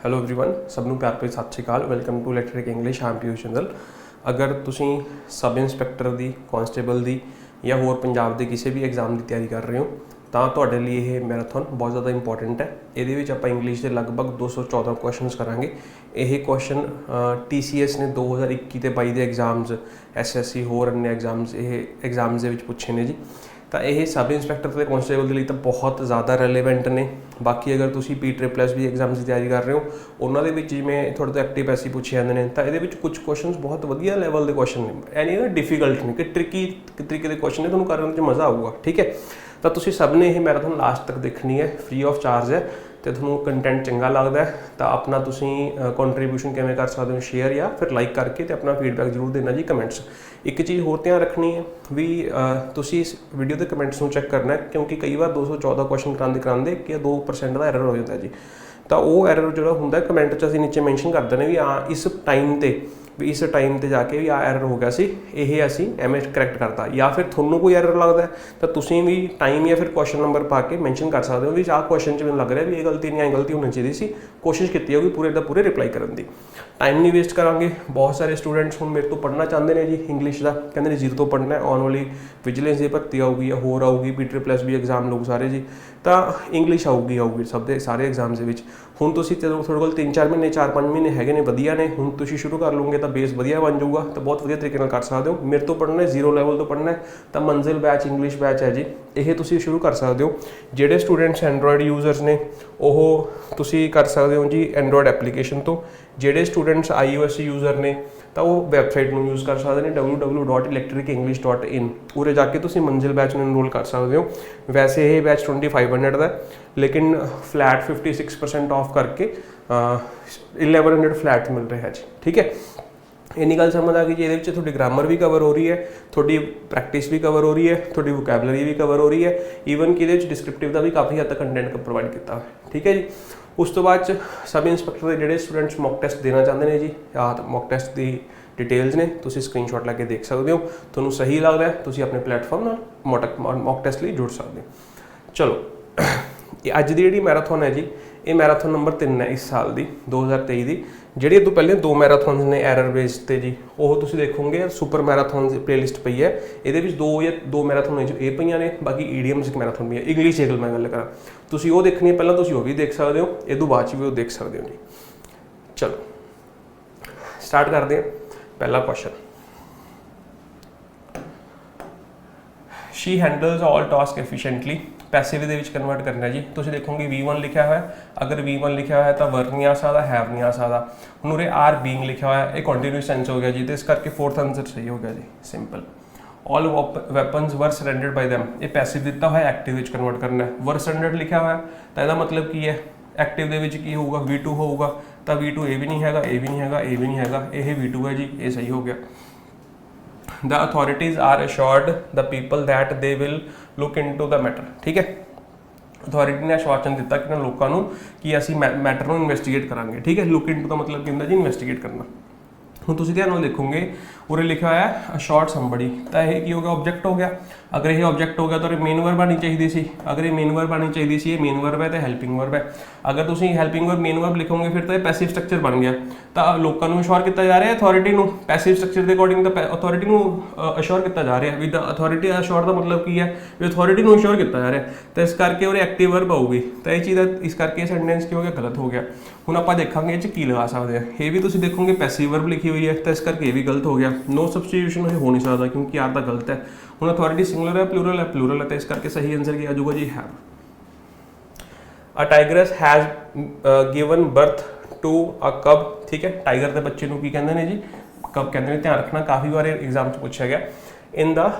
Hello everyone, ਸਭ ਨੂੰ ਪਿਆਰ ਭਰੀ ਸਤਿ ਸ਼੍ਰੀ ਅਕਾਲ। Welcome to electric English. I'm Piyush Chandel. ਅਗਰ ਤੁਸੀਂ ਸਬ ਇੰਸਪੈਕਟਰ ਦੀ, ਕਾਂਸਟੇਬਲ ਦੀ ਜਾਂ ਹੋਰ ਪੰਜਾਬ ਦੇ ਕਿਸੇ ਵੀ ਐਗਜ਼ਾਮ ਦੀ ਤਿਆਰੀ ਕਰ ਰਹੇ ਹੋ ਤਾਂ ਤੁਹਾਡੇ ਲਈ ਇਹ ਮੈਰਾਥਨ ਬਹੁਤ ਜ਼ਿਆਦਾ ਇੰਪੋਰਟੈਂਟ ਹੈ। ਇਹਦੇ ਵਿੱਚ ਆਪਾਂ ਇੰਗਲਿਸ਼ ਦੇ ਲਗਭਗ 214 ਕੁਐਸਚਨਸ ਕਰਾਂਗੇ। ਇਹ ਕੁਐਸਚਨ TCS ਨੇ 2021 ਤੇ 22 ਦੇ ਐਗਜ਼ਾਮਸ, SSC ਹੋਰ अन्य ਐਗਜ਼ਾਮਸ, ਇਹ ਐਗਜ਼ਾਮਸ ਦੇ ਵਿੱਚ ਪੁੱਛੇ ਨੇ ਜੀ। ਤਾਂ ਇਹ ਸਬ ਇੰਸਪੈਕਟਰ ਤੇ ਕਾਂਸਟੇਬਲ ਦੇ ਲਈ ਤਾਂ ਬਹੁਤ ਜ਼ਿਆਦਾ ਰੈਲੇਵੈਂਟ ਨੇ। ਬਾਕੀ ਅਗਰ ਤੁਸੀਂ PSSB ਐਗਜ਼ਾਮਸ ਦੀ ਤਿਆਰੀ ਕਰ ਰਹੇ ਹੋ ਉਹਨਾਂ ਦੇ ਵਿੱਚ ਜਿਵੇਂ ਤੁਹਾਡੇ ਤੋਂ ਐਕਟਿਵ ਐਸੀ ਪੁੱਛੇ ਜਾਂਦੇ ਨੇ, ਤਾਂ ਇਹਦੇ ਵਿੱਚ ਕੁਝ ਕੁਐਸਚਨਸ ਬਹੁਤ ਵਧੀਆ ਲੈਵਲ ਦੇ ਕੁਐਸਚਨ ਨੇ। ਇਹ ਨਹੀਂ ਨਾ ਡਿਫੀਕਲਟ ਨੇ ਕਿ ਟ੍ਰਿਕੀ ਤਰੀਕੇ ਦੇ ਕੁਐਸਚਨ ਨੇ, ਤੁਹਾਨੂੰ ਕਰਨ 'ਚ ਮਜ਼ਾ ਆਊਗਾ। ਠੀਕ ਹੈ, ਤਾਂ ਤੁਸੀਂ ਸਭ ਨੇ ਇਹ ਮੈਰਾਥਨ ਲਾਸਟ ਤੱਕ ਦੇਖਣੀ ਹੈ, ਫ੍ਰੀ ਆਫ ਚਾਰਜ ਹੈ। ਤੇ ਤੁਹਾਨੂੰ ਕੰਟੈਂਟ ਚੰਗਾ ਲੱਗਦਾ ਤਾਂ ਆਪਣਾ ਤੁਸੀਂ ਕੰਟਰੀਬਿਊਸ਼ਨ ਕਿਵੇਂ ਕਰ ਸਕਦੇ ਹੋ, ਸ਼ੇਅਰ ਜਾਂ ਫਿਰ ਲਾਈਕ ਕਰਕੇ ਤੇ ਆਪਣਾ ਫੀਡਬੈਕ ਜ਼ਰੂਰ ਦੇਣਾ ਜੀ ਕਮੈਂਟਸ। ਇੱਕ ਚੀਜ਼ ਹੋਰ ਧਿਆਨ ਰੱਖਣੀ ਹੈ ਵੀ ਤੁਸੀਂ ਇਸ ਵੀਡੀਓ ਦੇ ਕਮੈਂਟਸ ਨੂੰ ਚੈੱਕ ਕਰਨਾ, ਕਿਉਂਕਿ ਕਈ ਵਾਰ 214 ਕੁਐਸਚਨ ਕਰਾਉਂਦੇ ਕਿ 2% ਦਾ ਐਰਰ ਹੋ ਜਾਂਦਾ ਜੀ। ਤਾਂ ਉਹ ਐਰਰ ਜਿਹੜਾ ਹੁੰਦਾ ਕਮੈਂਟ 'ਚ ਅਸੀਂ ਨੀਚੇ ਮੈਂਸ਼ਨ ਕਰ ਦਿੰਦੇ ਵੀ ਹਾਂ ਇਸ ਟਾਈਮ ਤੇ ਜਾ ਕੇ ਵੀ ਆ ਐਰਰ ਹੋ ਗਿਆ ਸੀ, ਇਹ ਅਸੀਂ ਐਵੇਂ ਕਰੈਕਟ ਕਰਤਾ। ਜਾਂ ਫਿਰ ਤੁਹਾਨੂੰ ਕੋਈ ਐਰਰ ਲੱਗਦਾ ਤਾਂ ਤੁਸੀਂ ਵੀ ਟਾਈਮ ਜਾਂ ਫਿਰ ਕੁਐਸਚਨ ਨੰਬਰ ਪਾ ਕੇ ਮੈਂਸ਼ਨ ਕਰ ਸਕਦੇ ਹੋ ਵੀ ਆਹ ਕੁਐਸਚਨ 'ਚ ਮੈਨੂੰ ਲੱਗ ਰਿਹਾ ਵੀ ਇਹ ਗਲਤੀ ਨਹੀਂ, ਐਂ ਗਲਤੀ ਹੋਣੀ ਚਾਹੀਦੀ ਸੀ। ਕੋਸ਼ਿਸ਼ ਕੀਤੀ ਹੋਊਗੀ ਪੂਰੇ ਦਾ ਪੂਰੇ ਰਿਪਲਾਈ ਕਰਨ ਦੀ। ਟਾਈਮ ਨਹੀਂ ਵੇਸਟ ਕਰਾਂਗੇ। ਬਹੁਤ ਸਾਰੇ ਸਟੂਡੈਂਟਸ ਹੁਣ ਮੇਰੇ ਤੋਂ ਪੜ੍ਹਨਾ ਚਾਹੁੰਦੇ ਨੇ ਜੀ ਇੰਗਲਿਸ਼ ਦਾ, ਕਹਿੰਦੇ ਨੇ 0 ਤੋਂ ਪੜ੍ਹਨਾ। ਆਉਣ ਵਾਲੀ ਵਿਜੀਲੈਂਸ ਦੀ ਭਰਤੀ ਆਊਗੀ ਜਾਂ ਹੋਰ ਆਊਗੀ, PSSB ਐਗਜ਼ਾਮ ਲੋਕ ਸਾਰੇ ਜੀ, ਤਾਂ ਇੰਗਲਿਸ਼ ਆਊਗੀ ਸਭ ਦੇ ਸਾਰੇ ਐਗਜ਼ਾਮਸ ਦੇ ਵਿੱਚ। ਹੁਣ ਤੁਸੀਂ ਜਦੋਂ ਤੁਹਾਡੇ ਕੋਲ 3-4 ਮਹੀਨੇ 4-5 ਮਹੀਨੇ ਹੈਗੇ ਨੇ, ਵਧੀਆ ਨੇ, ਹੁਣ ਤੁਸੀਂ ਸ਼ੁਰੂ ਕਰ ਲਓਗੇ ਤਾਂ ਬੇਸ ਵਧੀਆ ਬਣ ਜਾਊਗਾ, ਤਾਂ ਬਹੁਤ ਵਧੀਆ ਤਰੀਕੇ ਨਾਲ ਕਰ ਸਕਦੇ ਹੋ। ਮੇਰੇ ਤੋਂ ਪੜ੍ਹਨਾ 0 ਲੈਵਲ ਤੋਂ ਪੜ੍ਹਨਾ ਤਾਂ ਮੰਜ਼ਿਲ ਬੈਚ ਇੰਗਲਿਸ਼ ਬੈਚ ਹੈ ਜੀ, ਇਹ ਤੁਸੀਂ ਸ਼ੁਰੂ ਕਰ ਸਕਦੇ ਹੋ। ਜਿਹੜੇ ਸਟੂਡੈਂਟਸ ਐਂਡਰੋਇਡ ਯੂਜ਼ਰਸ ਨੇ ਉਹ ਤੁਸੀਂ ਕਰ ਸਕਦੇ ਹੋ ਜੀ ਐਂਡਰੋਇਡ ਐਪਲੀਕੇਸ਼ਨ ਤੋਂ। ਜਿਹੜੇ ਸਟੂਡੈਂਟਸ iOS ਯੂਜ਼ਰ ਨੇ ਤਾਂ ਉਹ ਵੈਬਸਾਈਟ ਨੂੰ ਯੂਜ਼ ਕਰ ਸਕਦੇ ਨੇ www.electricenglish.in। ਉਰੇ ਜਾ ਕੇ ਤੁਸੀਂ ਮੰਜ਼ਿਲ ਬੈਚ ਨੂੰ ਇਨਰੋਲ ਕਰ ਸਕਦੇ ਹੋ। ਵੈਸੇ ਇਹ ਬੈਚ 2500 ਦਾ, ਲੇਕਿਨ ਫਲੈਟ 56% ਆਫ ਕਰਕੇ 1100 ਫਲੈਟ ਮਿਲ ਰਿਹਾ ਜੀ। ਠੀਕ ਹੈ, ਇੰਨੀ ਗੱਲ ਸਮਝ ਆ ਗਈ ਜੀ। ਇਹਦੇ ਵਿੱਚ ਤੁਹਾਡੀ ਗ੍ਰਾਮਰ ਵੀ ਕਵਰ ਹੋ ਰਹੀ ਹੈ, ਤੁਹਾਡੀ ਪ੍ਰੈਕਟਿਸ ਵੀ ਕਵਰ ਹੋ ਰਹੀ ਹੈ, ਤੁਹਾਡੀ ਵੋਕੈਬਲਰੀ ਵੀ ਕਵਰ ਹੋ ਰਹੀ ਹੈ, ਈਵਨ ਕਿ ਇਹਦੇ ਵਿੱਚ ਡਿਸਕ੍ਰਿਪਟਿਵ ਦਾ ਵੀ ਕਾਫੀ ਹੱਦ ਤੱਕ ਕੰਟੈਂਟ ਪ੍ਰੋਵਾਈਡ ਕੀਤਾ ਹੋਇਆ। ਠੀਕ ਹੈ ਜੀ। ਉਸ ਤੋਂ ਬਾਅਦ 'ਚ ਸਬ ਇੰਸਪੈਕਟਰ ਦੇ ਜਿਹੜੇ ਸਟੂਡੈਂਟਸ ਮੌਕ ਟੈਸਟ ਦੇਣਾ ਚਾਹੁੰਦੇ ਨੇ ਜੀ, ਆਹ ਮੌਕ ਟੈਸਟ ਦੀ ਡਿਟੇਲਸ ਨੇ, ਤੁਸੀਂ ਸਕਰੀਨਸ਼ਾਟ ਲੈ ਕੇ ਦੇਖ ਸਕਦੇ ਹੋ। ਤੁਹਾਨੂੰ ਸਹੀ ਲੱਗਦਾ ਤੁਸੀਂ ਆਪਣੇ ਪਲੇਟਫਾਰਮ ਨਾਲ ਮੌਕ ਟੈਸਟ ਲਈ ਜੁੜ ਸਕਦੇ ਹੋ। ਚਲੋ, ਅੱਜ ਦੀ ਜਿਹੜੀ ਮੈਰਾਥਨ ਹੈ ਜੀ, ਇਹ ਮੈਰਾਥਨ ਨੰਬਰ 3 ਹੈ ਇਸ ਸਾਲ ਦੀ, 2023 ਦੀ। ਜਿਹੜੀ ਇਹ ਤੋਂ ਪਹਿਲੇ 2 ਮੈਰਾਥਨਸ ਨੇ ਐਰਰ ਬੇਸ ਤੇ ਜੀ, ਉਹ ਤੁਸੀਂ ਦੇਖੋਗੇ ਸੁਪਰ ਮੈਰਾਥਨ ਦੀ ਪਲੇਲਿਸਟ ਪਈ ਹੈ। ਇਹਦੇ ਵਿੱਚ 2 ਮੈਰਾਥਨ ਇਹ ਪਈਆਂ ਨੇ, ਬਾਕੀ ਈਡੀਐਮਸ ਇੱਕ ਮੈਰਾਥਨ ਵੀ ਹੈ। ਇੰਗਲਿਸ਼ ਦੀ ਮੈਂ ਗੱਲ ਕਰਾਂ, ਤੁਸੀਂ ਉਹ ਦੇਖਣੀ ਹੈ ਪਹਿਲਾਂ, ਤੁਸੀਂ ਉਹ ਵੀ ਦੇਖ ਸਕਦੇ ਹੋ, ਇਹ ਤੋਂ ਬਾਅਦ 'ਚ ਵੀ ਉਹ ਦੇਖ ਸਕਦੇ ਹੋ ਜੀ। ਚਲੋ ਸਟਾਰਟ ਕਰਦੇ ਹਾਂ। ਪਹਿਲਾ ਕੁਐਸਚਨ, ਸ਼ੀ ਹੈਂਡਲਸ ਆਲ ਟਾਸਕ ਐਫੀਸ਼ੀਐਂਟਲੀ। ਪੈਸਿਵ ਦੇ ਵਿੱਚ ਕਨਵਰਟ ਕਰਨਾ ਜੀ। ਤੁਸੀਂ ਦੇਖੋਗੇ V1 ਲਿਖਿਆ ਹੋਇਆ, ਅਗਰ V1 ਲਿਖਿਆ ਹੋਇਆ ਤਾਂ ਵਰ ਨਹੀਂ ਆ ਸਕਦਾ, ਹੈਵ ਨਹੀਂ ਆ ਸਕਦਾ। ਹੁਣ ਉਰੇ ਆਰ ਬੀਇੰਗ ਲਿਖਿਆ ਹੋਇਆ, ਇਹ ਕੰਟੀਨਿਊਸ ਟੈਂਸ ਹੋ ਗਿਆ ਜੀ, ਤੇ ਇਸ ਕਰਕੇ 4th ਆਨਸਰ ਸਹੀ ਹੋ ਗਿਆ ਜੀ, ਸਿੰਪਲ। ਆਲ ਵੈਪਨਸ ਵਰ ਸਰੈਂਡਰਡ ਬਾਈ ਦੈਮ, ਇਹ ਪੈਸਿਵ ਦਿੱਤਾ ਹੋਇਆ, ਐਕਟਿਵ ਵਿੱਚ ਕਨਵਰਟ ਕਰਨਾ ਹੈ। ਵਰ ਸਰੈਂਡਰਡ ਲਿਖਿਆ ਹੋਇਆ ਤਾਂ ਇਹਦਾ ਮਤਲਬ ਕੀ ਹੈ, ਐਕਟਿਵ ਦੇ ਵਿੱਚ ਕੀ ਹੋਊਗਾ, V2 ਹੋਊਗਾ। ਤਾਂ V2 ਇਹ ਵੀ ਨਹੀਂ ਹੈਗਾ, ਇਹ ਵੀ ਨਹੀਂ ਹੈਗਾ, ਇਹ ਵੀ ਨਹੀਂ ਹੈਗਾ, ਇਹ V2 ਹੈ ਜੀ, ਇਹ ਸਹੀ ਹੋ ਗਿਆ। The authorities are assured the people that they will look into the matter। ਠੀਕ ਹੈ, ਅਥਾਰਟੀ ਨੇ ਆਸ਼ਵਾਸਨ ਦਿੱਤਾ ਕਿ ਲੋਕਾਂ ਨੂੰ ਕਿ ਅਸੀਂ ਮੈਟਰ ਨੂੰ ਇਨਵੈਸਟੀਗੇਟ ਕਰਾਂਗੇ। ਠੀਕ ਹੈ, ਲੁੱਕ ਇਨਟੂ ਦਾ ਮਤਲਬ ਕੀ ਹੁੰਦਾ ਜੀ, ਇਨਵੈਸਟੀਗੇਟ ਕਰਨਾ। ਹੁਣ ਤੁਸੀਂ ਧਿਆਨ ਨਾਲ ਦੇਖੋਗੇ ਉਰੇ ਲਿਖਿਆ ਹੋਇਆ ਅਸ਼ੋਰਡ ਸਮਬਡੀ, ਤਾਂ ਇਹ ਕੀ ਹੋ ਗਿਆ, ਆਬਜੈਕਟ ਹੋ ਗਿਆ। ਅਗਰ ਇਹ ਆਬਜੈਕਟ ਹੋ ਗਿਆ ਤਾਂ ਮੇਨ ਵਰਬ ਆਣੀ ਚਾਹੀਦੀ ਸੀ। ਅਗਰ ਇਹ ਮੇਨ ਵਰਬ ਆਣੀ ਚਾਹੀਦੀ ਸੀ, ਇਹ ਮੇਨ ਵਰਬ ਹੈ ਤੇ ਹੈਲਪਿੰਗ ਵਰਬ ਹੈ। ਅਗਰ ਤੁਸੀਂ ਹੈਲਪਿੰਗ ਵਰਬ ਮੇਨ ਵਰਬ ਲਿਖੋਗੇ ਫਿਰ ਤਾਂ ਇਹ ਪੈਸਿਵ ਸਟਰਕਚਰ ਬਣ ਗਿਆ। ਤਾਂ ਲੋਕਾਂ ਨੂੰ ਅਸ਼ੋਰ ਕੀਤਾ ਜਾ ਰਿਹਾ ਅਥਾਰਟੀ ਨੂੰ, ਪੈਸਿਵ ਸਟਰਕਚਰ ਦੇ ਅਕੋਰਡਿੰਗ ਤਾਂ ਅਥਾਰਟੀ ਨੂੰ ਅਸ਼ੋਰ ਕੀਤਾ ਜਾ ਰਿਹਾ। ਵਿਦ ਅਥਾਰਟੀ ਅਸ਼ੋਰ ਦਾ ਮਤਲਬ ਕੀ ਹੈ, ਵੀ ਅਥਾਰਟੀ ਨੂੰ ਅਸ਼ੋਰ ਕੀਤਾ ਜਾ ਰਿਹਾ, ਤਾਂ ਇਸ ਕਰਕੇ ਉਹ ਐਕਟਿਵ ਵਰਬ ਆਊਗੀ। ਤਾਂ ਇਹ ਚੀਜ਼ ਦਾ ਇਸ ਕਰਕੇ ਇਹ ਸੈਂਟੈਂਸ ਕੀ ਹੋ ਗਿਆ, ਗਲਤ ਹੋ ਗਿਆ। ਹੁਣ ਆਪਾਂ ਦੇਖਾਂਗੇ ਇਹ 'ਚ ਕੀ ਲਗਾ ਸਕਦੇ ਆ। ਇਹ ਵੀ ਤੁਸੀਂ ਦੇਖੋਗੇ ਪੈਸਿਵ ਵਰਬ ਲਿਖੀ ਹੋਈ ਹੈ, ਤਾਂ ਇਸ ਕਰਕੇ ਇਹ ਵੀ ਗਲਤ ਹੋ ਗਿਆ। ਨੋ ਸਬਸਟੀਟਿਊਸ਼ਨ ਇਹ ਹੋ ਨਹੀਂ ਸਕਦਾ ਕਿਉਂਕਿ ਆਰ ਤਾਂ ਗਲਤ ਹੈ। ਹੁਣ ਅਥਾਰਟੀ ਸਿੰਗੂਲਰ ਹੈ, ਪਲੂਰਲ ਹੈ, ਪਲੂਰਲ ਹੈ, ਤਾਂ ਇਸ ਕਰਕੇ ਸਹੀ ਆਨਸਰ ਕੀ ਆ ਜਾਊਗਾ ਜੀ, have. A tigers has given birth to a cub. ਠੀਕ ਹੈ, ਟਾਈਗਰ ਦੇ ਬੱਚੇ ਨੂੰ ਕੀ ਕਹਿੰਦੇ ਨੇ ਜੀ, ਕਬ ਕਹਿੰਦੇ ਨੇ। ਧਿਆਨ ਰੱਖਣਾ, ਕਾਫੀ ਵਾਰ ਐਗਜ਼ਾਮ 'ਚ ਪੁੱਛਿਆ ਗਿਆ। In the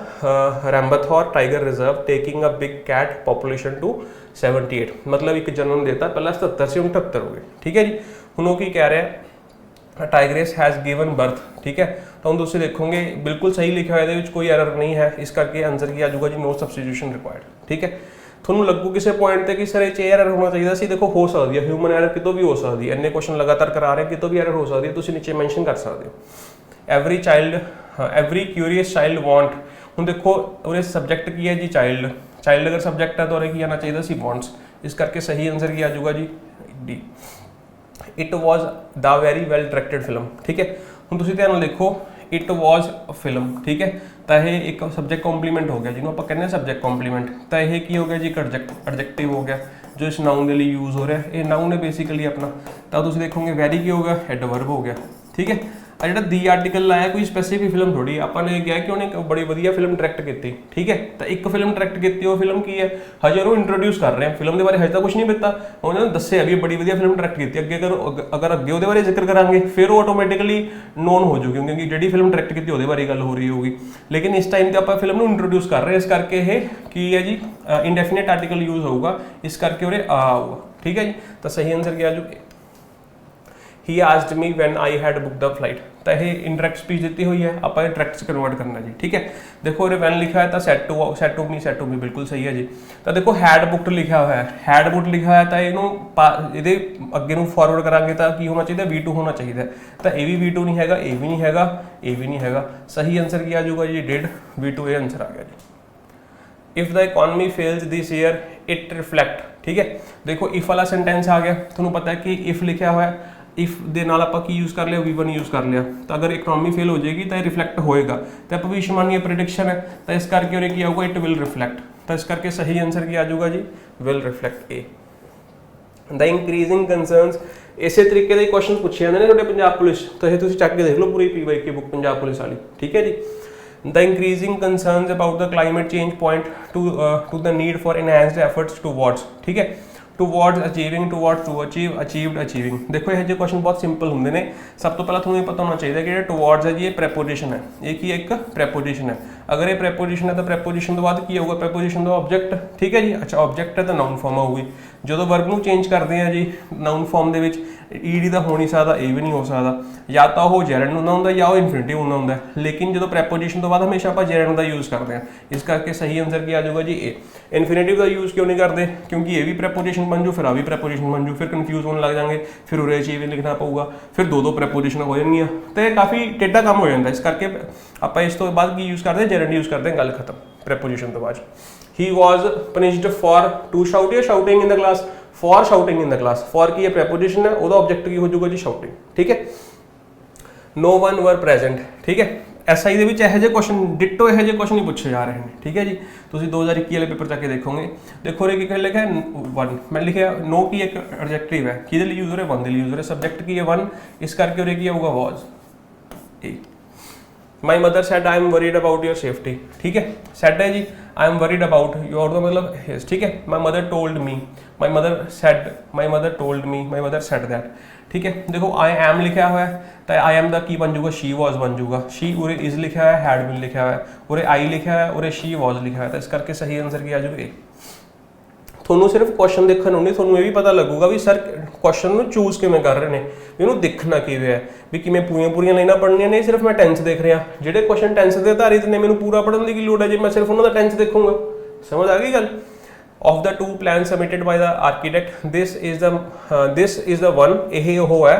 Ranthambore tiger reserve taking a big cat population to 78। ਮਤਲਬ ਇੱਕ ਜਨਮ ਦੇਤਾ, ਪਹਿਲਾਂ 77 ਸੀ, ਹੁਣ 78 ਹੋ ਗਏ। ਠੀਕ ਹੈ ਜੀ। ਹੁਣ ਉਹ ਕੀ ਕਹਿ ਰਿਹਾ, ਟਾਈਗਰਸ ਹੈਜ਼ ਗਿਵਨ ਬਰਥ। ਠੀਕ ਹੈ, ਤਾਂ ਹੁਣ ਤੁਸੀਂ ਦੇਖੋਗੇ ਬਿਲਕੁਲ ਸਹੀ ਲਿਖਿਆ ਹੋਇਆ, ਇਹਦੇ ਵਿੱਚ ਕੋਈ ਐਰਰ ਨਹੀਂ ਹੈ, ਇਸ ਕਰਕੇ ਆਨਸਰ ਕੀ ਆ ਜਾਊਗਾ ਜੀ, ਨੋ ਸਬਸਟੀਟਿਊਸ਼ਨ ਰਿਕੁਆਇਰਡ। ਠੀਕ ਹੈ, ਤੁਹਾਨੂੰ ਲੱਗੂ ਕਿਸੇ ਪੁਆਇੰਟ ਤੇ ਕਿ ਸਰ ਇਹ 'ਚ ਐਰਰ ਹੋਣਾ ਚਾਹੀਦਾ ਸੀ, ਦੇਖੋ ਹੋ ਸਕਦੀ ਹੈ, ਹਿਊਮਨ ਐਰਰ ਕਿਤੋਂ ਵੀ ਹੋ ਸਕਦੀ ਹੈ। ਇੰਨੇ ਕੁਐਸਚਨ ਲਗਾਤਾਰ ਕਰਾ ਰਹੇ, ਕਿਤੋਂ ਵੀ ਐਰਰ ਹੋ ਸਕਦੀ ਹੈ, ਤੁਸੀਂ ਨੀਚੇ ਮੈਂਸ਼ਨ ਕਰ ਸਕਦੇ ਹੋ। Every curious child want. ਹੁਣ ਦੇਖੋ ਉਹਦੇ ਸਬਜੈਕਟ ਕੀ ਹੈ ਜੀ, ਚਾਈਲਡ। ਚਾਈਲਡ ਅਗਰ ਸਬਜੈਕਟ ਹੈ ਤਾਂ ਉਹਦੇ ਕੀ ਆਉਣਾ ਚਾਹੀਦਾ ਸੀ, ਵਾਂਟਸ। ਇਸ ਕਰਕੇ ਸਹੀ ਆਨਸਰ ਕੀ ਆ ਜਾਊਗਾ ਜੀ, D. It was the very well directed film. ਠੀਕ ਹੈ, ਹੁਣ ਤੁਸੀਂ ਧਿਆਨ ਨਾਲ ਦੇਖੋ, ਇਟ ਵਾਜ਼ ਅ ਫਿਲਮ। ਠੀਕ ਹੈ, ਤਾਂ ਇਹ ਇੱਕ ਸਬਜੈਕਟ ਕੰਪਲੀਮੈਂਟ ਹੋ ਗਿਆ, ਜਿਹਨੂੰ ਆਪਾਂ ਕਹਿੰਦੇ ਹਾਂ ਸਬਜੈਕਟ ਕੰਪਲੀਮੈਂਟ। ਤਾਂ ਇਹ ਕੀ ਹੋ ਗਿਆ ਜੀ, ਇੱਕ ਐਡਜੈਕਟਿਵ ਹੋ ਗਿਆ ਜੋ ਇਸ ਨਾउन ਦੇ ਲਈ ਯੂਜ਼ ਹੋ ਰਿਹਾ। ਇਹ ਨਾउन ਹੈ ਬੇਸਿਕਲੀ ਆਪਣਾ। ਤਾਂ ਤੁਸੀਂ ਦੇਖੋਗੇ ਵੈਰੀ ਕੀ ਹੋ ਗਿਆ, ਐਡਵਰਬ ਹੋ ਗਿਆ। ਠੀਕ ਹੈ, ਆ ਜਿਹੜਾ ਦੀ ਆਰਟੀਕਲ ਲਾਇਆ ਕੋਈ ਸਪੈਸੀਫਿਕ ਫਿਲਮ ਥੋੜੀ, ਆਪਾਂ ਨੇ ਕਿਹਾ ਕਿ ਉਹਨੇ ਇੱਕ ਬੜੀ ਵਧੀਆ ਫਿਲਮ ਡਾਇਰੈਕਟ ਕੀਤੀ। ਠੀਕ ਹੈ, ਤਾਂ ਇੱਕ ਫਿਲਮ ਡਾਇਰੈਕਟ ਕੀਤੀ, ਉਹ ਫਿਲਮ ਕੀ ਹੈ, ਹਜੇ ਉਹਨੂੰ ਇੰਟਰੋਡਿਊਸ ਕਰ ਰਹੇ ਹਾਂ, ਫਿਲਮ ਦੇ ਬਾਰੇ ਹਜੇ ਤਾਂ ਕੁਝ ਨਹੀਂ ਪਤਾ, ਉਹਨਾਂ ਨੇ ਦੱਸਿਆ ਵੀ ਬੜੀ ਵਧੀਆ ਫਿਲਮ ਡਾਇਰੈਕਟ ਕੀਤੀ। ਅੱਗੇ ਅਗਰ ਅੱਗੇ ਉਹਦੇ ਬਾਰੇ ਜ਼ਿਕਰ ਕਰਾਂਗੇ ਫਿਰ ਉਹ ਆਟੋਮੈਟਿਕਲੀ ਨੋਨ ਹੋ ਜਾਊਗੀ, ਕਿਉਂਕਿ ਜਿਹੜੀ ਫਿਲਮ ਡਾਇਰੈਕਟ ਕੀਤੀ ਉਹਦੇ ਬਾਰੇ ਗੱਲ ਹੋ ਰਹੀ ਹੋਊਗੀ। ਲੇਕਿਨ ਇਸ ਟਾਈਮ ਤੇ ਆਪਾਂ ਫਿਲਮ ਨੂੰ ਇੰਟਰੋਡਿਊਸ ਕਰ ਰਹੇ ਹਾਂ, ਇਸ ਕਰਕੇ ਇਹ ਕੀ ਹੈ ਜੀ, ਇਨਡੈਫੀਨਿਟ ਆਰਟੀਕਲ ਯੂਜ਼ ਹੋਊਗਾ, ਇਸ ਕਰਕੇ ਉਹਦੇ ਆ ਆਊਗਾ। ਠੀਕ ਹੈ ਜੀ, ਤਾਂ ਸਹੀ ਆਨਸਰ ਕੀ ਆ ਜਾਊਗਾ, he asked me when I had booked the flight। ਤਾਂ ਇਹ ਇਨਡਾਇਰੈਕਟ ਸਪੀਚ ਦਿੱਤੀ ਹੋਈ ਹੈ, ਆਪਾਂ ਇਹ ਡਾਇਰੈਕਟ 'ਚ ਕਨਵਰਟ ਕਰਨਾ ਜੀ। ਠੀਕ ਹੈ, ਦੇਖੋ ਇਹ ਵੈਨ ਲਿਖਿਆ ਹੈ ਤਾਂ ਸੈਟ ਟੂ ਮੀ ਬਿਲਕੁਲ ਸਹੀ ਹੈ ਜੀ। ਤਾਂ ਦੇਖੋ ਹੈਡ ਬੁੱਕਡ ਲਿਖਿਆ ਹੋਇਆ ਹੈ, ਹੈਡ ਬੁੱਕਡ ਲਿਖਿਆ ਹੋਇਆ ਤਾਂ ਇਹਨੂੰ ਇਹਦੇ ਅੱਗੇ ਨੂੰ ਫਾਰਵਰਡ ਕਰਾਂਗੇ ਤਾਂ ਕੀ ਹੋਣਾ ਚਾਹੀਦਾ, V2 ਹੋਣਾ ਚਾਹੀਦਾ। ਤਾਂ ਇਹ ਵੀ V2 ਨਹੀਂ ਹੈਗਾ, ਇਹ ਵੀ ਨਹੀਂ ਹੈਗਾ, ਇਹ ਵੀ ਨਹੀਂ ਹੈਗਾ। ਸਹੀ ਆਨਸਰ ਕੀ ਆ ਜਾਊਗਾ ਜੀ, ਡਿਡ V2 ਇਹ ਆਨਸਰ ਆ ਗਿਆ ਜੀ। If the economy fails this year it reflect. ਠੀਕ ਹੈ, ਦੇਖੋ ਇਫ ਵਾਲਾ ਸੈਂਟੈਂਸ ਆ ਗਿਆ, ਤੁਹਾਨੂੰ ਪਤਾ ਹੈ ਕਿ ਇਫ ਲਿਖਿਆ ਹੋਇਆ, ਇਫ ਦੇ ਨਾਲ ਆਪਾਂ ਕੀ ਯੂਜ਼ ਕਰ ਲਿਆ, V1 ਯੂਜ਼ ਕਰ ਲਿਆ। ਤਾਂ ਅਗਰ ਇਕਨੋਮੀ ਫੇਲ ਹੋ ਜਾਏਗੀ ਤਾਂ ਇਹ ਰਿਫਲੈਕਟ ਹੋਏਗਾ, ਤੇ ਭਵਿੱਖਬਾਣੀ ਪ੍ਰੈਡਿਕਸ਼ਨ ਹੈ, ਤਾਂ ਇਸ ਕਰਕੇ ਉਹਨੇ ਕੀ ਆਊਗਾ, ਇਟ ਵਿਲ ਰਿਫਲੈਕਟ। ਤਾਂ ਇਸ ਕਰਕੇ ਸਹੀ ਆਨਸਰ ਕੀ ਆ ਜਾਊਗਾ ਜੀ, ਵਿਲ ਰਿਫਲੈਕਟ ਏ। ਦ ਇੰਕਰੀਜ਼ਿੰਗ ਕੰਸਰਨਸ, ਇਸੇ ਤਰੀਕੇ ਦੇ ਕੁਐਸਚਨ ਪੁੱਛੇ ਜਾਂਦੇ ਨੇ ਤੁਹਾਡੇ ਪੰਜਾਬ ਪੁਲਿਸ, ਤਾਂ ਇਹ ਤੁਸੀਂ ਚੱਕ ਕੇ ਦੇਖ ਲਓ ਪੂਰੀ PYQ ਬੁੱਕ ਪੰਜਾਬ ਪੁਲਿਸ ਵਾਲੀ। ਠੀਕ ਹੈ ਜੀ, the increasing concerns about the climate change point to the need for enhanced efforts towards। ठीक है, towards achieving, towards to achieve, achieved, achieving। देखो ਇਹ ਜਿਹੇ ਕੁਐਸਚਨ ਬਹੁਤ ਸਿੰਪਲ ਹੁੰਦੇ ਨੇ। ਸਭ ਤੋਂ ਪਹਿਲਾਂ ਤੁਹਾਨੂੰ ਇਹ ਪਤਾ ਹੋਣਾ ਚਾਹੀਦਾ ਕਿ ਜਿਹੜਾ towards ਹੈ ਜੀ, ਇਹ ਪ੍ਰੈਪੋਜੀਸ਼ਨ ਹੈ। ਇਹ ਕੀ ਹੈ, ਇੱਕ ਪ੍ਰੈਪੋਜੀਸ਼ਨ ਹੈ। ਅਗਰ ਇਹ ਪ੍ਰੈਪੋਜੀਸ਼ਨ ਹੈ ਤਾਂ ਪ੍ਰੈਪੋਜੀਸ਼ਨ ਤੋਂ ਬਾਅਦ ਕੀ ਆਊਗਾ, ਪ੍ਰੈਪੋਜੀਸ਼ਨ ਦਾ ਆਬਜੈਕਟ। ਠੀਕ ਹੈ ਜੀ, ਅੱਛਾ ਆਬਜੈਕਟ ਹੈ ਤਾਂ ਨਾउन ਫਾਰਮ ਆਊਗੀ। ਜਦੋਂ ਵਰਬ ਨੂੰ ਚੇਂਜ ਕਰਦੇ ਆ ਜੀ ਨਾउन ਫਾਰਮ ਦੇ ਵਿੱਚ, ਈਡੀ ਦਾ ਹੋ ਨਹੀਂ ਸਕਦਾ, ਇਹ ਵੀ ਨਹੀਂ ਹੋ ਸਕਦਾ, ਜਾਂ ਤਾਂ ਉਹ ਜੈਰਡ ਹੁੰਦਾ ਹੁੰਦਾ ਜਾਂ ਉਹ ਇਨਫਿਨਿਟਿਵ ਹੁੰਦਾ ਹੁੰਦਾ। ਲੇਕਿਨ ਜਦੋਂ ਪ੍ਰੈਪੋਜੀਸ਼ਨ ਤੋਂ ਬਾਅਦ ਹਮੇਸ਼ਾ ਆਪਾਂ ਜੈਰਡ ਦਾ ਯੂਜ਼ ਕਰਦੇ ਹਾਂ, ਇਸ ਕਰਕੇ ਸਹੀ ਆਨਸਰ ਕੀ ਆ ਜਾਊਗਾ ਜੀ, ਇਹ। ਇਨਫਿਨਿਟਿਵ ਦਾ ਯੂਜ਼ ਕਿਉਂ ਨਹੀਂ ਕਰਦੇ, ਕਿਉਂਕਿ ਇਹ ਵੀ ਪ੍ਰੈਪੋਜੀਸ਼ਨ ਬਣ ਜੂ, ਫਿਰ ਆ ਵੀ ਪ੍ਰੈਪੋਜੀਸ਼ਨ ਬਣ ਜੂ, ਫਿਰ ਕਨਫਿਊਜ਼ ਹੋਣ ਲੱਗ ਜਾਣਗੇ, ਫਿਰ ਉਰੇ ਅਚੀਵ ਲਿਖਣਾ ਪਊਗਾ, ਫਿਰ ਦੋ ਪ੍ਰੈਪੋਜੀਸ਼ਨ ਹੋ ਜਾਣਗੀਆਂ, ਤੇ ਕਾਫੀ ਟੇਢਾ ਕੰਮ ਹੋ ਜਾਂਦਾ। ਇਸ ਕਰਕੇ ਆਪਾਂ ਇਸ ਤੋਂ ਬਾਅਦ ਕੀ ਯੂਜ਼ ਕਰਦੇ ਹਾਂ, ਜੈਰਡ ਯੂਜ਼ ਕਰਦੇ ਹਾਂ, ਗੱਲ ਖਤਮ ਪ੍ਰੈਪੋਜੀਸ਼ਨ ਤੋਂ ਬਾਅਦ। he was punished for to shout या shouting in the class, for shouting in the class। for ਕੀ ਹੈ, ਪ੍ਰੈਪੋਜੀਸ਼ਨ ਹੈ, ਉਹਦਾ ਆਬਜੈਕਟ ਕੀ ਹੋ ਜਾਊਗਾ ਜੀ, ਸ਼ਾਊਟਿੰਗ। ਠੀਕ ਹੈ, no one were present। ਠੀਕ ਹੈ, SI ਦੇ ਵਿੱਚ ਇਹੋ ਜਿਹੇ ਕੁਐਸਚਨ, ਡਿਟੋ ਇਹੋ ਜਿਹੇ ਕੁਐਸਚਨ ਹੀ ਪੁੱਛੇ ਜਾ ਰਹੇ ਨੇ। ਠੀਕ ਹੈ ਜੀ, ਤੁਸੀਂ 2021 ਵਾਲੇ ਪੇਪਰ ਚੱਕ ਕੇ ਦੇਖੋਗੇ। ਦੇਖੋ ਰੇ ਕੀ ਲਿਖਿਆ, 1 ਮੈਂ ਲਿਖਿਆ, no ਕੀ ਇੱਕ ਐਡਜੈਕਟਿਵ ਹੈ, ਕਿਹਦੇ ਲਈ ਯੂਜ਼ ਹੋ ਰਿਹਾ, 1 ਦੇ ਲਈ ਯੂਜ਼ ਹੋ ਰਿਹਾ, ਸਬਜੈਕਟ ਕੀ ਹੈ 1, ਇਸ ਕਰਕੇ ਉਰੇ ਕੀ ਆਊਗਾ, was। My mother said I am worried about your safety। ठीक है, said है जी, I am worried about your का मतलब yes। ठीक है, my mother told me, my mother said, my mother told me, my mother said that। ठीक है, देखो I am लिखा हुआ है तो I am दा की बन जाऊगा, she was बन जाऊगा। she उरे is लिखा है, had been लिखा है, उरे I लिखा है, उरे she was लिखा है। तो इस करके सही आंसर की आ जाएगा ए। ਤੁਹਾਨੂੰ ਸਿਰਫ ਕੁਐਸਚਨ ਦੇਖਣ ਨੂੰ ਨਹੀਂ, ਤੁਹਾਨੂੰ ਇਹ ਵੀ ਪਤਾ ਲੱਗੂਗਾ ਵੀ ਸਰ ਕੁਐਸਚਨ ਨੂੰ ਚੂਜ਼ ਕਿਵੇਂ ਕਰ ਰਹੇ ਨੇ, ਇਹਨੂੰ ਦੇਖਣਾ ਕਿਵੇਂ ਹੈ, ਵੀ ਕਿਵੇਂ ਪੂਰੀਆਂ ਲਾਈਨਾਂ ਪੜ੍ਹਨੀਆਂ ਨੇ। ਸਿਰਫ ਮੈਂ ਟੈਂਸ ਦੇਖ ਰਿਹਾ, ਜਿਹੜੇ ਕੁਐਸਚਨ ਟੈਂਸ ਦੇ ਆਧਾਰਿਤ ਨੇ ਮੈਨੂੰ ਪੂਰਾ ਪੜ੍ਹਨ ਦੀ ਕੀ ਲੋੜ ਹੈ ਜੇ ਮੈਂ ਸਿਰਫ ਉਹਨਾਂ ਦਾ ਟੈਂਸ ਦੇਖੂੰਗਾ। ਸਮਝ ਆ ਗਈ ਗੱਲ। of the two plans submitted by the architect, this is the one, ਇਹ ਉਹ ਹੈ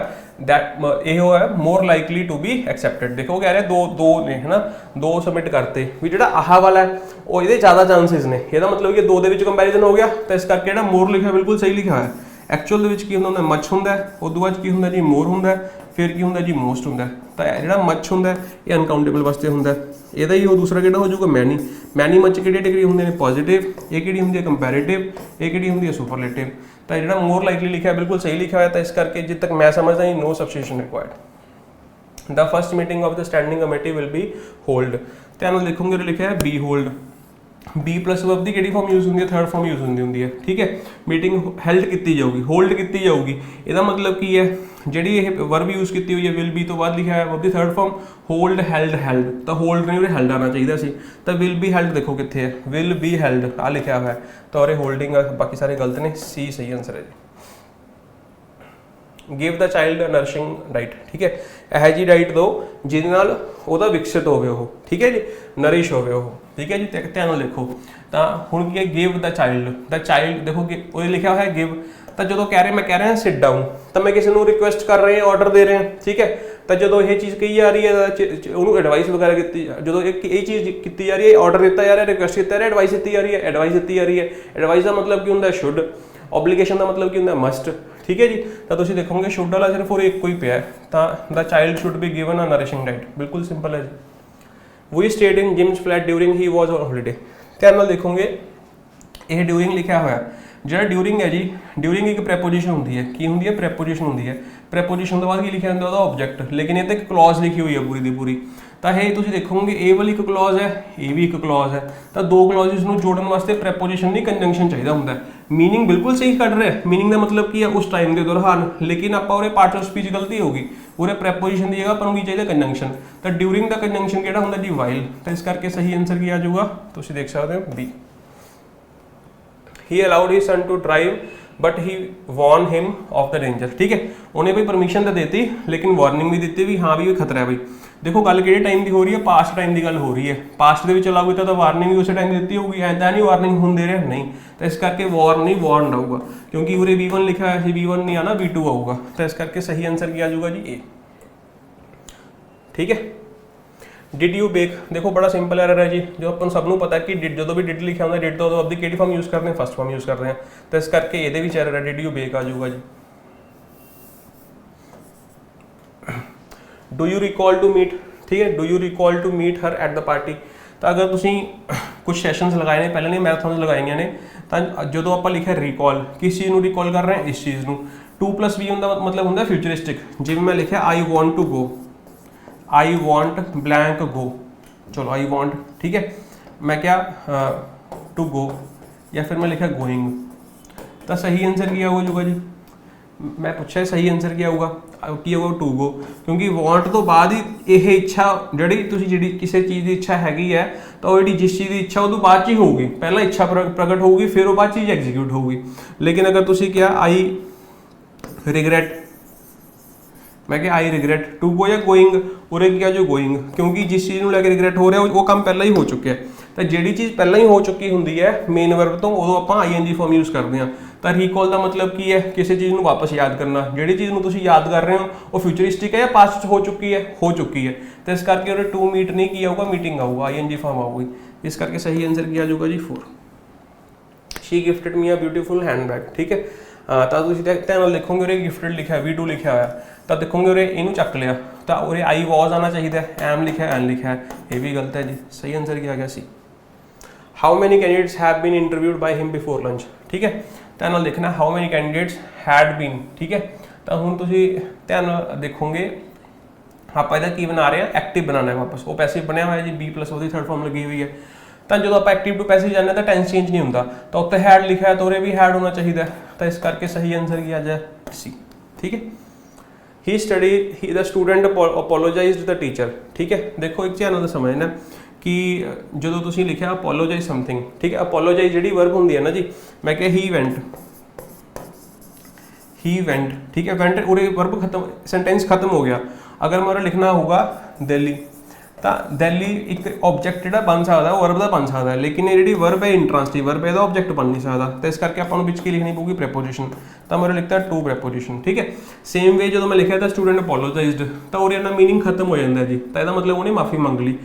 that ਇਹ ਉਹ ਹੈ more likely to be accepted। ਦੇਖੋ ਕਹਿ ਰਿਹਾ ਦੋ ਨੇ ਹੈ ਨਾ, ਦੋ ਸਬਮਿਟ ਕਰਤੇ ਵੀ ਜਿਹੜਾ ਆਹ ਵਾਲਾ ਹੈ ਉਹ ਇਹਦੇ ਜ਼ਿਆਦਾ ਚਾਂਸਸ ਨੇ, ਇਹਦਾ ਮਤਲਬ ਕਿ ਦੋ ਦੇ ਵਿੱਚ ਕੰਪੈਰੀਜ਼ਨ ਹੋ ਗਿਆ। ਤਾਂ ਇਸ ਕਰਕੇ ਜਿਹੜਾ ਮੋਰ ਲਿਖਿਆ ਬਿਲਕੁਲ ਸਹੀ ਲਿਖਿਆ ਹੋਇਆ। ਐਕਚੁਅਲ ਦੇ ਵਿੱਚ ਕੀ ਹੁੰਦਾ, ਮਚ ਹੁੰਦਾ, ਉਦੋਂ ਬਾਅਦ ਕੀ ਹੁੰਦਾ ਜੀ, ਮੋਰ ਹੁੰਦਾ, ਫਿਰ ਕੀ ਹੁੰਦਾ ਜੀ, ਮੋਸਟ ਹੁੰਦਾ। ਤਾਂ ਜਿਹੜਾ ਮਚ ਹੁੰਦਾ ਇਹ ਅਨਕਾਊਂਟੇਬਲ ਵਾਸਤੇ ਹੁੰਦਾ, ਇਹਦਾ ਹੀ ਉਹ ਦੂਸਰਾ ਕਿਹੜਾ ਹੋ ਜਾਊਗਾ, ਮੈਨੀ ਮਚ ਕਿਹੜੀ ਡਿਗਰੀ ਹੁੰਦੇ ਨੇ, ਪੋਜ਼ਿਟਿਵ, ਇਹ ਕਿਹੜੀ ਹੁੰਦੀ ਹੈ ਕੰਪੈਰੀਟਿਵ, ਇਹ ਕਿਹੜੀ ਹੁੰਦੀ ਹੈ ਸੁਪਰਲੇਟਿਵ। ਤਾਂ ਜਿਹੜਾ ਮੋਰ ਲਾਈਕਲੀ ਲਿਖਿਆ ਬਿਲਕੁਲ ਸਹੀ ਲਿਖਿਆ ਹੋਇਆ। ਤਾਂ ਇਸ ਕਰਕੇ ਜਿੱਦ ਤੱਕ ਮੈਂ ਸਮਝਦਾ ਹੀ no substitution required. The first meeting of the standing committee will be hold. ਧਿਆਨ ਨਾਲ ਦੇਖੋਗੇ ਲਿਖਿਆ ਹੈ be hold. Be plus verb ਦੀ ਕਿਹੜੀ ਫਾਰਮ ਯੂਜ਼ ਹੁੰਦੀ ਹੈ, ਥਰਡ ਫਾਰਮ ਯੂਜ਼ ਹੁੰਦੀ ਹੈ। ਠੀਕ ਹੈ, ਮੀਟਿੰਗ ਹੈਲਡ ਕੀਤੀ ਜਾਊਗੀ, ਹੋਲਡ ਕੀਤੀ ਜਾਊਗੀ। ਇਹਦਾ ਮਤਲਬ ਕੀ ਹੈ, ਜਿਹੜੀ ਇਹ ਵਰਬ ਯੂਜ਼ ਕੀਤੀ ਹੋਈ ਹੈ ਵਿਲ ਬੀ ਤੋਂ ਬਾਅਦ ਲਿਖਿਆ ਹੈ ਵਰਬ ਦੀ ਥਰਡ ਫਾਰਮ ਹੋਲਡ, ਹੈਲਡ। ਤਾਂ ਹੋਲਡ ਨਹੀਂ, ਉਰੇ ਹੈਲਡ ਆਉਣਾ ਚਾਹੀਦਾ ਸੀ। ਤਾਂ ਵਿਲ ਬੀ ਹੈਲਡ ਦੇਖੋ ਕਿੱਥੇ ਹੈ, ਵਿਲ ਬੀ ਹੈਲਡ ਆ ਲਿਖਿਆ ਹੋਇਆ। ਤਾਂ ਉਰੇ ਹੋਲਡਿੰਗ, ਬਾਕੀ ਸਾਰੇ ਗਲਤ ਨੇ, ਸੀ ਸਹੀ ਆਨਸਰ ਹੈ ਜੀ। Give the child nourishing diet. ਠੀਕ ਹੈ, ਇਹੋ ਜਿਹੀ ਡਾਈਟ ਦਿਓ ਜਿਹਦੇ ਨਾਲ ਉਹਦਾ ਵਿਕਸਿਤ ਹੋਵੇ ਉਹ। ਠੀਕ ਹੈ ਜੀ, ਨਰਿਸ਼ ਹੋਵੇ ਉਹ। ਠੀਕ ਹੈ ਜੀ, ਧਿਆਨ ਨਾਲ ਦੇਖੋ। ਤਾਂ ਹੁਣ ਕੀ ਹੈ, ਗਿਵ ਦਾ ਚਾਈਲਡ ਦੇਖੋ ਕਿ ਉਹਦੇ ਲਿਖਿਆ ਹੋਇਆ ਗਿਵ। ਤਾਂ ਜਦੋਂ ਮੈਂ ਕਹਿ ਰਿਹਾ ਸਿਟ ਡਾਊਨ, ਤਾਂ ਮੈਂ ਕਿਸੇ ਨੂੰ ਰਿਕੁਐਸਟ ਕਰ ਰਹੇ ਹਾਂ, ਆਰਡਰ ਦੇ ਰਹੇ ਹਾਂ। ਠੀਕ ਹੈ, ਤਾਂ ਜਦੋਂ ਇਹ ਚੀਜ਼ ਕਹੀ ਜਾ ਰਹੀ ਹੈ, ਉਹਨੂੰ ਐਡਵਾਈਸ ਵਗੈਰਾ ਕੀਤੀ, ਜਦੋਂ ਇਹ ਚੀਜ਼ ਕੀਤੀ ਜਾ ਰਹੀ ਹੈ, ਆਰਡਰ ਦਿੱਤਾ ਜਾ ਰਿਹਾ, ਰਿਕੁਐਸਟ ਕੀਤਾ ਜਾ ਰਿਹਾ, ਐਡਵਾਈਸ ਦਿੱਤੀ ਜਾ ਰਹੀ ਹੈ। ਐਡਵਾਈਸ ਦਾ ਮਤਲਬ ਕੀ ਹੁੰਦਾ, ਸ਼ੁੱਡ। ਓਬਲੀਗੇਸ਼ਨ ਦਾ ਮਤਲਬ ਕੀ ਹੁੰਦਾ, ਮਸਟ। ठीक है जी। तो तुम देखोगे शुड वाला सिर्फ और एक को ही पिया तो the child should be given a nourishing diet, बिल्कुल सिंपल है जी। We stayed in Jim's flat during he was on holiday. ध्यान नाल देखोगे ये ड्यूरिंग लिखा हुआ जो ड्यूरिंग है जी, ड्यूरिंग एक प्रैपोजिशन होंगी है, की होंगी है प्रैपोजिशन होंगी है। प्रैपोजिशन तो बाद की लिखा होंगे ऑब्जेक्ट, लेकिन ये तो एक क्लॉज लिखी हुई है पूरी की पूरी। तो ये तुम देखोगे ए वाली एक क्लॉज है, ये भी एक क्लॉज है। तो दो क्लॉजिस को जोड़न वास्ते प्रैपोजिशन नहीं कंजंक्शन चाहिए होंगे। मीनिंग बिल्कुल सही कट रहा है, मीनिंग का मतलब की है उस टाइम के दौरान, लेकिन आप पार्ट ऑफ स्पीच गलती होगी, पूरे प्रैपोजिशन की जगह पर की चाहिए कंजंक्शन। तो ड्यूरिंग का कंजंक्शन केड़ा होंगे जी वाइल। तो इस करके सही आंसर की आ जाऊगा, तुम देख सकते हो B. He allowed his son to drive but he warned him of the danger। ठीक है, उन्हें भी परमिशन तो देती लेकिन वार्निंग भी दी भी हाँ भी खतरा है भाई। देखो गल कि टाइम की हो रही है, पास्ट टाइम की गल हो रही है। पास्ट के लागू तो वार्निंग भी उस टाइम दी होगी, ऐसा नहीं वार्निंग हम दे रहे नहीं। तो इस करके वॉर नहीं वार्न आऊगा, क्योंकि उरे V1 लिखा है, V1 नहीं आना V2 आऊगा। तो इस करके सही आंसर क्या आ जाऊगा जी ए। ठीक है, डिड यू बेक, देखो बड़ा सिंपल एरर है जी, जो अपन सबनों पता है कि डिड जो भी डिड लिखा होता है डिड तो अब की फॉर्म यूज करते हैं, फर्स्ट फॉर्म यूज करते हैं। तो इस करके ये भी एरर है, डिड यू बेक आ जाऊगा जी। Do you recall to meet, ठीक है, do you recall to meet her at the party. तो अगर तुम कुछ सैशनस लगाए ने पहले नहीं मैराथन लगाई ने, तो जो आप लिखा रिकॉल किस चीज़ को रिकॉल कर रहे हैं, इस चीज़ को। 2+B होंगे मतलब होंगे फ्यूचरिस्टिक, जिमें मैं लिखा I want to go, I want blank go, चलो आई वॉन्ट, ठीक है, मैं क्या टू गो, या फिर मैं लिखा गोइंग। तो सही आंसर क्या होगा जी, मैं पूछा सही आंसर क्या होगा की होगा टू गो, क्योंकि वॉन्ट तो बाद ही यह इच्छा जी किसी चीज़ की इच्छा हैगी है, तो जी जिस चीज़ की इच्छा वो तो बाद ही होगी, पहला इच्छा प्रगट होगी फिर वो बाद चीज़ एग्जीक्यूट होगी। लेकिन अगर तुम क्या आई रिग्रेट, मैं क्या आई रिग्रेट टू गो या गोइंग, उरे क्या जो गोइंग, क्योंकि जिस चीज़ को लेकर रिग्रेट हो रहा है वो काम पहला ही हो चुका है। तो जी चीज़ पहला ही हो चुकी होंगी है मेन वर्ब तो उदों आप ING फॉर्म यूज़ करते हैं। तो रिकॉल का मतलब की है किसी चीज़ को वापस याद करना, जी चीज़ को तुम याद कर रहे हो वो फ्यूचरिस्टिक है या पास्ट हो चुकी है। तो इस करके उन्हें टू मीट नहीं किया होगा, मीटिंग आऊगा, ING फॉर्म आऊगी। इस करके सही आंसर किया जाऊगा जी 4। She gifted me a beautiful handbag, ठीक है। तो तुम देखोगे उरे गिफ्टेड लिखा है, V2 लिखा हुआ है, तो देखोगे उरे इनू चक लिया, तो उरे आई वॉज आना चाहिए, एम लिखा है एन लिखा है, ये भी गलत है जी। सही आंसर क्या गया C. How many candidates have been interviewed by him before lunch, ठीक है। ध्यान देखना how many candidates had been, ठीक है। तो हूँ तुम ध्यान देखोगे आप की बना रहे हैं, एक्टिव बनाना है वापस, वो पैसिव बनया हुआ है जी, B+ वो थर्ड फॉर्म लगी हुई है। तो जो आप एक्टिव टू पैसिव जाने तो टेंस चेंज नहीं होता, तो उत्ते हैड लिखा है तो उरे भी हैड होना चाहिए। तो इस करके सही आंसर किया जाए सी, ठीक है। He study he the student apologised the teacher, ठीक है। देखो एक चैनल समझना कि जो तुम लिखा अपोलोजाइज समथिंग, ठीक है, अपोलोजाइज जी वर्ब होंगी है ना जी, मैं क्या ही वेंट, ठीक है, वेंट उरे वर्ब खत्म, सेंटेंस खत्म हो गया। अगर मेरा लिखना होगा दिल्ली, तो दिल्ली एक ऑब्जेक्ट जो बन सकता है वर्ब का बन सकता है, लेकिन ये जी वर्ब है इंट्रांसिटिव वर्ब है, यदा ऑब्जेक्ट बन नहीं सकता। तो इस करके आपको की लिखनी पड़ेगी प्रेपोजिशन, तो मेरा लिखता है टू प्रेपोजिशन, ठीक है। सेम वे जो मैं लिखा था स्टूडेंट अपोलोजाइज्ड, तो और इन्ना मीनिंग खत्म हो जाता है जी, तो यदा मतलब उन्हें माफ़ी मंग ली।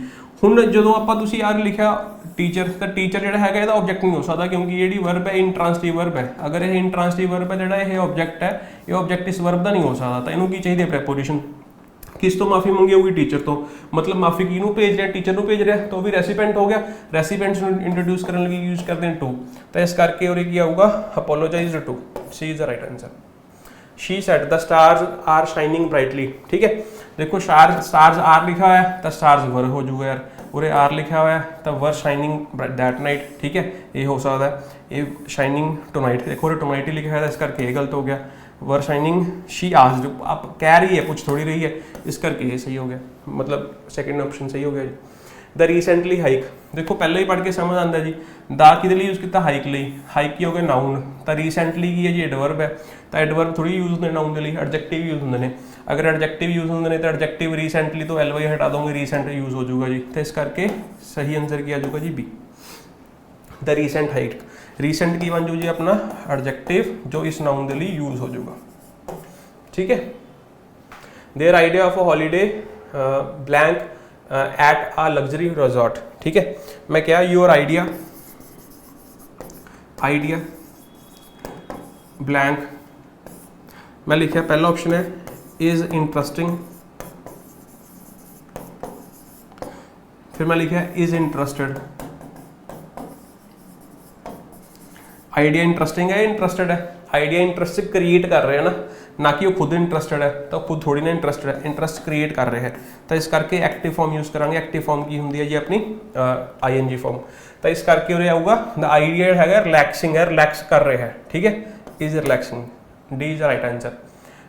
हुण जो आप यार लिखा टीचर, तो टीचर जो है ऑब्जेक्ट नहीं हो सकता, क्योंकि ये वर्ब है इंट्रांसिटिव वर्ब है। अगर यह इंट्रांसिटिव वर्ब है जो ऑब्जेक्ट है, ये ऑब्जेक्ट इस वर्ब का नहीं हो सकता, तो इनू की चाहिए प्रेपोजिशन। किस तो माफ़ी मंगी होगी टीचर तो, मतलब माफ़ी की भेज रहे हैं, टीचर को भेज रहे हैं, तो भी रेसिपेंट हो गया, रेसिपेंट्स इंट्रोड्यूस करने लगी यूज करते हैं टू। तो इस करके और क्या होगा apologise to, C is the right answer. She said the stars are shining brightly, ठीक है। देखो स्टार्स आर लिखा हुआ है तो स्टार्स वर हो जाऊगा यार, उरे आर लिखा हुआ है तो वर शाइनिंग दैट नाइट, ठीक है, ये हो सकता है, ये शाइनिंग टू नाइट, देखो टू नाइट ही लिखा है, इस करके ये गलत हो गया। वर शाइनिंग शी आस्क्ड, आप कह रही है पूछ थोड़ी रही है, इस करके ये सही हो गया, मतलब सेकंड ऑप्शन सही हो गया जी। द रिसेंटली हाइक, देखो पहले ही पढ़ के समझ आता है जी, दा कि यूज किया हाइक ली, हाइक की हो गया नाउन, तो रिसेंटली की है जी एडवर्ब है, तो एडवर्ब थोड़ी यूज होंगे नाउन के लिए, एडजेक्टिव यूज होंगे। अगर एडजेक्टिव यूज होंगे तो एडजेक्टिव रिसेंटली तो LY हटा दोगे, रिसेंट यूज हो जाऊगा जी। तो इस करके सही आंसर किया जाऊगा जी B, the recent hike. Recent की बन जू जी अपना एडजेक्टिव जो इस नाउन के लिए यूज हो जाऊगा, ठीक है। Their idea of a holiday blank at a luxury resort, ठीक है। मैं क्या योर आइडिया ब्लैंक मैं लिखा पहला ऑप्शन है इज़ इंटरेस्टिंग, फिर मैं लिखा इज़ इंटरेस्टेड। आइडिया इंटरेस्टिंग है, इंटरेस्टेड है। आइडिया इंटरेस्ट क्रिएट कर रहे हैं ना कि वो खुद इंटरेस्टेड है, तो खुद थोड़ी ना इंटरेस्टेड है, इंटरेस्ट क्रिएट कर रहे हैं। तो इस करके एक्टिव फॉर्म यूज़ करांगे। एक्टिव फॉर्म की होंगी है जी अपनी ING फॉर्म। तो इस करके उरे आऊगा द आइडिया है रिलैक्सिंग है, रिलैक्स कर रहे हैं, ठीक है, is relaxing. D is right answer.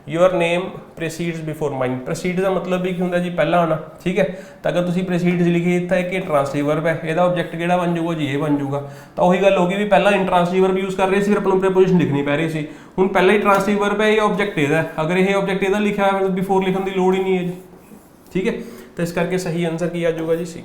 Your name precedes before mine. Preceded का मतलब भी की होंगे जी पहला आना, ठीक है। तो अगर तुम प्रीसीड्स लिखी इतना है कि ट्रांसलेटिव वर्ब है, यदा ऑब्जेक्ट किहड़ा बन जाऊगा जी, ये बन जाऊगा। तो वही गल होगी भी पहला इंट्रांसलेटिव वर्ब यूज़ कर रहे थे, फिर अपन प्रीपोजिशन लिखनी पै रही थी। हुण पहला ही ट्रांसलेटिव वर्ब है, ये ऑब्जेक्ट इहदा, अगर ये ऑब्जेक्ट इहदा लिखा है बिफोर लिखने की लोड़ ही नहीं है जी, ठीक है। तो इस करके सही आंसर की आ जाऊगा जी C.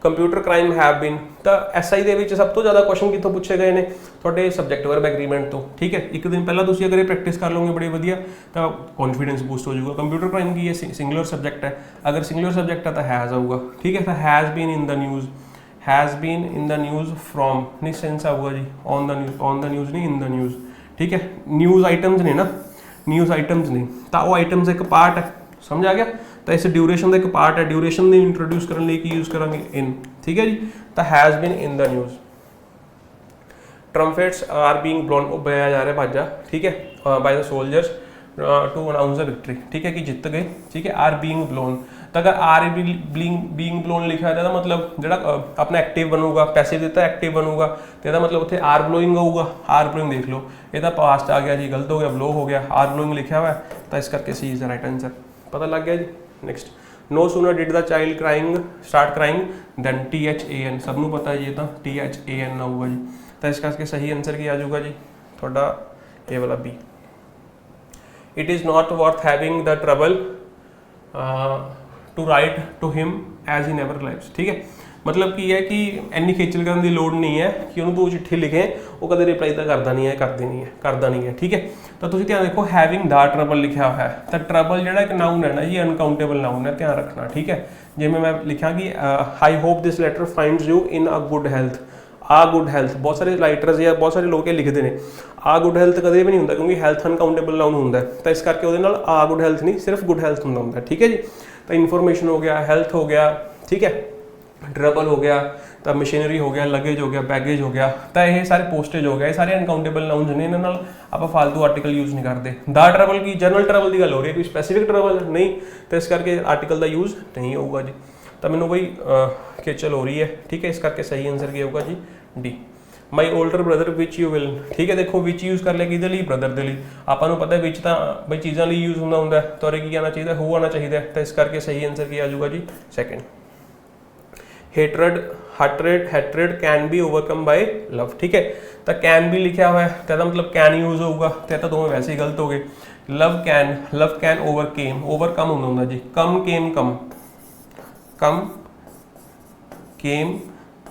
Computer crime have been. तो SI ਦੇ ਵਿੱਚ सब तो ज़्यादा क्वेश्चन कितों पूछे गए हैं थोड़े सब्जेक्ट वर्ब एग्रीमेंट तो, ठीक है। एक दिन पहला तुम अगर ये प्रैक्टिस कर लोगे बड़ी वधिया तो कॉन्फिडेंस बूस्ट हो जाएगा। कंप्यूटर क्राइम की ये सिंगुलर सब्जेक्ट है, अगर सिंगुलर सब्जेक्ट है तो हैज़ आऊगा, ठीक है। तो has been in the news, has been in the news from नहीं सेंस आऊगा जी, ऑन द न्यूज़ नहीं, इन द न्यूज़, ठीक है। न्यूज़ आइटम्स ने ना, न्यूज़ आइटम्स ने, तो वो आइटम्स एक पार्ट है, समझ आ गया। तो इस ड्यूरेशन का एक पार्ट है, ड्यूरेशन ने इंट्रोड्यूस करने लिए यूज़ करांगे इन, ठीक है जी। तो has been in the news. Trumpets are being blown, वो बजाया जा रहा है बाजा, ठीक है, by the soldiers to announce the victory, ठीक है, कि जीत गए, ठीक है। आर बीइंग ब्लोन, तो अगर आर बीइंग ब्लोन लिखा है तो मतलब जो अपना एक्टिव बनूगा, पैसिव देता एक्टिव बनूगा, तो यदा मतलब उत्थे आर ब्लोइंग आऊगा। आर ब्लोइंग देख लो, ये पास्ट आ गया जी, गलत हो गया, ब्लो हो गया, आर ब्लोइंग लिखा हुआ है, तो इस करके C is the right answer. पता लग गया जी। Next, no sooner did the child crying start crying then THAN, सबनों पता है ये तो THAN आऊगा जी। तो इस करके सही आंसर की आ जाऊगा जी थोड़ा ये वाला B. It is not worth having the trouble to write to him as he never lives, ठीक है। मतलब की है कि इन्नी खेचल करने की लोड़ नहीं है कि उन्होंने तू चिट्ठी लिखे वो कदे रिप्लाई तो करता नहीं है, करता नहीं है, ठीक है। तो तुम ध्यान देखो हैविंग द ट्रबल लिखा हुआ है, तो ट्रबल जो एक नाउन है ना जी, अनकाउंटेबल नाउन है, ध्यान रखना, ठीक है। जिमें मैं लिखा कि I hope this letter finds you in a good health. A good health बहुत सारे राइटर्स या बहुत सारे लोग लिखते हैं, आ गुड हेल्थ कदे भी नहीं होंगे क्योंकि हेल्थ अनकाउंटेबल नाउन होंगे, तो इस करके वो आ गुड हेल्थ नहीं, सिर्फ गुड हेल्थ होंगे, ठीक है जी। तो इन्फॉर्मेशन हो गया, हेल्थ हो गया, ठीक है, ट्रबल हो गया, तो मशीनरी हो गया, लगेज हो गया, बैगेज हो गया, तो ये सारे पोस्टेज हो गया, ये सारे अनकाउंटेबल नाउन्स ने, इन्होंने आप फालतू आर्टिकल यूज़ नहीं करते। द ट्रबल की जनरल ट्रबल की गल हो रही है, कोई स्पैसीफिक ट्रबल नहीं, तो इस करके आर्टिकल का यूज़ नहीं होगा जी। तो मैंने वही खेचल हो रही है, ठीक है, इस करके सही आंसर क्या होगा G D. My older brother which you will, ठीक है। देखो विच यूज़ कर लिया कि ब्रदर के लिए, आपको पता है विच तो बई चीज़ों लिए यूज़ होंगे, तो की आना चाहिए, हो आना चाहिए, तो इस करके सही आंसर क्या आ जाऊगा जी second. Hatred can be overcome by love, ठीक है। तो कैन भी लिखा हुआ है, तो मतलब कैन यूज होगा, तो दोनों वैसे ही गलत हो गए। लव कैन ओवरकम होंगे जी, कम केम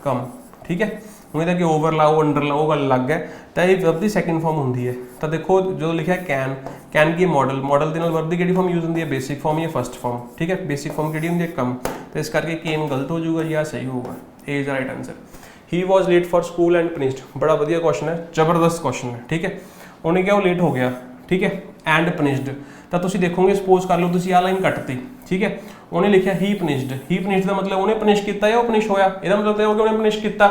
कम, ठीक है। उम्मीद है कि ओवर लाओ अंडर लाओ गल लग है, तो ये वर्ब की सैकेंड फॉर्म होंगी है। तो देखो जो लिखा है कैन की मॉडल के वर्ब की फॉर्म यूज होती है, बेसिक फॉर्म या फर्स्ट फॉर्म, ठीक है। बेसिक फॉर्म की होंगी है कम, तो इस करके केम गलत हो जाऊगा या सही होगा, A is right answer. He was late for school and finished, बड़ा वधिया क्वेश्चन है, जबरदस्त क्वेश्चन है, ठीक है। उन्हें क्या वो लेट हो गया, ठीक है, एंड फिनिश्ड, तो तुम देखोगे सपोज कर लो तुम आ लाइन कटती, ठीक है। उन्हें लिखा ही फिनिश्ड का मतलब उन्हें फिनिश किया या फिनिश होया, इसका मतलब तो उन्हें फिनिश किया।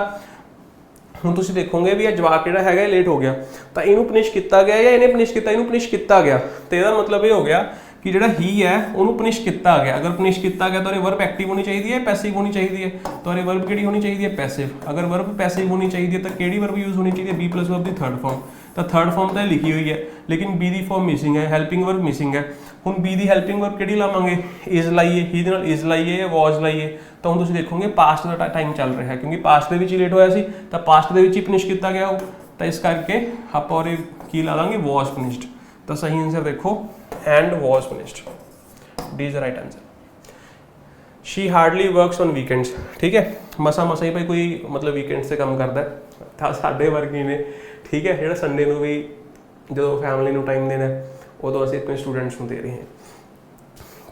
ਹੁਣ ਤੁਸੀਂ ਦੇਖੋਗੇ ਵੀ ਇਹ ਜਵਾਬ ਜਿਹੜਾ ਹੈਗਾ ਲੇਟ ਹੋ ਗਿਆ, ਤਾਂ ਇਹਨੂੰ ਪਨਿਸ਼ ਕੀਤਾ ਗਿਆ ਜਾਂ ਇਹਨੇ ਪਨਿਸ਼ ਕੀਤਾ, ਇਹਨੂੰ ਪਨਿਸ਼ ਕੀਤਾ ਗਿਆ, ਤੇ ਇਹਦਾ ਮਤਲਬ ਇਹ ਹੋ ਗਿਆ कि ਜਿਹੜਾ ही है ਉਹਨੂੰ ਪਨਿਸ਼ ਕੀਤਾ ਗਿਆ। अगर ਪਨਿਸ਼ ਕੀਤਾ ਗਿਆ ਤਾਂ ਇਹ वर्ब एक्टिव होनी चाहिए है, पैसिव होनी चाहिए है, तो ये वर्ब ਕਿਹੜੀ होनी चाहिए है पैसिव। अगर वर्ब पैसिव होनी चाहिए तो ਕਿਹੜੀ वर्ब यूज होनी चाहिए, बी प्लस वर्ब की थर्ड फॉर्म, तो थर्ड फॉर्म तो लिखी हुई है, लेकिन बी की फॉर्म मिसिंग है, हैल्पिंग वर्ब मिसिंग है। ਹੁਣ बी की हैल्पिंग वर्ब ਕਿਹੜੀ ਲਾਵਾਂਗੇ, इज लाइए, ही ਦੇ ਨਾਲ इज लाइए या वॉज लाइए, ਤਾਂ ਹੁਣ ਤੁਸੀਂ ਦੇਖੋਗੇ ਪਾਸਟ ਦਾ ਟਾਈਮ ਚੱਲ ਰਿਹਾ ਹੈ, ਕਿਉਂਕਿ ਪਾਸਟ ਦੇ ਵਿੱਚ ਹੀ ਲੇਟ ਹੋਇਆ ਸੀ, ਤਾਂ ਪਾਸਟ ਦੇ ਵਿੱਚ ਹੀ ਫਿਨਿਸ਼ ਕੀਤਾ ਗਿਆ ਉਹ, ਤਾਂ ਇਸ ਕਰਕੇ ਆਪਾਂ ਔਰ ਕੀ ਲਾ ਲਾਂਗੇ वॉज फिनिश्ड। ਤਾਂ सही आंसर देखो and was finished, D is the right answer. She hardly works on weekends, ठीक है, मसा ही भाई कोई मतलब वीकेंड से काम करता है, तो साढ़े वर्गे ने, ठीक है, जो संडे को भी जो फैमिली को टाइम देना उदों असीं अपने स्टूडेंट्स को दे रहे हैं।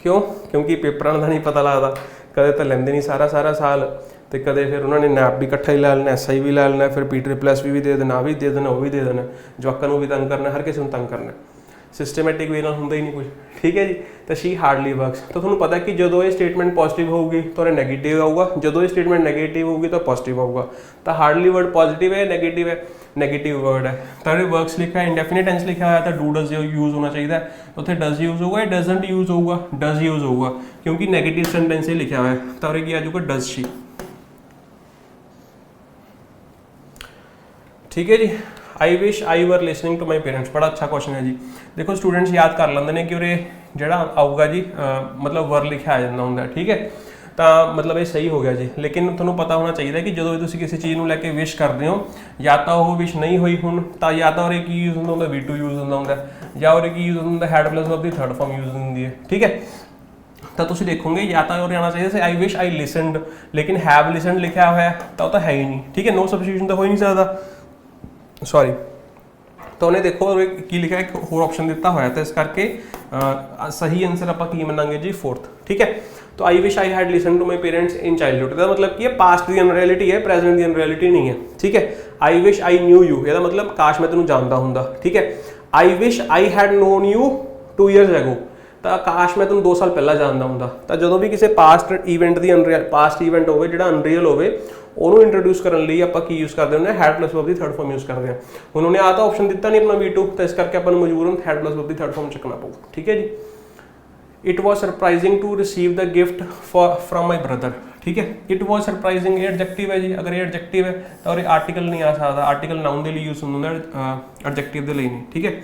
क्यों? क्योंकि पेपरों का नहीं पता लगता, कदे तो लेंदे नहीं सारा साल, तो कदे फिर उन्होंने नैप भी इकट्ठा ही लै लेना, SI भी लै लेना, फिर P++ भी दे देना, आ भी दे देना, वो भी दे देना, जवाकों को भी तंग करना, हर किसी को तंग करना। सिस्टमैटिक वे नाल हुंदा ही नहीं कुछ, ठीक है जी। तो शी हार्डली वर्क्स, तो तुहानूं पता कि जो ये स्टेटमेंट पॉजिटिव होगी तो नैगेटिव आऊगा, जो ये स्टेटमेंट नैगेटिव होगी तो पॉजिटिव आऊगा। तो हार्डली वर्ड पॉजिटिव है, नेगेटिव वर्ड है। तो वर्क्स लिखा है, इंडेफिनिट टेंस लिखा है, तो डू डज यूज होना चाहिए, तो उत्थे डज यूज होगा या डजंट यूज होगा, डज यूज होगा, क्योंकि नैगेटिव सेंटेंस ही लिखा हुआ है। तो ये आ जाऊगा डज शी, ठीक है जी। I wish I were listening to my parents, बड़ा अच्छा क्वेश्चन है जी। देखो स्टूडेंट्स याद कर लेंगे ने कि उरे जिहड़ा आऊगा जी मतलब वर लिखा आ जाता होंगे, ठीक है। तो मतलब ये सही हो गया जी। लेकिन तुहानूं पता होना चाहिए कि जो भी तुसीं किसी चीज़ को लैके विश करते हो, या तो वो विश नहीं हुई हुण तो या तो उरे की यूज होंदा वी टू यूज होंदा, या उरे की यूज होंदा had plus of the third form use होंदी है, ठीक है। तो तुसीं देखोगे या तो उरे आना चाहिए आई विश आई लिसनड, लेकिन हैव लिसनड लिखा हुआ है तो है ही नहीं, ठीक है। नो सब्सटीट्यूशन तो हो ही नहीं सकता, सॉरी। तो उन्हें देखो की लिखा है, एक होर ऑप्शन दिता हुआ है, तो इस करके सही आंसर आप की मनांगे जी फोर्थ, ठीक है। तो I wish I had listen to my parents in childhood, का मतलब कि पास्ट दी अनरियलिटी है, प्रेजेंट दी अनरियलिटी नहीं है, ठीक है। I wish I knew you, यदा मतलब काश मैं तेनों जानता हुंदा, ठीक है। I wish I had known you 2 years ago, तो काश मैं तेनों 2 साल पहला जानता हुंदा। तो जो भी किसी पास्ट ईवेंट की पास्ट ईवेंट हो जो अनरीयल हो ਉਹਨੂੰ इंट्रोड्यूस करने लिए ਆਪਾਂ ਕੀ यूज़ करते हैं, हैड प्लस वर्ब की थर्ड फॉर्म यूज़ करते हैं। उन्होंने आ तो ऑप्शन दिता नहीं अपना V2, तो इस करके अपन मजबूर हम हैड प्लस वर्ब की थर्ड फॉर्म चुकना पऊ, ठीक है जी। It was surprising to receive the gift from my brother, ठीक है। इट वॉज सरप्राइजिंग ये एडजेक्टिव है जी, अगर ये एडजेक्टिव है तो आर्टिकल नहीं आ सकता, आर्टिकल नाउन के लिए यूज़ होंगे, एडजेक्टिव के लिए नहीं, ठीक है।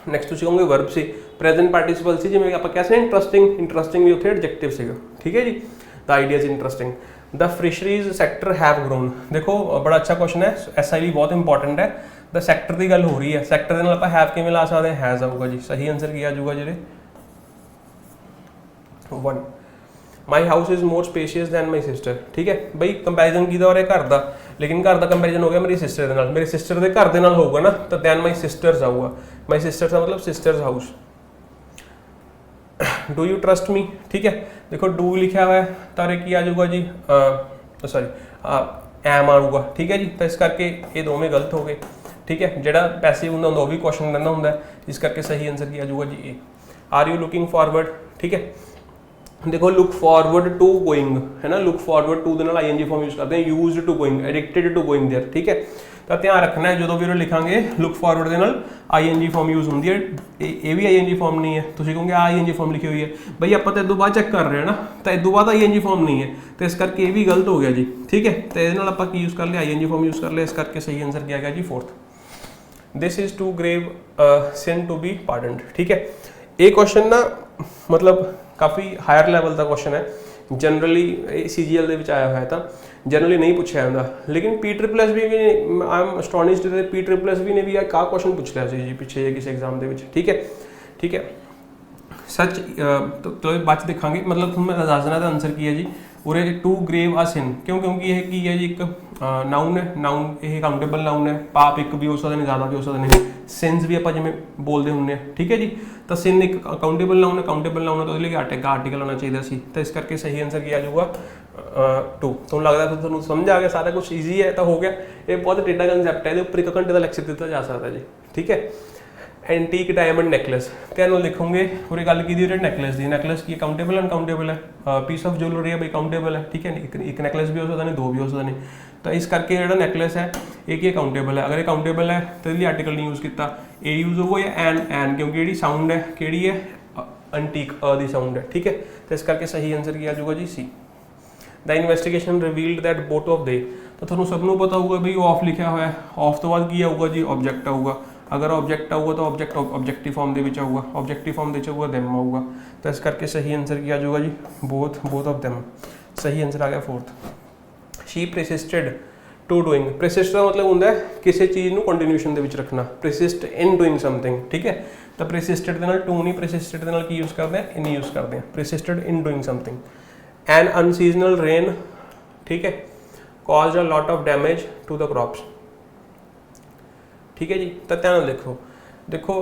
नैक्सट तुसीं कहोगे वर्ब से प्रेजेंट पार्टिसिपल से, जिवें आपां कह सकते इंटरस्टिंग भी उत्थे एडजेक्टिव सीगा, ठीक है जी। The idea is interesting. The fisheries sector have grown, देखो बड़ा अच्छा क्वेश्चन है, SI बहुत इंपॉर्टेंट है। द सैक्टर की गल हो रही है, सैक्टर के नाल आपां हैव किवें ला सकते हैं, हैज़ आऊगा जी। सही आंसर की आ जाऊगा जी 1। My house is more spacious than my sister, ठीक है। बई कंपैरिजन कीता हो रहा घर का, लेकिन घर का कंपैरिजन हो गया मेरी सिस्टर के नाल, मेरे सिस्टर के घर के नाल होगा ना, तो दैन माई सिस्टर्स आऊगा। माई सिस्टर्स का मतलब sisters house. Do you trust me, ठीक है। देखो डू लिखा हुआ है तो की आ जाऊगा जी सॉरी एम आऊगा, ठीक है जी। तो इस करके ये दोवें गलत हो गए, ठीक है। जो पैसिव होंगे वो भी क्वेश्चन रहना होंगे, इस करके सही आंसर की आ जाऊगा जी ए। आर यू लुकिंग फॉरवर्ड, ठीक है। देखो लुक फॉरवर्ड टू गोइंग है ना, look forward to K I N G form use करते हैं, used to going, addicted to going there, ठीक है। तो ध्यान रखना है जो भी लिखांगे लुक फॉरवर्ड के नाल ING फॉर्म यूज होंगी है, ये भी ING फॉर्म नहीं है। तुम कहोगे ING फॉर्म लिखी हुई है, भाई आप तो इदों बाद चेक कर रहे हैं ना, तो इदों बाद ING फॉर्म नहीं है, तो इस करके ये भी गलत हो गया जी, ठीक है। तो ये आप यूज़ कर लिया, ING फॉर्म यूज़ कर लिया, इस करके सही आंसर किया गया जी 4th। This is too grave sin to be pardoned, ठीक है। ये क्वेश्चन ना मतलब काफ़ी हायर लैवल का क्वेश्चन है, जनरली CGL के आया हुआ है, तो जनरली नहीं पूछा जाता, लेकिन P++ भी आई एम अस्टोनिश्ड P++ भी ने भी का क्वेश्चन पूछ लिया जी पिछले किसी एग्जाम के, ठीक है, ठीक है। सच तो बाद देखांगे, मतलब तुम्हें मैं दस देना आंसर की है जी उरे टू ग्रेव आ सिन, क्यों, क्योंकि यह की है जी एक नाउन है, नाउन ये काउंटेबल नाउन है, पाप एक भी हो सकते हैं, ज़्यादा भी हो सकते हैं, सिंस भी आप जिमें बोलते होंगे, ठीक है जी। तो सिन एक काउंटेबल नाउन है, काउंटेबल नाउन है तो लिए आर्टिकल होना चाहिए सी, तो इस करके सही आंसर किया जाऊगा 2। तो लगता है तुहानूं समझ आ गया, सारा कुछ ईजी है तो हो गया। ये बहुत टेढ़ा कंसैप्ट है, ये उपर 1 घंटे का लैक्चर दिता जा सकता है जी, ठीक है। एंटीक डायमंड नैकलेस, ध्यान लिखोगे और गल की नैकलेस की, नैकलेस की काउंटेबल अनकाउंटेबल है, पीस ऑफ ज्वेलरी है भाई काउंटेबल है, ठीक है। एक नैकलेस भी हो सकता नहीं, 2 भी हो सकते नहीं, तो इस करके जो नैकलेस है एक ही काउंटेबल है। अगर ये काउंटेबल है तो इसलिए आर्टिकल नहीं यूज़ किया, ए यूज़ होगा या एन, क्योंकि जी साउंड है कि है एंटीक दी साउंड है, ठीक है। तो इस करके सही आंसर किया जाऊगा जी C. The investigation revealed that both of they, तो थोड़ा सबनों पता होगा भाई ऑफ लिखा हुआ है, ऑफ तो बाद की आऊगा जी ऑब्जेक्ट आऊगा, अगर ऑब्जेक्ट आऊगा तो ऑब्जेक्ट ऑब्जेक्टिव फॉर्म के आऊगा, ऑब्जेक्टिव फॉर्म के आऊगा देम आऊगा, तो इस करके सही आंसर किया जाऊगा जी बोथ ऑफ देम, सही आंसर आ गया 4th। She persisted to doing, persist का मतलब होंगे किसी चीज़ को कंटिन्यूएशन के रखना, परसिस्ट इन डूइंग समथिंग, ठीक है। तो परसिस्टेड के नाल टू नहीं, परसिस्टेड के नाल की यूज़ करते हैं, इन यूज़ करते हैं, persisted in doing something. An unseasonal rain, ठीक है, caused a lot of damage to the crops, ठीक है जी। तो ध्यान देखो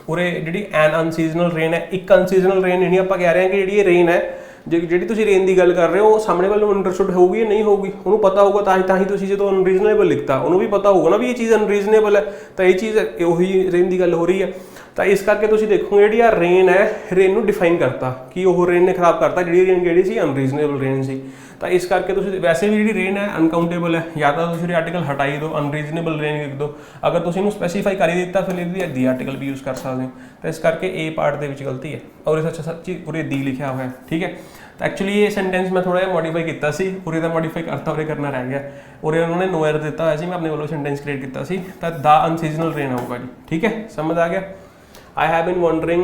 उरे जी एन अनसीजनल रेन है, एक अनसीजनल रेन नहीं, आप कह रहे हैं कि जी रेन है ਜੇ ਜਿਹੜੀ ਤੁਸੀਂ ਰੇਨ ਦੀ ਗੱਲ ਕਰ ਰਹੇ ਹੋ ਉਹ ਸਾਹਮਣੇ ਵਾਲੇ ਨੂੰ ਅੰਡਰਸਟੂਡ ਹੋਊਗੀ ਜਾਂ ਨਹੀਂ ਹੋਊਗੀ, ਉਹਨੂੰ ਪਤਾ ਹੋਊਗਾ ਤਾਂ ਹੀ ਤੁਸੀਂ ਜਦੋਂ ਅਨਰੀਜ਼ਨੇਬਲ ਲਿਖਤਾ ਉਹਨੂੰ ਵੀ ਪਤਾ ਹੋਊਗਾ ਨਾ ਵੀ ਇਹ ਚੀਜ਼ ਅਨਰੀਜ਼ਨੇਬਲ ਹੈ, ਤਾਂ ਇਹ ਚੀਜ਼ ਉਹੀ ਰੇਨ ਦੀ ਗੱਲ ਹੋ ਰਹੀ ਹੈ। ਤਾਂ ਇਸ ਕਰਕੇ ਤੁਸੀਂ ਦੇਖੋਗੇ ਜਿਹੜੀ ਆ ਰੇਨ ਹੈ, ਰੇਨ ਨੂੰ ਡਿਫਾਈਨ ਕਰਤਾ ਕਿ ਉਹ ਰੇਨ ਨੇ ਖਰਾਬ ਕਰਤਾ ਜਿਹੜੀ ਰੇਨ ਕਿਹੜੀ ਸੀ, ਅਨਰੀਜ਼ਨੇਬਲ ਰੇਨ ਸੀ। ਤਾਂ ਇਸ ਕਰਕੇ ਤੁਸੀਂ ਵੈਸੇ ਵੀ ਜਿਹੜੀ ਰੇਨ ਹੈ ਅਨਕਾਊਂਟੇਬਲ ਹੈ, ਜਾਂ ਤਾਂ ਤੁਸੀਂ ਆਰਟੀਕਲ ਹਟਾਈ ਦਿਓ, ਅਨਰੀਜ਼ਨੇਬਲ ਰੇਨ ਲਿਖ ਦਿਓ। ਅਗਰ ਤੁਸੀਂ ਇਹਨੂੰ ਸਪੈਸੀਫਾਈ ਕਰ ਹੀ ਦਿੱਤਾ ਫਿਰ ਇਹਦੀ ਦੀ ਆਰਟੀਕਲ ਵੀ ਯੂਜ਼ ਕਰ ਸਕਦੇ ਹੋ। ਤਾਂ ਇਸ ਕਰਕੇ ਇਹ ਪਾਰਟ ਦੇ ਵਿੱਚ ਗਲਤੀ ਹੈ ਔਰ ਇਹ ਸੱਚੀ ਪੂਰੇ ਦੀ ਲਿਖਿਆ ਹੋਇਆ ਹੈ, ਠੀਕ ਹੈ। ਤਾਂ ਐਕਚੁਅਲੀ ਇਹ ਸੈਂਟੈਂਸ ਮੈਂ ਥੋੜਾ ਜਿਹਾ ਮੋਡੀਫਾਈ ਕੀਤਾ ਸੀ, ਪੂਰੇ ਦਾ ਮੋਡੀਫਾਈ ਕਰਤਾ ਔਰ ਇਹ ਕਰਨਾ ਰਹਿ ਗਿਆ। ਔਰ ਉਹਨਾਂ ਨੇ ਨੋ ਐਰਰ ਦਿੱਤਾ ਹੋਇਆ ਸੀ, ਮੈਂ ਆਪਣੇ ਵੱਲੋਂ ਸੈਂਟੈਂਸ ਕ੍ਰੀਏਟ ਕੀਤਾ ਸੀ। ਤਾਂ ਦਾ ਅਨਸੀਜ਼ਨਲ ਰੇਨ ਆਊਗਾ ਜੀ, ਠੀਕ ਹੈ, ਸਮਝ ਆ ਗਿਆ। I have been wondering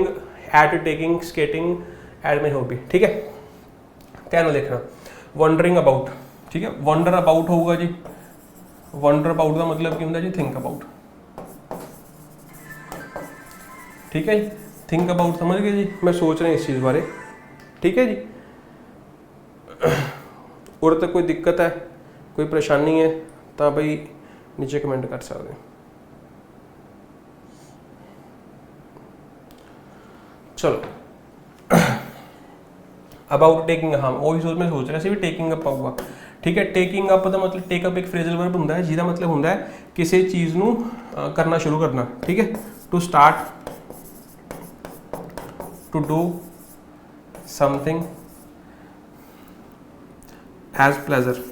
at taking skating as my hobby, ठीक है। ध्यान देखना wondering about, ठीक है, wonder about होगा जी। wonder about का मतलब क्या होता है जी, think about, ठीक है जी। think about समझ गए जी, मैं सोच रहा हूँ इस चीज़ बारे, ठीक है जी। और तक कोई दिक्कत है, कोई परेशानी है तो भाई नीचे कमेंट कर सकते हैं। चलो अबाउट टेकिंग, हाँ वही मैं सोच रहा भी टेकिंग अप आऊगा, ठीक है। टेकिंग अप का मतलब टेक अप एक फ्रेजल वर्ब होंदा है जिसका मतलब होंदा है किसी चीज़ नू करना शुरू करना, ठीक है। To start, to do something as pleasure,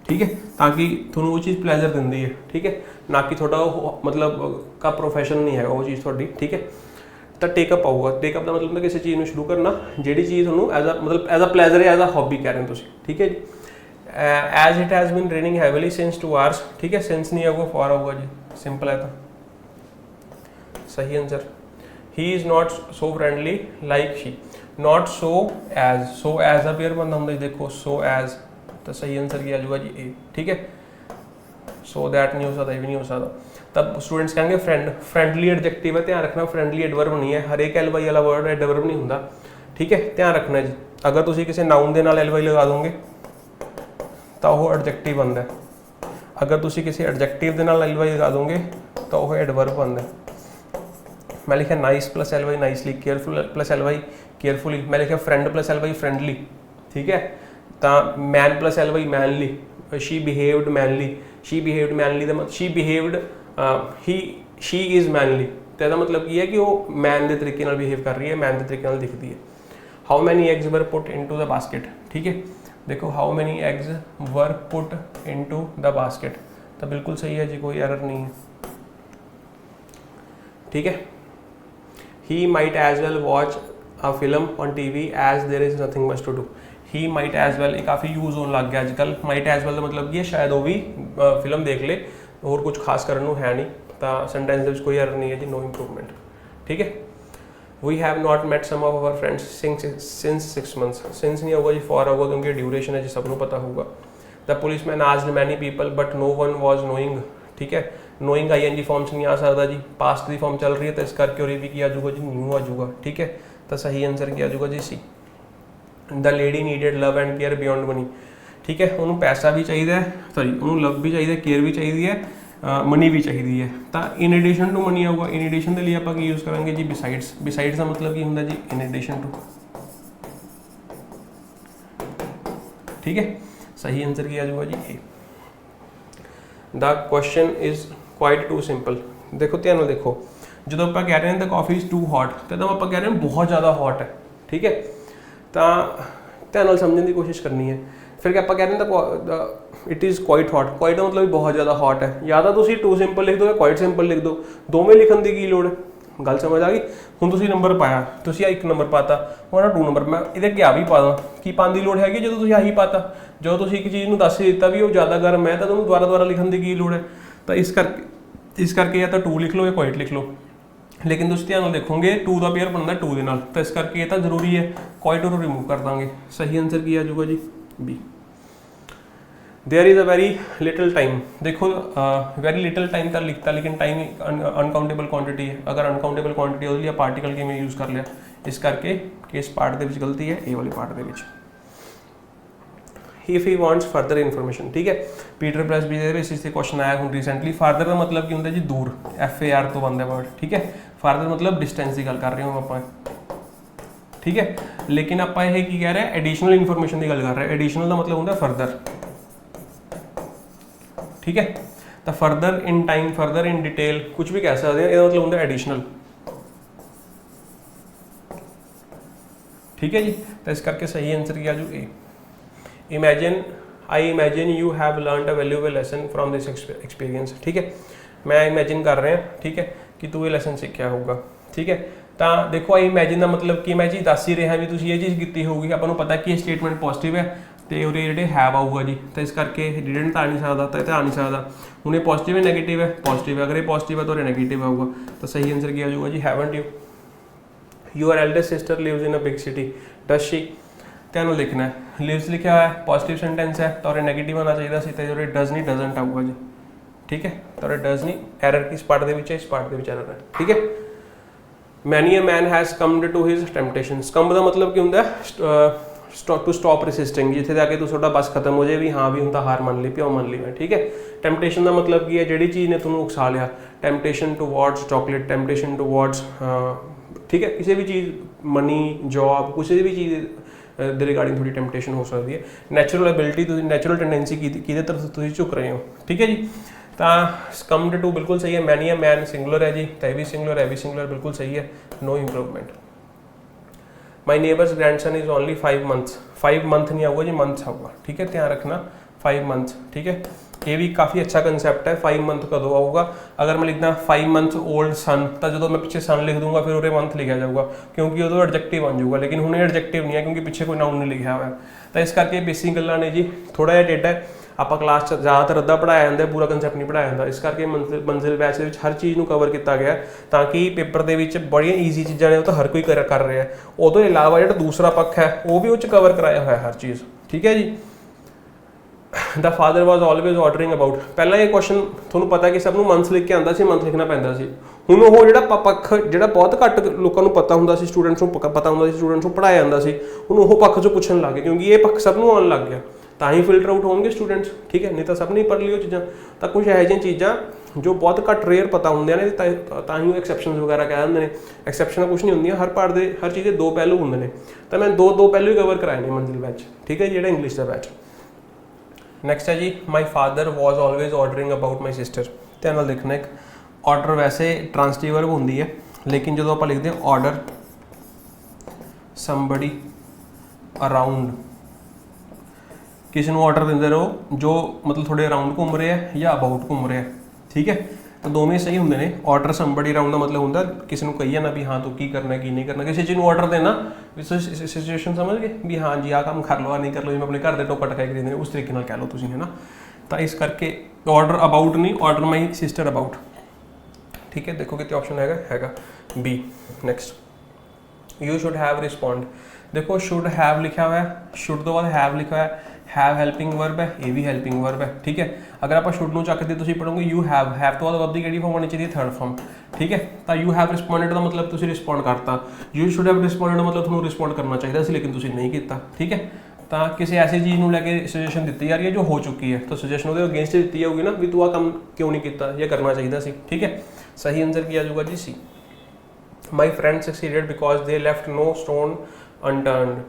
ठीक है, ताकि थोड़ा वो चीज़ प्लेजर दिंदी है, ठीक है, ना कि थोड़ा मतलब का प्रोफेशन नहीं है वो चीज़ थोड़ी, ठीक है। तो टेकअप आऊगा, टेकअप का मतलब किसी चीज़ में शुरू करना जी चीज़ थोड़ा एज अ मतलब as a pleasure as a hobby कह रहे हैं तुम, ठीक है जी। As it has been raining heavily since 2 hours, ठीक है, सिंस नहीं आऊगा फॉर आऊगा जी, सिंपल है। तो सही answer. He is not so friendly like she, not so as का पेयर बनता होंगे, देखो सो एज, तो सही आंसर क्या आ जाएगा जी ए, ठीक है। सो दैट नहीं हो सकता, ये भी नहीं हो सकता। तब स्टूडेंट्स कहेंगे फ्रेंडली एडजेक्टिव है, ध्यान रखना फ्रेंडली एडवर्ब नहीं है, हर एक एल वाई वाला वर्ड एडवर्ब नहीं होंगे, ठीक है, ध्यान रखना जी। अगर तुम किसी नाउन के नाल एल वाई लगा दोगे तो वह एडजेक्टिव बनता है, अगर तुम किसी एडजेक्टिव के नाल एल वाई लगा दोगे तो वह एडवर्ब बनता है। मैं लिखा nice plus L Y nicely, careful plus L Y carefully, मैं लिखा friend plus L Y friendly, ठीक है। तो man plus L Y manly, she behaved manly, she behaved manly का मतलब she behaved she is manly, तो यदा मतलब ये है कि वो मैन के तरीके नाल बिहेव कर रही है, मैन के तरीके नाल दिखती है। How many eggs were put into the basket, ठीक है, देखो how many eggs were put into the basket, तो बिल्कुल सही है जी, कोई एरर नहीं है, ठीक है। He might as well watch a film on TV as there is nothing much to do, he might as well काफ़ी यूज़ होने लग गया अजकल। माइट एज वेल का मतलब कि शायद वो भी फिल्म देख ले और कुछ खास करने है नहीं, तो सेंटेंस कोई एरर नहीं है जी, नो इम्प्रूवमेंट, ठीक है। We have not met some of our friends since 6 months, since नहीं होगा जी, फॉर होगा क्योंकि ड्यूरेशन है जी, सबको पता होगा। The policeman asked many people but no one was knowing, ठीक है, नोइंग ING फॉर्म्स नहीं आ सकता जी, पास्ट की फॉर्म चल रही है तो इस करके और ये भी किया जाऊगा जी, न्यू आ जाऊगा, ठीक है। तो सही आंसर किया जाऊगा जी C. The lady needed love and care beyond money, ठीक है, उन्होंने पैसा भी चाहिए, सॉरी उन्होंने लव भी चाहिए, केयर भी चाहिए है, मनी भी चाहिए है। तो इन एडिशन टू मनी आऊगा, इन एडिशन के लिए आप यूज़ करेंगे जी बिसाइड्स, बिसाइड्स का मतलब क्या होता है जी, इन एडिशन टू, ठीक है, सही आंसर किया जाऊगा जी A. The question is quite too simple, देखो ध्यान नाल देखो, जो आप कह रहे हैं the coffee is too hot, तो आप कह रहे हैं बहुत ज़्यादा हॉट है, ठीक है, तो ध्यान नाल समझने की कोशिश करनी है। फिर आप कह रहे हैं it is quite hot, quite का मतलब बहुत ज़्यादा हॉट है, या तो तुम टू सिंपल लिख दो या क्वाइट सिंपल लिख दो, दोवें लिखने की की लोड़ है, गल समझ आ गई। हुण तुसीं नंबर पाया, तुसीं 1 नंबर पाता, हुण 2 नंबर, मैं इहदे क्या भी पा दा, की पाने की लोड़ हैगी जो तुसीं आही पाता, जो तुसीं एक चीज़ नूं दस ही दिता भी वो ज़्यादा गर्म है तो तुहानूं दोबारा लिखने की की लोड़ है। तो इस करके या तो 2 लिख लो या क्वाइट लिख लो, लेकिन तुसीं ध्यान नाल देखोगे 2 का पेयर बनता 2 के नाल, तो इस करके ये तो जरूरी है, क्वाइट नूं रिमूव कर देंगे, सही आंसर की आ जाऊगा जी B. There is a very little time, देखो वेरी लिटल टाइम का लिखता, लेकिन टाइम अनकाउंटेबल क्वांटिटी है, अगर अनकाउंटेबल क्वांटिटी हो लिया पार्टिकल के में यूज़ कर लिया, इस करके किस पार्ट के गलती है, ए वाली पार्ट के। If he wants further information, ठीक है, पीटर प्लस बी बेसिस से क्वेश्चन आया हूँ रिसेंटली। फार्दर का मतलब क्या होता है जी दूर, FAR तो बनता वर्ड, ठीक है, फार्दर मतलब डिस्टेंस की गल कर रहे हो आप, ठीक है। लेकिन आप ये की कह रहे हैं एडिशनल इन्फॉर्मेशन की गल कर रहे हैं। एडिशनल का मतलब होंगे फर्दर, ठीक है। तो further in time, further in detail, कुछ भी कह सकते हैं, इसका मतलब होंगे एडिशनल, ठीक है जी। तो इस करके सही आंसर क्या जो A. Imagine, I imagine you have learned a valuable lesson from this experience, ठीक है। मैं इमेजिन कर रहे हैं, ठीक है, कि तू ये लेसन सीखिया होगा, ठीक है। तो देखो आई इमेजिन का मतलब कि मैं चीज़ दस ही रहा भी तुम ये चीज़ की होगी, आपको पता कि ये स्टेटमेंट पॉजिटिव है तो उरे जो हैव आऊगा जी, तो इस करके डिडेंट तो आ नहीं सकता, तो आ नहीं सकता। हूँ ये पॉजिटिव है नेगेटिव है, पॉजिटिव है, अगर ये पॉजिटिव है तो नेगेटिव आऊगा, तो सही आंसर क्या होगा जी haven't you. Your eldest sister lives in a big city, does she, ध्यान लिखना है। लिव्स लिखा हुआ है, पॉजिटिव सेंटेंस है तो नेगेटिव आना चाहिए सी, तो डज नहीं डजंट आऊगा जी, ठीक है। तो डज नहीं, एरर किस पार्ट के इस पार्ट के एरर है, ठीक है। Many a man has comed to his temptation, come का मतलब की होंगे टू स्टॉप रसिस्टिंग, जिथे जाके तू थोड़ा बस खत्म हो जाए भी हाँ भी हूँ तो हार मान ली, प्यो मान ली मैं, ठीक है। टेम्पटेशन का मतलब की है जी चीज़ ने तुम्हें उकसा लिया, temptation towards chocolate, temptation towards, ठीक है, किसी भी चीज़, मनी, जॉब, किसी भी चीज़ ਦੇ ਰਿਗਾਰਡਿੰਗ थोड़ी टेम्पटेशन हो सकती है। नैचुरल एबिलिटी, नैचुरल टेंडेंसी कि तरफ तुम झुक रहे हो, ठीक है जी। तो कम्ड टू बिल्कुल सही है। मैनी अ मैन सिंगुलर है जी, तो भी सिंगुलर है, भी सिंगुलर बिल्कुल सही है, no improvement. My neighbour's grandson is only 5 months, 5 month नहीं आऊगा जी, मंथ्स आऊगा, ठीक है, ध्यान रखना 5 मंथ्स, ठीक है। ये भी काफ़ी अच्छा कंसैप्ट है। 5 मंथ कदों आऊगा, अगर मैं लिखना 5 मंथ ओल्ड सन, तो जो मैं पीछे सन लिख दूंगा फिर उरे मंथ लिखा जाऊगा, क्योंकि उदों एडजेक्टिव बन जाऊगा, लेकिन हूँ एडजेक्टिव नहीं है क्योंकि पीछे कोई नाउन नहीं लिखा हुआ है। तो इस करके बेसिक गल्लां ने जी, थोड़ा जिहा टेढ़ा है, आप क्लास ज़्यादातर अद्धा पढ़ाया जाता है, पूरा कंसैप्ट नहीं पढ़ाया जाता। इस करके मंजिल बैच के हर चीज़ को कवर किया गया ताकि पेपर के बड़िया ईजी चीज़ा ने तो हर कोई कर रहा है। उस इलावा जो दूसरा पक्ष है वो भी उस कवर कराया हुआ है हर चीज़, ठीक है जी। The father was always ordering about, पहला ये क्वेश्चन थोड़ा पता कि सबनों मंथ लिख के आंदा सी, मंथ लिखना पैंदा सी। हुण वो जिहड़ा पक्ष जिहड़ा बहुत घट लोगों को पता हुंदा सी, स्टूडेंट्स को पता हुंदा सी, स्टूडेंट्स को पढ़ाया जांदा सी, हुण वो पक्ष चों पुछण लग गए क्योंकि ये पक्ष सबनों आउण लग गया, तां ही फिल्टर आउट होणगे स्टूडेंट्स, ठीक है, नहीं तो सब नहीं पढ़ लियो चीज़ां। तो कुछ ਇਹੋ ਜਿਹੀਆਂ चीज़ां जो बहुत घट रेयर पता होंगे ने, तां ही एक्सैप्शन वगैरह कह दिंदे ने। एक्सैप्शन कुछ नहीं होंदियां, हर पार्ट दे हर चीज़ के 2 पहलू होंदे ने, तो मैं दो पहलू ही कवर कराए ने मंजिल बैच, ठीक है, जिहड़ा इंग्लिश का बैच। नैक्सट है जी, my father was always ordering about my sister, ध्यान नाल देखना। एक ऑर्डर वैसे ट्रांसटिव वर्ब होंदी है, लेकिन जो आप लिखते हैं ऑर्डर समबडी अराउंड, किसी को ऑर्डर देंदे रहो जो मतलब थोड़े अराउंड घूम रहे हैं या अबाउट घूम रहे हैं, ठीक है। तो दोवें सही होंगे ने। ऑर्डर समबडी अराउंड का मतलब होंगे किसी को कही ना भी हाँ तू की करना की नहीं करना, किसी चीज़ को ऑर्डर देना, सिचुएशन समझ गए भी हाँ जी आ काम कर लो, नहीं कर लो, मैं अपने घर के टोका टकाई खरीदने उस तरीके कह लो तुम, है ना। तो इस करके ऑर्डर अबाउट नहीं, ऑर्डर माई सिस्टर अबाउट, ठीक है। देखो कितने ऑप्शन हैगा बी। Next, you should have respond, देखो शुड हैव लिखा हुआ है, शुड तो बाद हैव लिखा हुआ है, हैव हेल्पिंग वर्ब है, ये भी हेल्पिंग वर्ब है, ठीक है। अगर आप शुड ਨੂੰ ਚੱਕ ਕੇ ਤੁਸੀਂ पढ़ोगे यू हैव तो बाद वर्ब की ਕਿਹੜੀ फॉर्म होनी चाहिए, थर्ड फॉर्म, ठीक है। तो यू हैव रिस्पॉन्डेड का मतलब तुम रिस्पॉन्ड करता, यू शुड हैव रिस्पॉन्डेड का मतलब तुम्हें रिस्पॉन्ड करना चाहिए लेकिन तुम नहीं किया, ठीक है। तो किसी ऐसी चीज़ को लैके सजेशन दी जा रही है जो हो चुकी है, तो सजेशन वो अगेंस्ट दी जाऊगी ना भी तू आ काम क्यों नहीं किया, यह करना चाहिए सी, ठीक है। सही आंसर किया जाऊगा जी C. My friend succeeded because they left no stone unturned,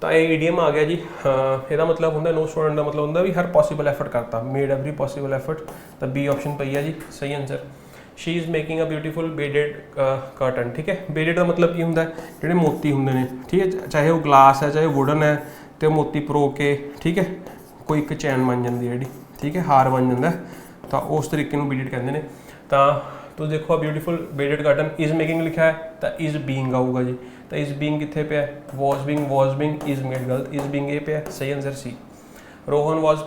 तो ये ईडीएम आ गया जी। ਇਹਦਾ मतलब होंगे नो स्टोन का मतलब होंगे भी हर पॉसिबल एफर्ट करता, मेड एवरी पॉसिबल एफर्ट, तो बी ऑप्शन पई है जी सही answer. She is making a beautiful bedded curtain, ठीक है। बेडेड का मतलब की होंगे जो मोती होंगे ने, ठीक है, चाहे वो ग्लास है चाहे वुडन है, तो मोती परो के, ठीक है, कोई एक चैन बन जाती है जी, ठीक है, हार बन जाता है, तो उस तरीके बेडेड कहते हैं। तो देखो beautiful bedded curtain, is making लिखा है तो इज़ बीइंग आऊगा जी, तो इज़ बीइंग कितने पे है, वॉज बीइंग इज़ मेड गलत, इज़ बीइंग ए पे है, सही answer C. Rohan was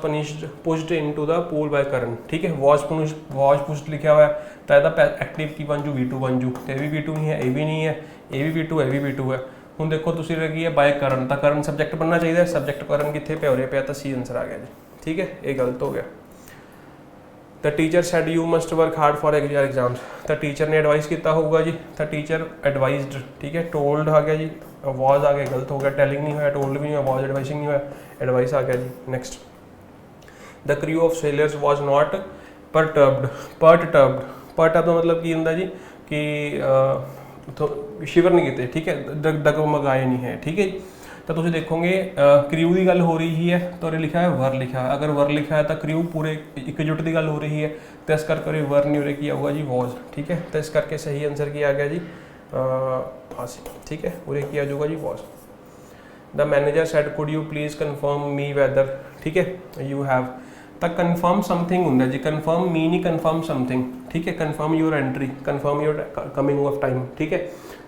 pushed into the pool by Karan, ठीक है, वॉज पुश्ड लिखा हुआ है, तो यदा एक्टिव की बन जू V2 बन जू, तो ये भी V2 नहीं है, ये भी नहीं है, ये भी V2 है, ये भी V2 है। हूँ देखो तुम लगी है बाय करण, तो करण सबजैक्ट बनना चाहिए, सबजैक्ट करण कितने पे हो रहे पे, तो सी आंसर आ गया जी, ठीक है, ये गलत हो गया। The teacher sad you must work hard for your exams, तो टीचर ने एडवाइस किया होगा जी, तो टीचर एडवाइज्ड, ठीक है, टोल्ड आ गया जी, वॉज आ गया गलत हो गया, टेलिंग नहीं हुआ, टोल्ड भी नहीं हुआ, वॉज एडवाइसिंग नहीं हुआ, एडवाइस आ गया जी। Next, the crew of sailors was not perturbed का मतलब की होंगे जी कि शिवर नहीं किए, ठीक है, डगमगाए नहीं है, ठीक है जी। तो तुम देखोगे क्रियू की गल हो रही है तो लिखा है वर लिखा है, अगर वर लिखा है तो क्रियू पूरे एकजुट की गल हो रही है, तो इस करके वर नहीं उरे किया होगा जी वॉज, ठीक है। तो इस करके सही आंसर क्या आ गया जी फांसी, ठीक है, उरे किया जाऊगा जी was. The manager said could you please confirm me whether, ठीक है, यू हैव, तो कन्फर्म समथिंग होंगे जी, कन्फर्म मी नहीं कन्फर्म समथिंग, ठीक है, confirm your entry, confirm your coming of time, ठीक है,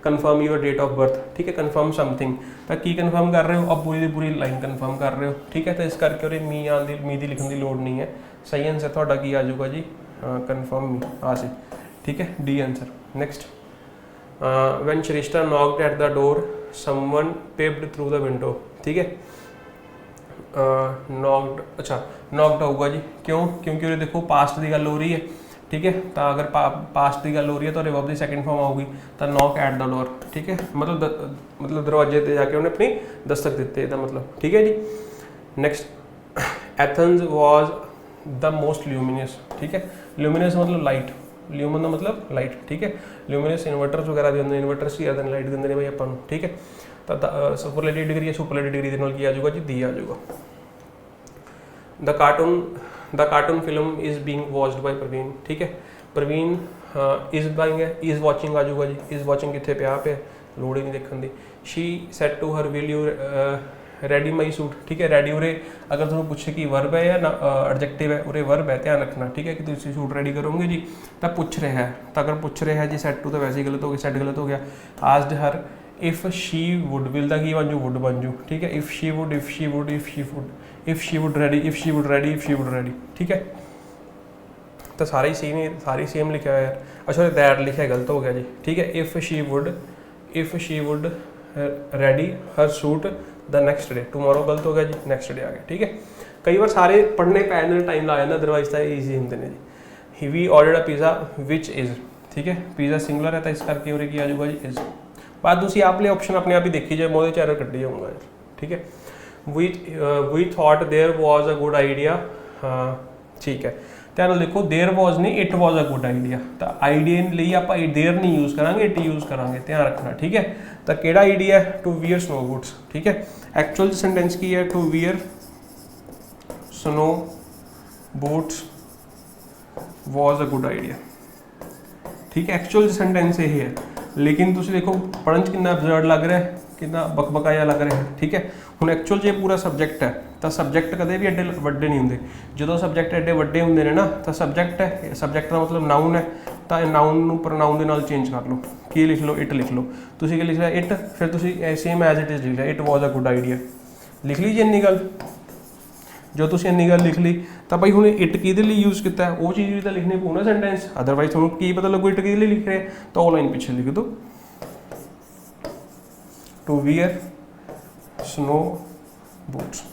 confirm your date of birth, ठीक है, कन्फर्म समथिंग, तो की कन्फर्म कर रहे हो, अब पूरी पूरी लाइन कन्फर्म कर रहे हो, ठीक है। तो इस करके उरे मी आने मी की लिखने की लोड़ नहीं है, सही आंसर थोड़ा की आ जाऊगा जी कन्फर्म मी आ सी, ठीक है, D answer. Next, when Shrishta knocked at the door someone peeped through the window, ठीक है, नॉक्ड, अच्छा नॉक्ड होगा जी, क्यों, क्योंकि उरे देखो पास्ट की गल हो रही है, ठीक है, तो अगर पास्ट की गल हो रही है तो वर्ब की सैकेंड फॉर्म आऊगी, तो नॉक एट द डोर, ठीक है, मतलब दरवाजे पर जाके उन्हें अपनी दस्तक दिते, मतलब, ठीक है जी। Next, Athens was the most luminous, ठीक है, ल्यूमिनस मतलब लाइट, ल्यूमन का मतलब लाइट, ठीक है, ल्यूमिनस इन्वर्टर्स वगैरह देंगे, इन्वर्टर्स की ज़्यादा लाइट देंगे भाई अपन, ठीक है। तो सुपरलेटिव डिग्री है, सुपरलेटिव डिग्री के नाल की आ जाऊगा जी दी आ जाऊगा। The cartoon film is being watched by Praveen, ठीक है, प्रवीण इज़ बाइंग है, इज़ वॉचिंग आ जाऊगा जी, इज़ वॉचिंग कितने पे पे लोड़ ही नहीं देखने की। She said to her will you ready my suit, ठीक है, रेडी उरे अगर तुम्हें पूछे कि वर्ब है या एडजेक्टिव है, उरे वर्ब है, ध्यान रखना, ठीक है, कि तुम सूट रेडी करोगे जी, तो पूछ रहे हैं, तो अगर पूछ रहे हैं जी सेट टू तो वैसे ही गलत हो गया, सेट गलत हो गया। Asked her if she would, will दा की बन जू वुड बन जू, ठीक है, if she would, if she would, if she would, if she would ready, if she would ready, if she would ready, ठीक है। तो सारे ही सेम, सारी सेम लिखा है यार, अच्छा दैट लिखा है गलत हो गया जी, ठीक है, if she would ready her suit the next day, tomorrow गलत हो गया जी, नेक्स्ट डे आ गया, ठीक है। कई बार सारे पढ़ने पैने टाइम ला जाता, अदरवाइज तो ईजी होंगे ने जी। We order a pizza which is, ठीक है, पिज़्ज़ा सिंगुलर है तो इस करके उरे की आ जाऊगा जी इज़। बात दूसरी आप ले ऑप्शन अपने आप ही देखी जाए, मैं वो एरर कड्डी जाऊँगा यार, ठीक है। We thought there was a good idea, ठीक है, ध्यान देखो देयर वॉज नहीं it was a good idea, तो आइडिया लिए आप देयर नहीं यूज़ करांगे, इट यूज़ करांगे, ध्यान रखना, ठीक है। तो केड़ा आइडिया है, टू वियर स्नो बूट्स, ठीक है, एक्चुअल सेंटेंस की है to wear snow boots was a good idea, ठीक है, एक्चुअल सेंटेंस यही है, लेकिन तुम देखो पढ़न कितना अबजर्ड लग रहा है, कितना बकबकाया लग रहा है, ठीक है। हुण एक्चुअल जो पूरा सबजैक्ट है तो सबजैक्ट कदे भी एडे वड्डे नहीं होंगे, जो सबजैक्ट एडे वड्डे होंगे ने ना तो सबजैक्ट है, सबजैक्ट का मतलब नाउन है, तो नाउन प्रनाउन के नाल चेंज कर लो, की लिख लो, इट लिख लो, तुसीं क्या लिख लिया इट, फिर तुसीं सेम एज इट इज़ लिख लिया it was a good idea, लिख लीजिए इन्नी गल, जो तुसीं इन्नी गल लिख ली तो भाई हुणे इट किहदे लई यूज़ किया वो चीज़ भी तो लिखनी पऊ ना सेंटेंस, अदरवाइज तुहानूं की पता लगू इट किहदे लई लिख रहे, तो वो लाइन पिछे लिख दो, टू वियर स्नो बूट्स,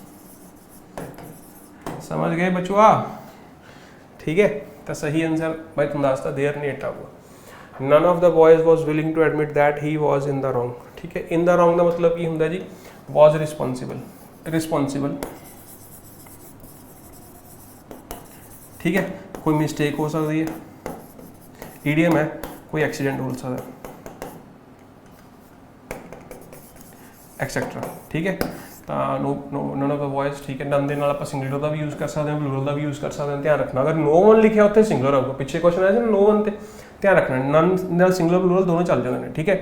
समझ गए बचुआ, ठीक है। तो सही आंसर भाई तुम दसता देयर नहीं इट आऊगा। None of the boys was willing to admit that he was in the wrong, ठीक है, इन द रॉन्ग का मतलब की होंगे जी वॉज रिस्पॉन्सिबल, ठीक है, कोई मिस्टेक हो सकती है, ईडीएम है, कोई एक्सीडेंट हो सकता है, एक्सेट्रा, ठीक है। तो नन ऑफ द बॉयज, ठीक है, नन के नाल आप सिंगुलर का भी यूज़ कर सकते हैं, प्लूरल का भी यूज़ कर सकते हैं, ध्यान रखना, अगर नो वन लिखा उत्थे सिंगुलर आऊगा, पिछले क्वेश्चन आया नो वन ते ध्यान रखना, नन सिंगुलर प्लूरल दोनों चल जाते हैं, ठीक है।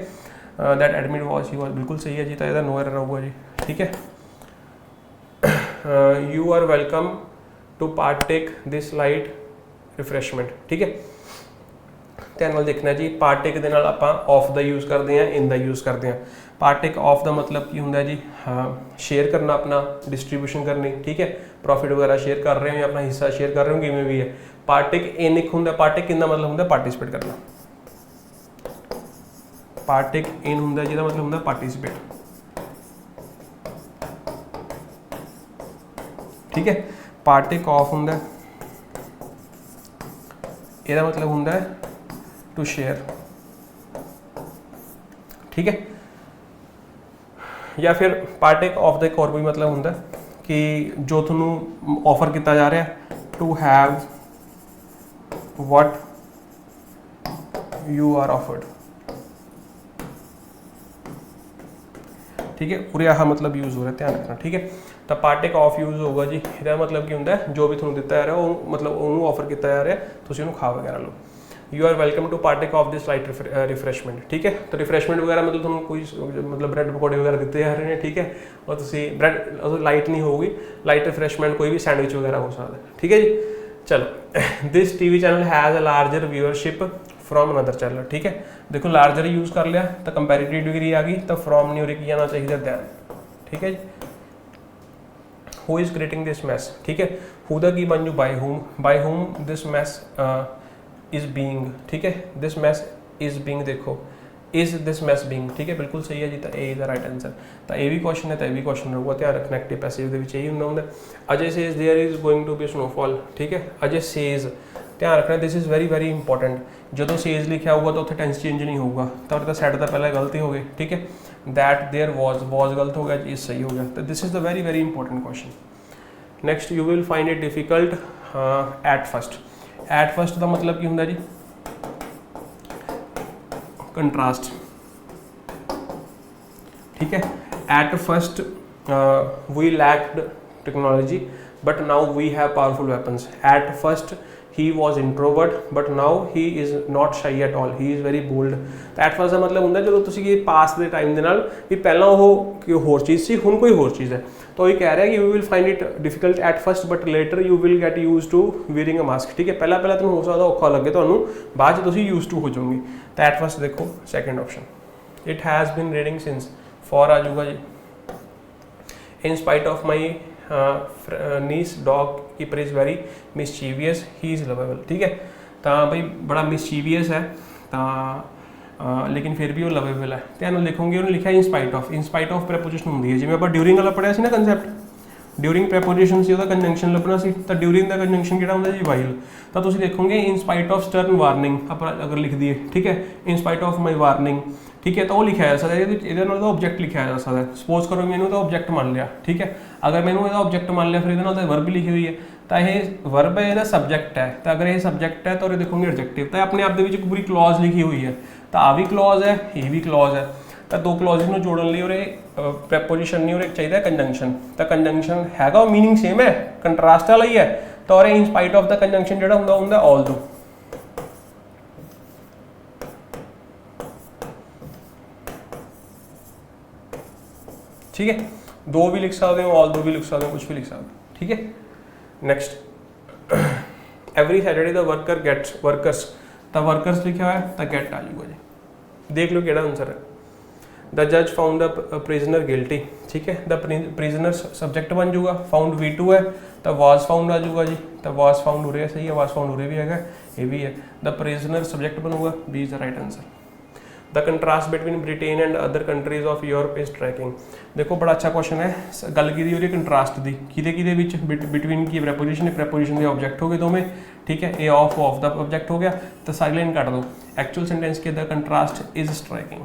That admit was he was बिल्कुल सही है जी, तो यह नो एरर आऊगा जी, ठीक है। You are welcome to partake this light refreshment, ठीक है, ध्यान नाल देखना जी, पार्टेक दे नाल आपां ऑफ द यूज़ करते हैं, इन द यूज़ करते हैं, पार्टेक ऑफ द मतलब की होंगे जी हाँ शेयर करना, अपना डिस्ट्रीब्यूशन करनी, ठीक है, प्रॉफिट वगैरह शेयर कर रहे हो या अपना हिस्सा शेयर कर रहे हो, किमें भी है। पार्टेक इन एक होंगे, पार्टेक इन का मतलब होंगे पार्टिसिपेट करना, पार्टेक इन होंगे जिहदा मतलब होंगे पार्टिसिपेट, ठीक है। पार्टेक ऑफ होंगे यदा मतलब होंगे टू शेयर, ठीक है, या फिर पार्टेक ऑफ द एक और भी मतलब होंगे कि जो थोनू ऑफर किया जा रहा है, to have what you are offered, ठीक है। उरे आह मतलब यूज़ हो रहा है, ध्यान रखना, ठीक है। तो पार्टेक ऑफ यूज़ होगा जी, ਇਹਦਾ मतलब ਕੀ ਹੁੰਦਾ ਹੈ, जो भी ਤੁਹਾਨੂੰ ਦਿੱਤਾ ਜਾ ਰਿਹਾ ਉਹ मतलब ਉਹਨੂੰ ਆਫਰ ਕੀਤਾ ਜਾ ਰਿਹਾ, ਤੁਸੀਂ ਉਹਨੂੰ ਖਾ ਵਗੈਰਾ ਲਓ। You are welcome to partake of this light refreshment, ठीक है। तो रिफ्रेशमेंट वगैरह मतलब तुम कोई मतलब ब्रेड पकौड़े वगैरह दिते जा रहे हैं, ठीक है, और तुसी ब्रेड लाइट नहीं होगी, लाइट रिफ्रेशमेंट कोई भी सैंडविच वगैरह हो सकता है, ठीक है जी। चलो this TV channel has a larger viewership from another channel, ठीक है। देखो लार्जर यूज़ कर लिया तो कंपैरेटिव डिग्री आ गई, तो फ्रॉम नहीं हो रही, आना चाहिए दैन, ठीक है जी। Who is creating this mess, ठीक है। हु दा की बन जू by whom this mess is being, ठीक है। दिस मैस इज बीइंग, देखो इज दिस मैस बीइंग, ठीक है, बिल्कुल सही है जी। तो A is the right answer. तो ये भी क्वेश्चन है तो ये भी क्वेश्चन रहूगा, ध्यान रखना एक्टिव पैसिव दे विच यही होंदा। Ajay says there is going to be snowfall, ठीक है। अजय सेज, ध्यान रखना दिस इज़ वेरी इंपॉर्टेंट। जो सेज लिखा होगा तो उत्थे टेंस चेंज नहीं होगा, तो सैट तो पहले गलती हो गई, ठीक है। दैट देयर वॉज गलत हो गया, इज सही हो गया। तो this is the very important question. Next you will find it difficult at first. At first का मतलब की होंगे जी, कंट्रास्ट, ठीक है। At first we lacked technology but now we have powerful weapons. At first he was introvert but now he is not shy at all, he is very bold। तो at first का मतलब ਹੁੰਦਾ ਜਦੋਂ ਤੁਸੀਂ ਕਿ ਪਾਸ ਦੇ ਟਾਈਮ ਦੇ ਨਾਲ ਵੀ ਪਹਿਲਾਂ ਉਹ ਕੋਈ ਹੋਰ ਚੀਜ਼ ਸੀ, ਹੁਣ ਕੋਈ ਹੋਰ ਚੀਜ਼ ਹੈ। तो ये कह रहा है कि you will find it difficult at first but later you will get use to wearing a mask, ठीक है। पहला तुम हो सकता औखा लगे तो बाद तुम यूज टू हो जाओगे। तो एट फर्स्ट देखो second option, it has been reading since, for आ जाऊगा जी। In spite of my niece dog keeper is very mischievous, he is lovable, ठीक है। तो भाई बड़ा मिसचीवियस है तो लेकिन फिर भी वो लवेबल है। ध्यान लिखोगे उन्होंने लिखा इन स्पाइट ऑफ प्रैपोजिशन होंगी है, जिवें आप ड्यूरिंग वाला पढ़िया सी ना कंसैप्ट, ड्यूरिंग प्रैपोजिशन से कंजंक्शन लभना सी, तो ड्यूरिंग का कंजंक्शन किहड़ा हुंदा जी वाइल। तो तुसीं देखोगे इन स्पाइट ऑफ स्टर्न वार्निंग आप अगर लिख दिए, ठीक है, इन स्पाइट ऑफ माई वार्निंग, ठीक है, तो वो लिखा जा सकता है, ये ऑब्जेक्ट लिखा जा सकता है। सपोज करो मैंने तो ऑब्जेक्ट मान लिया, ठीक है। अगर मैंने यदा ऑब्जेक्ट मान लिया फिर ये वर्ब लिखी हुई है, तो यह वर्ब है, सब्जेक्ट है। तो अगर ये सब्जेक्ट है तो देखोगे एडजेक्टिव, तो अपने आप के पूरी क्लॉज लिखी हुई है, तो आ भी क्लॉज है, ये भी क्लॉज है। तो दो क्लॉजिज में जोड़न लिए और प्रैपोजिशन नहीं और एक चाहिए कंजंक्शन। तो कंजंक्शन हैगा मीनिंग सेम है, कंट्रास्ट वाला ही है। तो और इन स्पाइट ऑफ द कंजंक्शन जो होंगे ऑल दो, ठीक है। दो भी लिख सकते हो, ऑल दो भी लिख सकते हो, कुछ भी लिख सकते हो, ठीक है। Next every Saturday the worker gets, workers, तो वर्कर्स लिखा है तो गेट आ जाऊगा जी। देख लो केड़ा आंसर है। द जज फाउंड द प्रिजनर गिल्टी, ठीक है। द प्रिजनर सब्जेक्ट बन जाऊगा, फाउंड V2 है तो वाज फाउंड आ जाऊगा जी। तो वाज फाउंड हो रहा है, सही है, वाज फाउंड हो रहा भी है, ये भी है। द प्रिजनर सब्जेक्ट बनूगा, B is the right answer. The contrast between Britain and other countries of Europe is tracking. देखो बड़ा अच्छा क्वेश्चन है, गल की हो रही कंट्रास्ट की, कि बिटवीन की प्रैपोजिशन, प्रैपोजिशन के ऑब्जेक्ट हो गए दो में, ठीक है। ए ऑफ द ऑब्जेक्ट हो गया, तो साइलेंट काट दो। एक्चुअल सेंटेंस के the contrast is striking.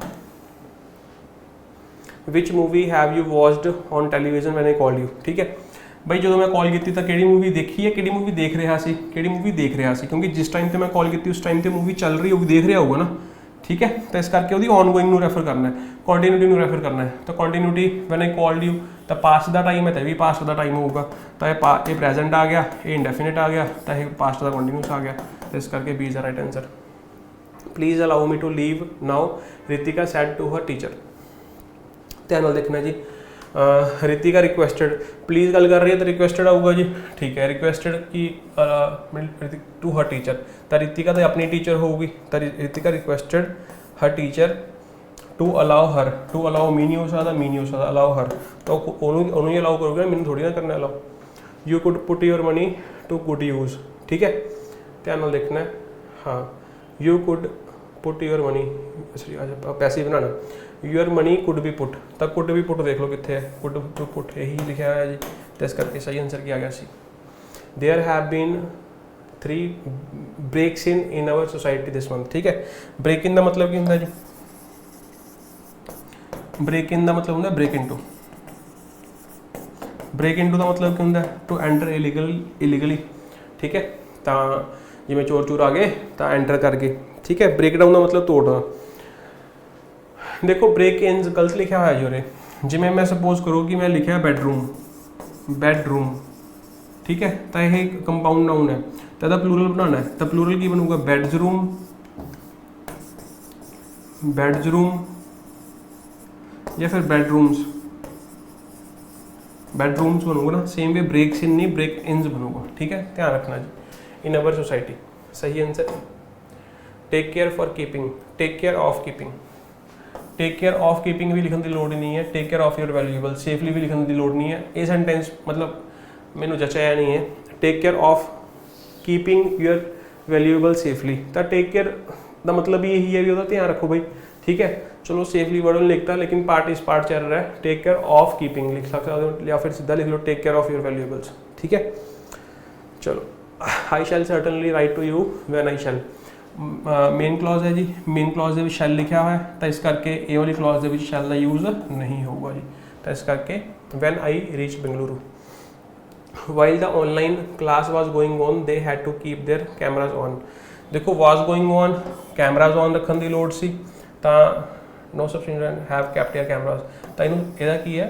Which movie have you watched on television when I called you, ठीक है। भाई जो मैं कॉल की तो किहड़ी मूवी देखी है, किहड़ी मूवी देख रहा सी, किहड़ी मूवी देख रहा सी, क्योंकि जिस टाइम पर मैं कॉल की उस टाइम पर मूवी चल रही होगी, देख रहा होगा ना, ठीक है। तो इस करके वो ऑनगोइंग नूं रेफर करना है, कॉन्टीन्यूटी नूं रेफर करना है। तो continuity when I called you, तो पास्ट का टाइम है तो भी पास्ट का टाइम होगा। तो ये प्रेजेंट आ गया, ये इंडेफिनिट आ गया, तो ये पास्ट का कॉन्टीन्यूस आ गया। तो इस करके B is the right answer. Please allow me to leave now, Ritika said to her teacher. ध्यान देखना जी, रितिका रिक्वेस्टेड, प्लीज़ गल कर रही है तो रिक्वेस्टेड आऊगा जी, ठीक है। रिक्वेस्टेड की टू हर टीचर, तो रितिका तो अपनी टीचर होगी, तो Ritika requested her teacher to allow her, to allow me नहीं हो सकता, मी नहीं हो सकता, अलाउ हर, तो उन्होंने ही अलाउ करोगे, मैंने थोड़ी ना करना allow. You could put your money to good use, ठीक है। ध्यान देखना है, हाँ, you could put your money, पैसे ही बनाना, your money could be put, तो कुड बी पुट देख लो कितने है, कुड टू पुट यही लिखा है जी। तो इस करके सही आंसर किया गया C. There have been 3 breaks in our society this month, ठीक है। ब्रेक इन का मतलब की होंगे जी, ब्रेक इन का मतलब होंगे ब्रेक इनटू, ब्रेक इनटू का मतलब क्या होंगे टू एंटर इलीगली, ठीक है। तो जिमें चोर चूर आ गए तो एंटर करके, ठीक है। ब्रेक डाउन का मतलब तोड़ना। देखो ब्रेक इन गलत लिखा हुआ है जी, जिमें मैं सपोज करो कि मैं लिखा बेडरूम, बेडरूम, ठीक है, तो यह कंपाउंड नाउन है, तो यदा प्लूरल बनाना है, तो प्लूरल की बनूगा बेडरूम, बेडरूम या फिर बेडरूम्स, बेडरूम्स बनूंगा ना। सेम वे ब्रेक्स इन नहीं, ब्रेक इन्स बनूंगा, ठीक है, ध्यान रखना जी। इन अवर सोसाइटी सही answer. Take care for keeping, take care of keeping, take care of keeping भी लिखने की लोड़ ही नहीं है, take care of your valuable safely भी लिखने की लोड़ नहीं है। ये सेंटेंस मतलब मैंने जचाया नहीं है। Take care of keeping your valuable safely, तो टेक केयर का मतलब यही है भी ਉਹਦਾ ध्यान रखो भाई, ठीक है। चलो सेफली वर्ड नहीं लिखता, लेकिन पार्ट इस पार्ट चल रहा है, टेक केयर ऑफ कीपिंग लिख सकते हो या फिर सीधा लिख लो take care of your valuables, ठीक है। चलो I shall certainly write to you when I shall, main clause है जी, मेन क्लॉज ਦੇ शैल लिखा हुआ है, तो इस करके ये वाली क्लॉज ਦੇ शैल का यूज नहीं होगा जी, तो इस करके when I reach Bengaluru. While the online class was going on they had to keep their cameras on. देखो was going on, cameras on रखने की लोड़ सी, तो no substitution have kept their cameras, तो इनू ਇਹਦਾ ਕੀ है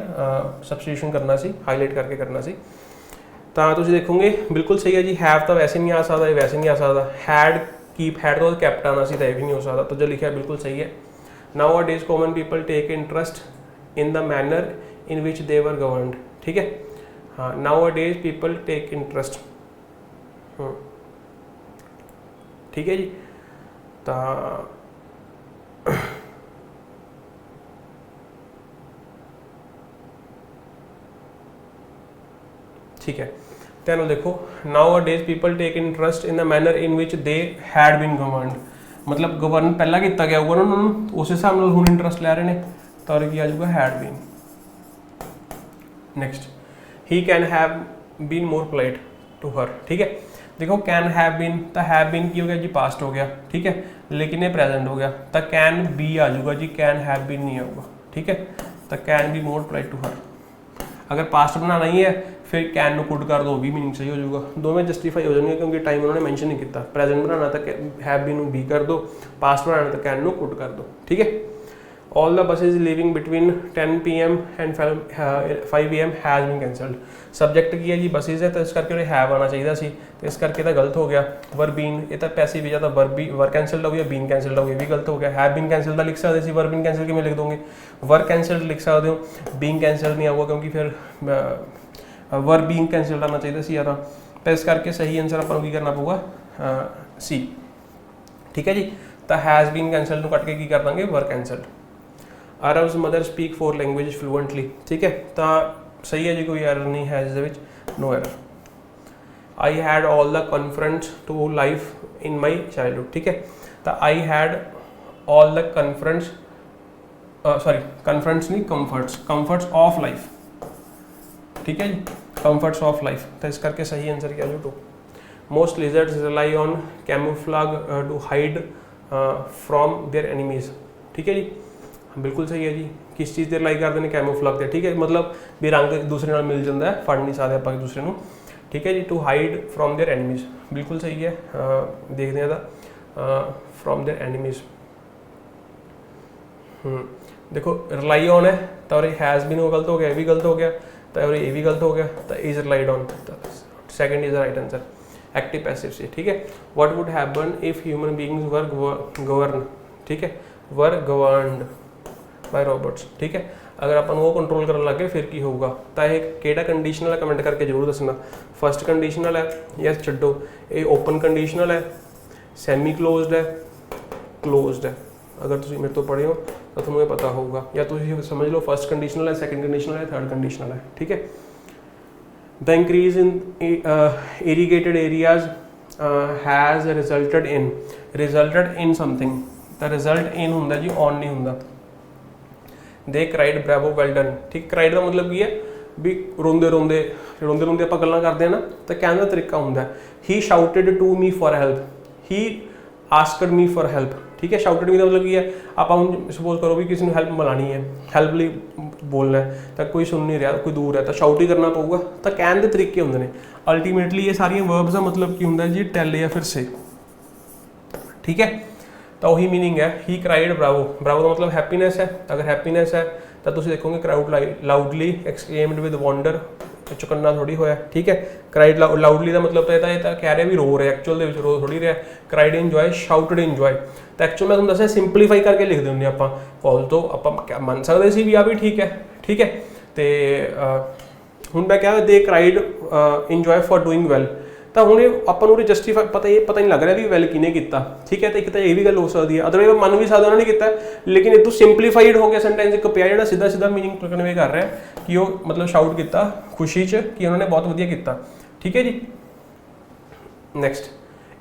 सबस्टिट्यूशन करना सी, हाईलाइट करके करना सी। तो तुम देखोगे बिल्कुल सही है जी, हैव तो वैसे नहीं आ सकता, वैसे नहीं आ सकता, हैड कीप हैड तो कैप्ट आना सी, तो यह भी नहीं हो सकता, तो जो लिखा है बिल्कुल सही है। Nowadays common people take interest in the manner in which they were governed, ठीक है। हाँ, nowadays people take interest, ठीक है जी। तो ठीक है, ध्यान देखो, nowadays people take interest in the manner in which they had been governed, मतलब गवर्न पहला किया गया होगा ना उन्होंने, उस हिसाब से हुण इंटरेस्ट लै रहे हैं, तो की आ जाऊगा had been. Next, he can have been more polite to her, ठीक है। देखो कैन हैव बीन, तो हैव बीन की हो गया जी, पास्ट हो गया, ठीक है, लेकिन ये प्रेजेंट हो गया, तो कैन बी आ जाऊगा जी, कैन हैव बीन नहीं आऊगा, ठीक है। तो can be more polite to her, अगर पास्ट बनाना ही है फिर कैन कुड कर दो, भी मीनिंग सही हो जाएगा, दोवें जस्टिफाई हो जाएंगे, क्योंकि टाइम उन्होंने मेंशन नहीं किया। प्रेजेंट बनाना तो हैव बीन बी कर दो, पास्ट बनाना तो कैन कुड कर दो, ठीक है। All the buses leaving between 10 PM and 5 AM has been cancelled. Subject की है जी बसेज है, तो इस करके हैव आना चाहिए सी, तो इस करके तो गलत हो गया। वर बीन ये तो पैसिव भी जाता, वर कैंसल्ड हो गया, बीन कैंसल्ड हो गया, भी गलत हो गया। हैव बीन कैंसल्ड लिख सकते वर बीन कैंसल किमें लिख दोगे, वर कैंसल्ड लिख सकते हो, बीन कैंसल्ड नहीं आऊगा, क्योंकि फिर वर बीइंग कैंसल्ड आना चाहिए सी, तो इस करके सही आंसर अपन की करना पऊगा सी, ठीक है जी। तो हैज़ बीन कैंसल्ड कट के की कर देंगे were cancelled. Aarav's mother speak 4 language fluently, ठीक है, तो सही है जी, कोई एरर नहीं है इस, no error. I had all the confronts to life in my childhood, ठीक है, तो I had all the confronts, sorry confronts नहीं, कम्फर्ट्स ऑफ लाइफ, ठीक है जी, कम्फर्ट्स ऑफ लाइफ, तो इस करके सही आंसर क्या जो two. Most lizards rely on camouflage to hide from their enemies, ठीक है जी, बिल्कुल सही है जी। किस चीज़ से रिलाई करते हैं, कैमोफ्लाग से, ठीक है, मतलब भी रंग एक दूसरे नाल मिल जाता है, फड़ नहीं सकते आप एक दूसरे को, ठीक है जी। To hide from their enemies, बिल्कुल सही है। देखते हैं फ्रॉम देयर एनिमीज, देखो रिलाई ऑन है, तो हैज़ बीन वो गलत हो गया, ये भी गलत हो गया, तो ये भी गलत हो गया, तो is relied on, second is the right answer, active passive से, ठीक है। What would happen if human beings were govern, ठीक है, वर गवर्नड बाय रोबोट्स, ठीक है, अगर अपन वो कंट्रोल करने लगे फिर की होगा। तो यह केड़ा कंडीशनल है कमेंट करके जरूर दसना, फर्स्ट कंडीशनल है या छड्डो, ये ओपन कंडीशनल है, सैमी क्लोज्ड है, क्लोज्ड है। अगर तुम मेरे तो पढ़े हो तो तुम्हें पता होगा, या तुम समझ लो फर्स्ट कंडीशनल है, सेकंड कंडीशनल है, थर्ड कंडीशनल है, ठीक है। The increase in irrigated areas has resulted in something, तो रिजल्ट इन होंगे जी, ऑन नहीं होंगे। दे क्राइड ब्रैवो वेल डन, ठीक, क्राइड का मतलब की है भी रोंदे रोंदे आप गल्लां करते हैं ना, तो कहने का तरीका होंगे। He shouted to me for help, he asked me for help, ठीक है। शाउटेड मी का मतलब की है, आप सपोज करो भी किसी ने हेल्प मिलानी है, हेल्प लिए बोलना है, तो कोई सुन नहीं रहा, कोई दूर है, तो शाउट ही करना पऊगा, तो कहने के तरीके होंगे ने। अल्टीमेटली ये सारिया वर्ब्स का मतलब की होंगे जी, टैल या फिर से, ठीक है। ਤਾਂ ਉਹੀ ਮੀਨਿੰਗ ਹੈ ਹੀ ਕਰਾਈਡ ਬਰਾਵੋ। ਬਰਾਵੋ ਦਾ ਮਤਲਬ ਹੈਪੀਨੈਸ ਹੈ। ਅਗਰ ਹੈਪੀਨੈਸ ਹੈ ਤਾਂ ਤੁਸੀਂ ਦੇਖੋਗੇ ਕਰਾਊਡ ਲਾਊਡਲੀ ਐਕਸਕਲੇਮਡ ਵਿਦ ਵੰਡਰ, ਚੁਕੰਨਾ ਥੋੜੀ ਹੋਇਆ, ਠੀਕ ਹੈ। ਕਰਾਈਡ ਲਾਊਡਲੀ ਦਾ ਮਤਲਬ ਤਾਂ ਇਹ ਤਾਂ ਕਹਿ ਰਿਹਾ ਵੀ ਰੋ ਰਿਹਾ, ਐਕਚੁਅਲ ਦੇ ਵਿੱਚ ਰੋ ਥੋੜੀ ਰਿਹਾ। ਕਰਾਈਡ ਇੰਜੋਏ, ਸ਼ਾਊਟਡ ਇੰਜੋਏ। ਤਾਂ ਐਕਚੁਅਲ ਮੈਂ ਤੁਹਾਨੂੰ ਦੱਸਿਆ ਸਿੰਪਲੀਫਾਈ ਕਰਕੇ ਲਿਖ ਦਿੰਦੇ ਆਪਾਂ ਕਾਲ ਤੋਂ, ਆਪਾਂ ਮੰਨ ਸਕਦੇ ਸੀ ਵੀ ਆ ਵੀ ਠੀਕ ਹੈ, ਠੀਕ ਹੈ। ਤੇ ਹੁਣ ਮੈਂ ਕਿਹਾ ਦੇ ਕਰਾਈਡ ਇੰਜੋਏ ਫॉर ਡੂਇੰਗ ਵੈਲ, ਤਾਂ ਹੁਣ ਇਹ ਆਪਾਂ ਨੂੰ ਜਸਟੀਫਾਈ ਪਤਾ ਨਹੀਂ ਲੱਗ ਰਿਹਾ ਵੀ ਵੈਲ ਕਿਹਨੇ ਕੀਤਾ, ਠੀਕ ਹੈ। ਤਾਂ ਇੱਕ ਤਾਂ ਇਹ ਵੀ ਗੱਲ ਹੋ ਸਕਦੀ ਹੈ, ਅਦਰਵਾਈਜ਼ ਮੰਨ ਵੀ ਸਕਦਾ ਉਹਨਾਂ ਨੇ ਕੀਤਾ, ਲੇਕਿਨ ਇਹ ਤੋਂ ਸਿੰਪਲੀਫਾਈਡ ਹੋ ਗਿਆ ਸੈਂਟੈਂਸ ਇੱਕ ਪਿਆ ਜਿਹੜਾ ਸਿੱਧਾ ਸਿੱਧਾ ਮੀਨਿੰਗ ਕਨਵੇ ਕਰ ਰਿਹਾ ਕਿ ਉਹ ਮਤਲਬ ਸ਼ਾਊਟ ਕੀਤਾ ਖੁਸ਼ੀ 'ਚ ਕਿ ਉਹਨਾਂ ਨੇ ਬਹੁਤ ਵਧੀਆ ਕੀਤਾ, ਠੀਕ ਹੈ ਜੀ। Next,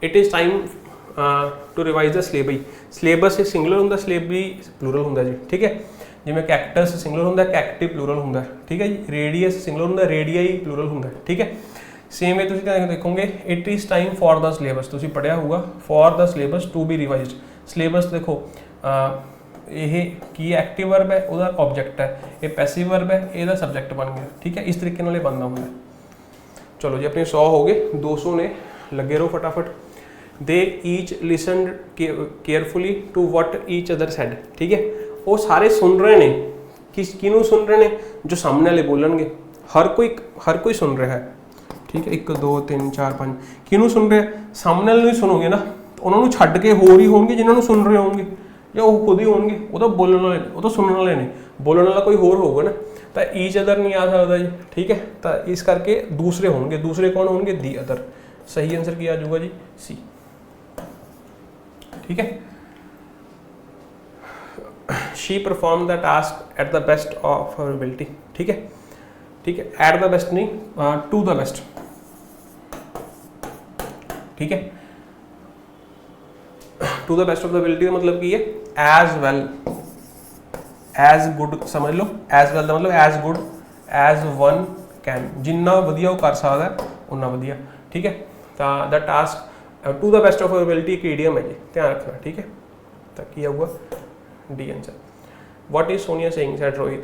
it is time to revise the syllabus. Syllabus singular ਹੁੰਦਾ, ਸਿਲੇਬੀ ਪਲੂਰਲ ਹੁੰਦਾ ਜੀ, ਠੀਕ ਹੈ। ਜਿਵੇਂ ਕੈਕਟਸ ਸਿੰਗੂਲਰ ਹੁੰਦਾ, ਕੈਕਟੀ ਪਲੂਰਲ ਹੁੰਦਾ, ਠੀਕ ਹੈ ਜੀ। ਰੇਡੀਅਸ ਸਿੰਗੂਲਰ ਹੁੰਦਾ, ਰੇਡੀਆਈ ਪਲੂਰਲ ਹੁੰਦਾ, ਠੀਕ ਹੈ। ਸੇਮ ਵੇ ਤੁਸੀਂ ਦੇਖੋਗੇ it is time for the syllabus, ਤੁਸੀਂ ਪੜ੍ਹਿਆ ਹੋਊਗਾ for the syllabus to be revised. Syllabus ਦੇਖੋ ਇਹ ਕੀ ਐਕਟਿਵ ਵਰਬ ਹੈ, ਉਹਦਾ ਆਬਜੈਕਟ ਹੈ, ਇਹ ਪੈਸਿਵ ਵਰਬ ਹੈ, ਇਹਦਾ ਸਬਜੈਕਟ ਬਣ ਗਿਆ, ਠੀਕ ਹੈ। ਇਸ ਤਰੀਕੇ ਨਾਲ ਇਹ ਬਣਦਾ ਹੁੰਦਾ। ਚਲੋ ਜੀ ਆਪਣੇ 100 ਹੋ ਗਏ, 200 ਨੇ, ਲੱਗੇ ਰਹੋ ਫਟਾਫਟ। They each listened carefully to what each other said, ਠੀਕ ਹੈ। ਉਹ ਸਾਰੇ ਸੁਣ ਰਹੇ ਨੇ, ਕਿਹਨੂੰ ਸੁਣ ਰਹੇ ਨੇ, ਜੋ ਸਾਹਮਣੇ ਵਾਲੇ ਬੋਲਣਗੇ। ਹਰ ਕੋਈ ਸੁਣ ਰਿਹਾ ਹੈ, ਠੀਕ ਹੈ। 1 2 3 4 5 ਕਿਹਨੂੰ ਸੁਣ ਰਿਹਾ, ਸਾਹਮਣੇ ਵਾਲੇ ਨੂੰ ਹੀ ਸੁਣੋਗੇ ਨਾ, ਉਹਨਾਂ ਨੂੰ ਛੱਡ ਕੇ ਹੋਰ ਹੀ ਹੋਣਗੇ ਜਿਨ੍ਹਾਂ ਨੂੰ ਸੁਣ ਰਹੇ ਹੋਣਗੇ, ਜਾਂ ਉਹ ਖੁਦ ਹੀ ਹੋਣਗੇ। ਉਹ ਤਾਂ ਬੋਲਣ ਵਾਲੇ ਨੇ, ਉਹ ਤਾਂ ਸੁਣਨ ਵਾਲੇ ਨੇ, ਬੋਲਣ ਵਾਲਾ ਕੋਈ ਹੋਰ ਹੋਊਗਾ ਨਾ। ਤਾਂ ਈਚ ਅਦਰ ਨਹੀਂ ਆ ਸਕਦਾ ਜੀ, ਠੀਕ ਹੈ। ਤਾਂ ਇਸ ਕਰਕੇ ਦੂਸਰੇ ਹੋਣਗੇ। ਦੂਸਰੇ ਕੌਣ ਹੋਣਗੇ, ਦੀ ਅਦਰ। ਸਹੀ ਆਂਸਰ ਕੀ ਆ ਜਾਊਗਾ ਜੀ, ਸੀ, ਠੀਕ ਹੈ। she performed the task at the best of her ability, ठीक है, ठीक है। at the best नहीं, to the best, ठीक है। to the best of the ability का मतलब की है as well, as good समझ लो। as well का मतलब as good as one can, जिन्ना वधिया वो कर सकता है उन्ना वधिया, ठीक है। तो the task to the best of her ability एक idiom है जी, ध्यान रखना, ठीक है। तो क्या हुआ, D answer. What is Sonia saying, said Rohit,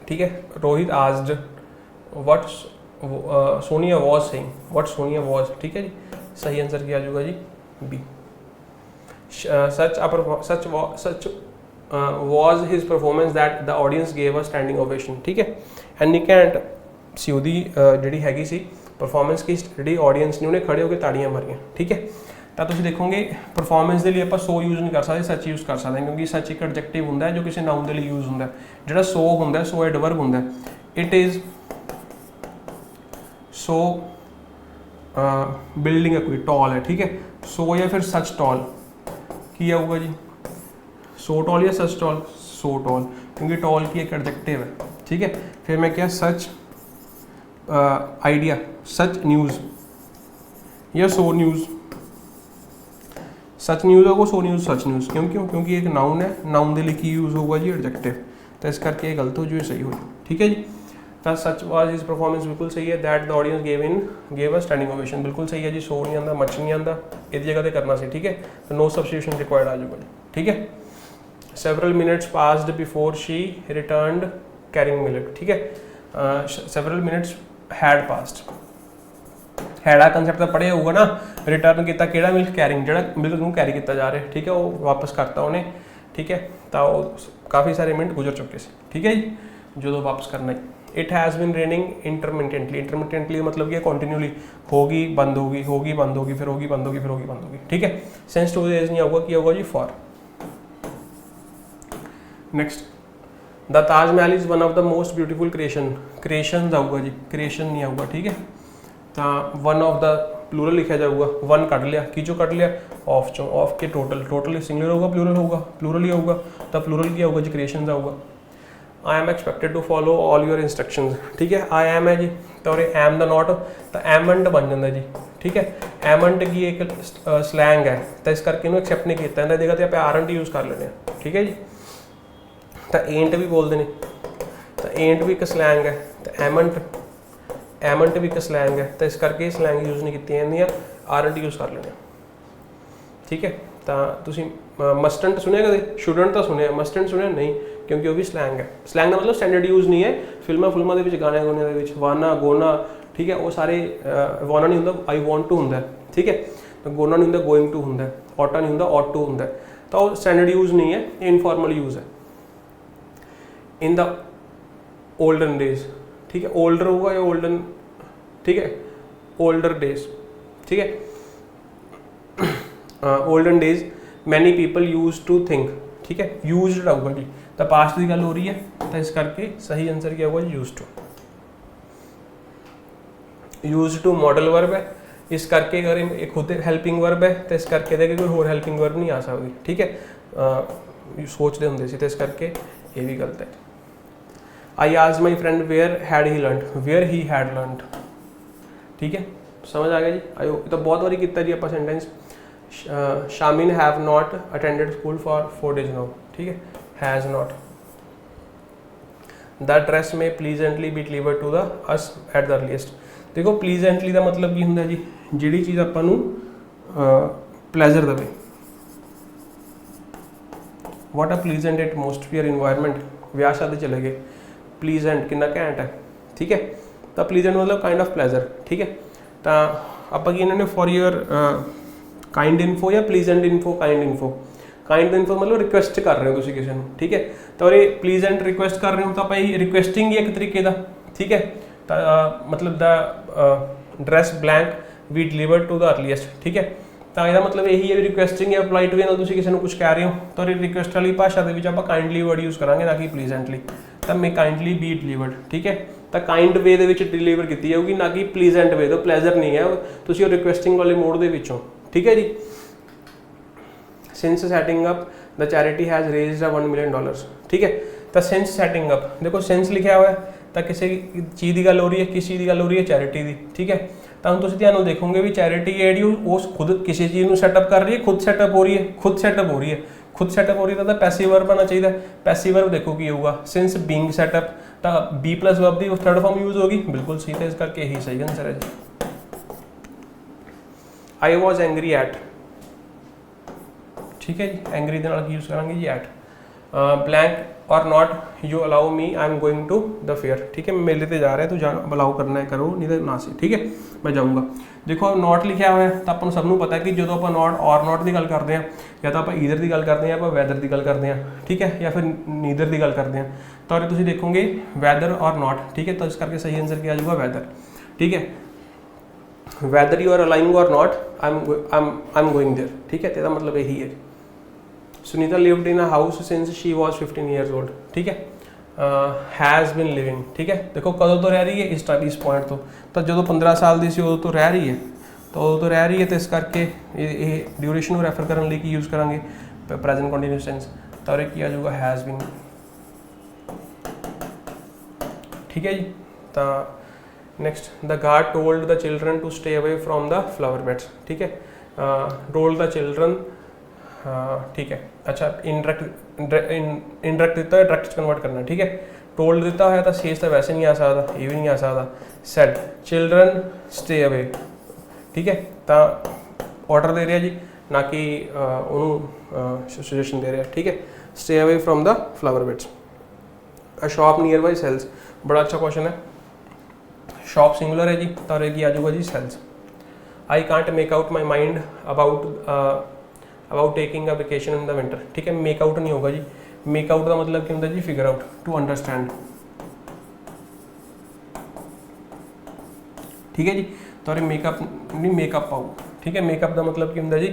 ठीक है। Rohit asked what Sonia was saying, what Sonia was, ठीक है जी। सही आंसर क्या आ जाएगा जी, B. such was his performance that the audience gave a standing ovation, ठीक है। एनी कैंट सी ਉਹਦੀ ਜਿਹੜੀ ਹੈਗੀ ਸੀ ਪਰਫਾਰਮੈਂਸ की ਜਿਹੜੀ ਆਡੀਅנס ਨੇ ਉਹਨੇ ਖੜੇ ਹੋ ਕੇ ਤਾੜੀਆਂ ਮਾਰੀਆਂ, ਠੀਕ ਹੈ। ਤਾਂ ਤੁਸੀਂ ਦੇਖੋਗੇ ਪਰਫਾਰਮੈਂਸ ਦੇ ਲਈ ਆਪਾਂ ਸੋ ਯੂਜ਼ ਨਹੀਂ ਕਰ ਸਕਦੇ, ਸੱਚ ਯੂਜ਼ ਕਰ ਸਕਦੇ ਹਾਂ, ਕਿਉਂਕਿ ਸੱਚ ਇੱਕ ਐਡਜੈਕਟਿਵ ਹੁੰਦਾ ਹੈ ਜੋ ਕਿਸੇ ਨਾਊਨ ਦੇ ਲਈ ਯੂਜ਼ ਹੁੰਦਾ। ਜਿਹੜਾ ਸੋ ਹੁੰਦਾ, ਸੋ ਐਡਵਰਬ ਹੁੰਦਾ। ਇਟ ਇਜ਼ ਸੋ ਬਿਲਡਿੰਗ ਹੈ ਕੋਈ ਟॉल ਹੈ, ਠੀਕ ਹੈ। ਸੋ ਜਾਂ ਫਿਰ ਸੱਚ ਟॉल ਕੀ ਆਊਗਾ ਜੀ, ਸੋ ਟॉल ਜਾਂ ਸੱਚ ਟॉल, ਸੋ ਟॉल, क्योंकि टॉल की एक एडजेक्टिव है, ठीक है। फिर मैं क्या सच आइडिया, सच न्यूज़ या सो न्यूज़, सच न्यूज़ होगा, सो न्यूज़ सच न्यूज़, क्योंकि एक नाउन है, नाउन के लिए की यूज़ होगा जी एडजेक्टिव। तो इस करके ये गलत हो जो सही हो, ठीक है जी। तो सच वाज हिज परफॉर्मेंस बिल्कुल सही है। That the audience gave a standing ovation, बिल्कुल सही है जी। सो नहीं आता, मच नहीं आता, इस जगह पे करना सी, ठीक है। तो नो सब्सटीट्यूशन रिक्वायर्ड आ जाएगा, ठीक है। Several minutes passed before she returned carrying millet, ठीक है। several minutes had passed, had concept तो पढ़े होगा ना। रिटर्न किया कि मिल्क कैरिंग, जो मिल्क ਨੂੰ कैरी किया जा रहा है, ठीक है, वो वापस करता उन्हें, ठीक है। तो काफ़ी सारे मिनट गुजर चुके से, ठीक है जी, जो वापस करना है। It has been raining intermittently, intermittently मतलब कि कंटिन्यूली होगी बंद होगी, होगी बंद होगी, फिर होगी बंद होगी, फिर होगी बंद होगी, ठीक है। सेंस टू डेज नहीं होगा, क्या होगा जी, for. Next, the Taj Mahal is one of the most beautiful creation आऊगा जी, क्रिएशन नहीं आऊगा, ठीक है। तो वन ऑफ द प्लूरल लिखा जाऊगा, वन कट लिया, की जो कट लिया, ऑफ चो, ऑफ के टोटल सिंगुलर होगा, प्लूरल होगा, प्लूरल ही होगा। तो प्लूरल क्या होगा जी, क्रिएशन आऊगा। I am expected to follow all your instructions, ठीक है। आई एम है जी, तो एम द नॉट, तो एमंट बन जाता जी, ठीक है। एमंट की एक स्लैंग है, तो इस करके एक्सैप्ट नहीं किया, इन्हें जगह आप आरंट यूज़ कर लेने, ठीक है जी। तो एंट भी बोलते हैं, तो एंट भी एक स्लैंग है, तो एमंट भी एक स्लैंग है, तो इस करके स्लैंग यूज़ नहीं की जाती, आरंट यूज़ कर लेने, ठीक है। तो तुसी मस्टंट सुनिया कदे, शुडंट तो सुनिया, मस्टंट सुनिया नहीं, क्योंकि वो भी स्लैंग है। स्लैंग का मतलब स्टैंडर्ड यूज़ नहीं है। फिल्मां के गाने गुने के वाना गोना, ठीक है, वो सारे वाना नहीं होंदा, आई वॉन्ट टू होंदा, ठीक है। तो गोना नहीं होंदा, गोइंग टू होंदा। ऑटा नहीं होंदा, ऑटो होंदा है, तो वो स्टैंडर्ड यूज़ नहीं है, इनफॉर्मल यूज़ है। इन द ओल्डन डेज, ठीक है, ओल्डर होगा या ओल्डन, ठीक है, ओल्डर डेज, ठीक है, olden days many people use to think, ठीक है, यूज्ड होगा जी, तो पास्ट की गल हो रही है, तो इस करके सही आंसर क्या होगा, use to. Use to modal verb है, इस करके अगर एक खुद हैल्पिंग वर्ब है तो इस करके देखिए कोई होर हैल्पिंग वर्ब नहीं आ सकती, ठीक है, सोचते होंगे सी, तो इस करके ये भी गलत है। आई आज my friend where had he learned, where he had learned, ठीक है, समझ आ गया जी। आयो तो बहुत बारी किया जी आप sentence, Shamin have not attended school for 4 days now, ठीक है, has not. The dress may pleasantly be delivered to the us at the earliest. देखो प्लीजेंटली का मतलब की होंगे जी, जी चीज़ आपां नूं प्लैजर देवे, वॉट अ प्लीजेंट एटमोसफीयर इन्वायरमेंट, विआह शादी चले गए, प्लीजेंट कितना घैंट है, ठीक है, तो प्लीजेंट मतलब काइंड ऑफ प्लैजर, ठीक है, तो आपां की इन्होंने फॉर योर काइंड इन्फो या pleasant info, kind info, kind info मतलब रिक्वेस्ट कर रहे हो तुम किसी को, ठीक है, तो ये प्लीजेंट रिक्वेस्ट कर रहे हो तो आप रिक्वेस्टिंग ही एक तरीके का, ठीक है, तो मतलब the dress blank we delivered to the earliest, ठीक है, तो यह मतलब यही है रिक्वेस्टिंग या पोलाइट वे तुम किसी को कुछ कह रहे हो तो रिक्वेस्ट वाली भाषा के आप काइंडली वर्ड यूज़ करेंगे ना कि प्लीजेंटली, तो मे काइंडली बी डिलीवर्ड, ठीक है, तो काइंड वे डिलीवर की जाएगी ना कि प्लीजेंट वे, तो प्लैजर नहीं है, तुम रिक्वेस्टिंग वाले मोड के, ठीक है जी। Since setting up the charity has raised $1 million, ठीक है, तो सिंस सैटिंग अप, देखो सिंस लिखा हुआ है तो किसी चीज़ की गल हो रही है, किस चीज़ की गल हो रही है, चैरिटी की, ठीक है, तो हम तुम ध्यान देखोगे भी चैरिटी है जी वो खुद किसी चीज़ को सैटअप कर रही है, खुद सैटअप हो रही है, खुद सैटअप हो रही है, खुद सैटअप हो रही है, तो पैसिव वर्ब आना चाहिए, पैसिव वर्ब देखो की होगा, सिंस बीइंग सैटअप, तो बी प्लस वर्ब की थर्ड फॉर्म यूज होगी, बिल्कुल सही, तो इस करके यही सही आंसर है जी। आई वॉज एंग्री एट, ठीक है जी, एंग्री के यूज़ करेंगे जी एट। ब्लैंक और not you allow me I am going to the fair, ठीक है, मैं मेले पे जा रहा है, तो जा अलाउ करना है करो, नहीं तो ना से, ठीक है, मैं जाऊँगा। देखो नॉट लिखा हुआ है तो अपन सबनों पता है कि जो आप नॉट और नॉट की गल करते हैं या तो आप ईदर की गल करते हैं या आप वैदर की गल करते हैं, ठीक है, या फिर नीदर की गल करते हैं, तो अगर तुम देखोगे वैदर और नॉट, ठीक है, तो इस करके सही आंसर क्या आ जाएगा वैदर, ठीक है, वैदर यू आर अलाइंग और not I am going there, ठीक है, तो मतलब यही है। Sunita lived in a house since she was 15 years old, ठीक है, हैज़ बिन लिविंग, ठीक है, देखो कदों तो रह रही है इस पॉइंट तो जो 15 साल की सी उदों तो रह रही है, तो उदों तो रह रही है, तो इस करके ये ड्यूरेशन को रैफर करने लिए यूज़ करेंगे प्रेजेंट कंटिन्यूअस टेंस, तो ये क्या आ जाएगा हैज़ बिन, ठीक है जी। तो next the guard told the children to stay away from the flower beds, ठीक है, टोल्ड द चिल्ड्रन, ठीक है, अच्छा इनडायरेक्ट दिता है, डायरेक्ट कन्वर्ट करना, ठीक है, टोल्ड दिता है तो सेज तो वैसे नहीं आ सकता, ये भी नहीं आ सकता, सेड चिल्ड्रन स्टे अवे, ठीक है, तो ऑर्डर दे रहा जी ना कि उन्होंने सजेशन दे रहा, ठीक है, stay away from the flower beds. A shop nearby sells, बड़ा अच्छा क्वेश्चन है, शॉप सिंगुलर है जी, तो ये आ जाऊगा जी sells. I can't make out my mind about taking a vacation in the winter, ठीक है, मेक आउट नहीं होगा जी, मेक आउट का मतलब क्या होता है जी फिगर आउट, टू अंडरस्टैंड, ठीक है जी, तो अरे मेकअप नहीं मेकअप आऊ, ठीक है, मेकअप का मतलब क्या होता है जी,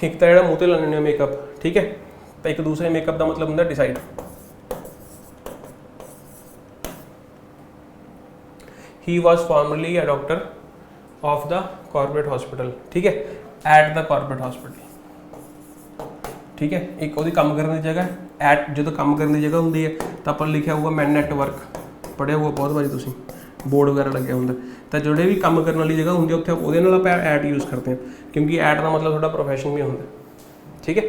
एक तो जो मुँह ते लाने मेकअप, ठीक है, तो एक दूसरे मेकअप का मतलब होता decide. He was formerly a doctor of the corporate hospital, ठीक है, एट द कॉर्पोरेट हॉस्पिटल, ठीक है, एक वो काम करने की जगह एट जो काम करने की जगह होंगी है तो आप लिखा होगा मैन नैटवर्क, पढ़िया हुआ बहुत बारी तुम बोर्ड वगैरह लगे होंगे, तो जोड़े भी काम करने वाली जगह होंगी उत्थे वो आप एट यूज़ करते हैं, क्योंकि एट का मतलब थोड़ा प्रोफैशन भी होंगे, ठीक है।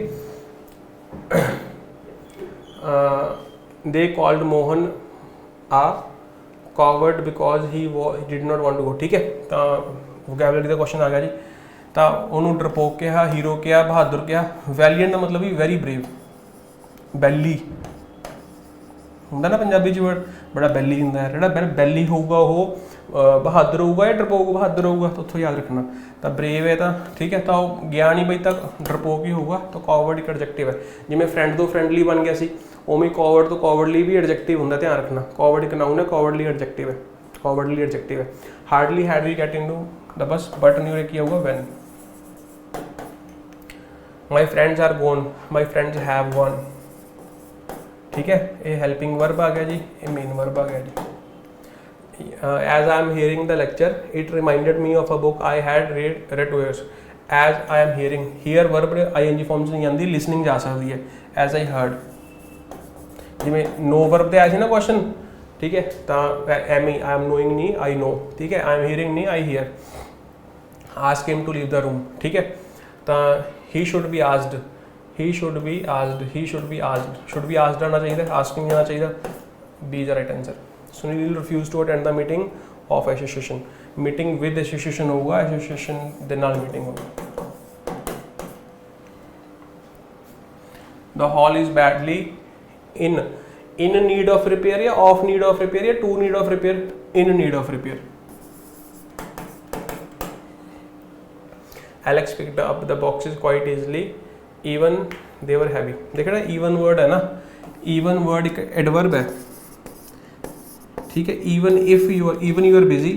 They called Mohan a coward because he did not want to go, ठीक है, तो वोकैबुलरी का क्वेश्चन आ गया जी, तो उन्होंने डरपोक कहा, हीरो कहा, बहादुर कहा, वैलीएंट का मतलब भी वेरी ब्रेव, बैली होंगे ना पंजाबी वर्ड, बड़ा बैली होंगे, जोड़ा बैली होगा वो बहादुर होगा या डरपोक बहादुर होगा, तो उत्थों याद रखना। तो ब्रेव है तो ठीक है, तो गया नहीं बई तक डरपोक ही होगा, तो कॉवर्ड एक एडजेक्टिव है। जिमें फ्रेंड तो फ्रेंडली बन गया सी, उमें कॉवर्ड तो कॉवर्डली भी एडजेक्टिव होंगे, ध्यान रखना। कॉवर्ड एक नाउन है, कॉवर्डली एडजेक्टिव है, कॉवर्डली एडजेक्टिव है। Hardly had we get into the bus, but न्यू किया होगा when. My friends are gone, my friends have gone, ठीक है। ये हेल्पिंग वर्ब आ गया जी, ये मेन वर्ब आ गया जी। As I am hearing the lecture, it reminded me of a book I had read 2 years. As I am hearing, here verb ing form नहीं आती, listening जा सकती है। As I heard, जिमें no verb ते आया सी ना क्वेश्चन, ठीक है, तो am I am knowing नहीं I know, ठीक है, I am hearing नहीं I hear। Ask him to leave the room, ठीक है, तो he should be asked, he should be asked, he should be asked, should be asked आना चाहिए, asking आना चाहिए। B is the right answer। Sunil refused to attend the meeting of association, meeting with association होगा, association ਦੇ ਨਾਲ meeting होगा। The hall is badly in need of repair या of need of repair या to need of repair, in need of repair। Alex picked up the boxes quite easily, even they were heavy। देखा ना even word है ना, even word एक adverb है, ठीक है। even you are busy,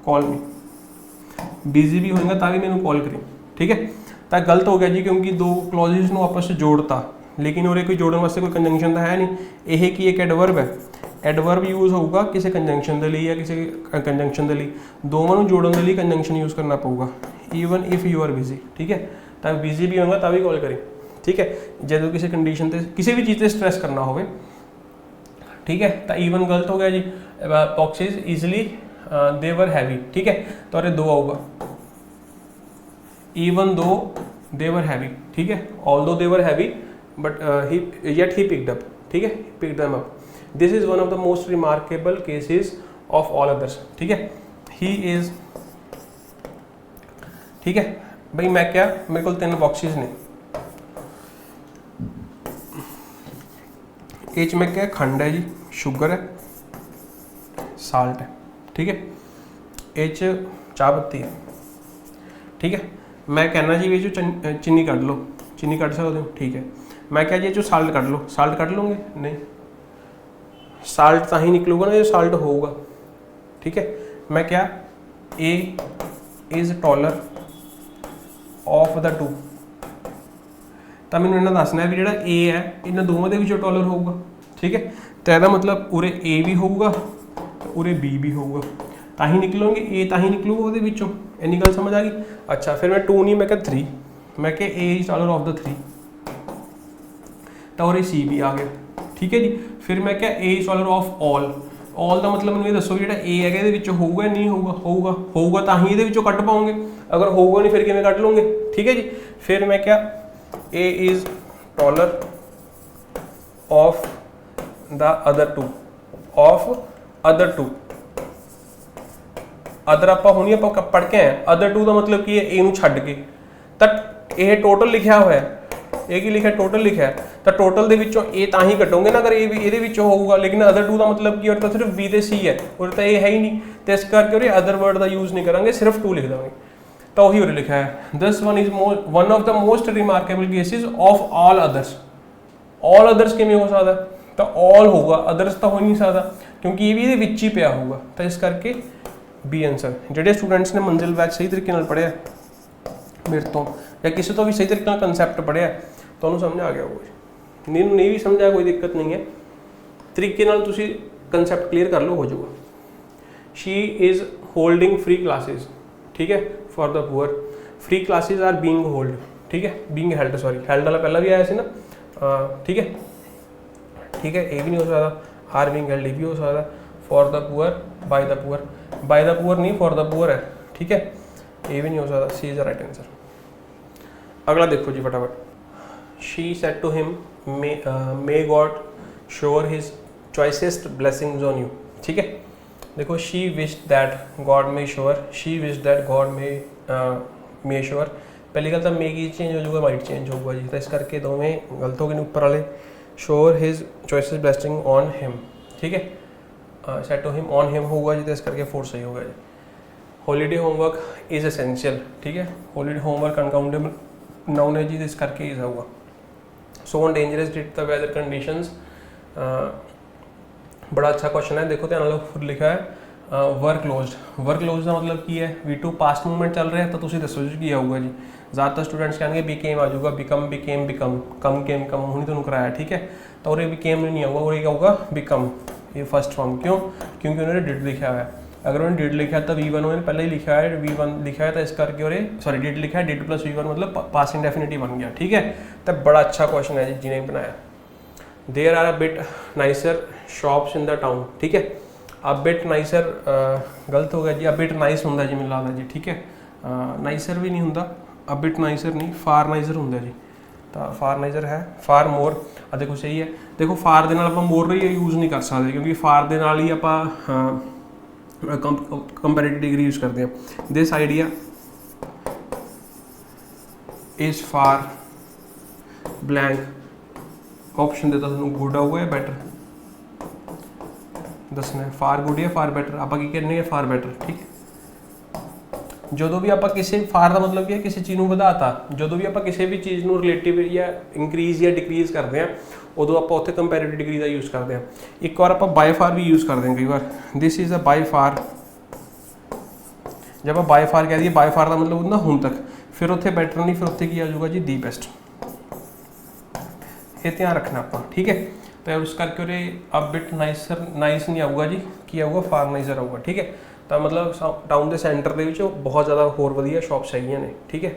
call me, busy भी होएगा ताकि मैंने कॉल करी, ठीक है। तो गलत हो गया जी, क्योंकि दो क्लॉजेस ਨੂੰ आपस में जोड़ता, लेकिन और कोई जोड़न वास्ते कोई कंजंक्शन तो है नहीं। यह की एक एडवर्ब है, एडवर्ब यूज़ होगा किसी कंजंक्शन के लिए या किसी कंजंक्शन के लिए, दोनों को जोड़न के लिए कंजंक्शन यूज़ करना पड़ेगा। Even if you are busy, ठीक है, तब बिजी भी होगा तभी कॉल करी, ठीक है। जो किसी कंडीशन से किसी भी चीज़ से स्ट्रेस करना हो, ठीक है। तो ईवन गलत हो गया जी। Boxes easily they were heavy, ठीक है, तो अरे दो आऊगा, ईवन दो दे वर हैवी, ठीक है। Although they were heavy but yet he picked up, ठीक है, pick them up. This is one of the most remarkable cases of all others, ठीक है। ही इज, ठीक है भाई। मैं क्या, मेरे को 3 बॉक्सेस ने, एच में क्या खंड है जी, शुगर है, साल्ट है, ठीक है। एच चाह पत्ती है, ठीक है। मैं कहना जी भी चीनी कट लो, चीनी कट सकते हो, ठीक है। मैं क्या जी जो साल्ट कट लो, साल्ट कट लोगे, नहीं, साल्ट तो ही निकलूगा ना जो साल्ट होगा, ठीक है। मैं क्या, A is taller of the 2, तो मैंने इन्हें दसना है भी जो ए है इन्होंने दोवों के विचों टॉलर होगा, ठीक है। तो यह मतलब उरे ए भी होगा तो उरे बी भी होगा, ताही निकलोगे ए ताही निकलूगा वो विचों, इन्नी गल समझ आ गई। अच्छा फिर मैं 2 नहीं, मैं क्या 3, मैं क्या A is taller of the 3, तो उरे सी भी आ गया, ठीक है जी। फिर मैं क्या A is taller of all, all का मतलब मैंने ये दसो जो ए है ये होगा नहीं होगा, होगा होगा ताही ये कट पाओगे, अगर होगा नहीं फिर किमें कट लोगे, ठीक है जी। फिर मैं क्या A is taller of the other 2, of other 2, other आप होनी आप पढ़ के आए, अदर 2 का मतलब की है ए नूं छड्ड के, तो ये टोटल लिखा हुआ है, ए की लिखा टोटल लिखा है, तो टोटल के विचों ए तां ही कटोगे ना अगर ए भी ये विचों होगा, लेकिन अदर 2 का मतलब की और तो सिर्फ बी ते सी है और तो ए है ही नहीं, तो इस करके और अदर वर्ड का यूज़ नहीं करेंगे, सिर्फ 2 लिख देंगे, तो वही और लिखा है। This one is one of the most remarkable cases of all others. All others किमें हो सकता, तो ऑल होगा, अदर्स तो हो नहीं सकता क्योंकि ये भी ये विच ही पिया होगा, तो इस करके बी आंसर। ਜਿਹੜੇ स्टूडेंट्स ने मंजिल बैच सही तरीके नाल पढ़िया मेरे तो या किसी तो भी सही तरीके नाल कंसैप्ट पढ़िया तो उन्होंने समझ आ गया होगा, नहीं भी समझा कोई दिक्कत नहीं है, तरीके नाल तुसी कंसैप्ट क्लीयर कर लो, हो जाऊगा। She is holding free classes, ठीक है, for the poor, free classes are being hold, ठीक है, बीइंग हेल्ड, सॉरी हेल्ड वाला पहला भी आया सी ना, ठीक है, ठीक है। ए भी नहीं हो सकता, आर बीइंग हेल्ड भी हो सकता, for the poor, by the poor, by the poor नहीं फॉर द पुअर है, ठीक है, ए भी नहीं हो सकता, C is the right answer. अगला देखो जी फटाफट। She said to him may God shower his choicest blessings on you, ठीक है। देखो she wish that God may shower, she wish that God may shower, पहली गल तो मे की चेंज हो जाऊगा, माइट चेंज होगा जी, तो इस करके दोवें गलत हो गए ऊपर वाले। Shower his choices blessing on him, ठीक है, said to him on him होगा जी, तो इस करके 4 सही होगा जी। हॉलीडे होमवर्क इज़ एसेंशियल, ठीक है, हॉलीडे होमवर्क अनकाउंटेबल नाउन है जी, तो इस करके इज होगा। So on dangerous did the weather conditions, बड़ा अच्छा क्वेश्चन है, देखो ध्यान नाल खुद लिखा है वर्क क्लोज्ड का मतलब की है, V2 पास्ट मूवमेंट चल रहा है, तो तुम दसो जी की आऊगा जी। ज़्यादातर स्टूडेंट्स कहेंगे बिकेम आ जाऊगा, बिकम बिकेम बिकम, कम केम कम हुई तुम कराया, ठीक है, तो और बिकेम नहीं आऊगा, और क्या होगा बिकम, ये फर्स्ट फॉर्म। क्यों? क्योंकि उन्होंने डिड लिखा हुआ है, अगर उन्होंने डिड लिखा है तो V1 उन्होंने पहले ही लिखा है, V1 लिखा है, तो इस करके और सॉरी डिड लिखा है, डिड प्लस V1 मतलब पास्ट इंडेफिनिटी बन गया, ठीक है, तो बड़ा अच्छा क्वेश्चन है जी, जिन्हें बनाया। There are a bit nicer shops in the town, ठीक है, अ बिट नाइसर गलत हो गया जी, अ बिट नाइस होंदा जी मैनूं लगदा जी, ठीक है, नाइसर भी नहीं होंदा, अ बिट नाइसर नहीं, फार नाइसर होंदा जी, तो फार नाइसर है, फार मोर, आ देखो सही है। देखो फार दे नाल आपां मोर ही यूज़ नहीं कर सकते, क्योंकि फार दे नाल ही आपां कंपैरेटिव डिग्री यूज़ करते हैं। This idea is far blank, option देता तुहानूं गुड आऊगा या बैटर दसना है, फार गुड या फार बैटर, आप कहने फार बैटर, ठीक है। जो भी आप किसी फार का मतलब है किसी चीज़ को बढ़ाता, जो भी आप किसी भी चीज़ को रिलेटिव या इंक्रीज या डिक्रीज करते हैं, उदों आप उत्थे कंपैरेटिव डिग्री का यूज़ करते हैं। एक बार आप बाय फार भी यूज़ करते हैं कई बार, this is a by far, जब आप बाय फार कह दिए, बाय फार का मतलब होंदा हुण तक, फिर उत्थे बैटर नहीं, फिर उत्थे की आ जाऊगा जी दी बेस्ट, ये ध्यान रखना आप, ठीक है। तो उस करके अब बिट नाइसर नाइस नहीं आऊगा जी, की आऊगा फार नाइसर आऊगा, ठीक है। तो मतलब टाउन के सेंटर के बहुत ज़्यादा होर वधिया शॉप्स हैगियां ने, ठीक है।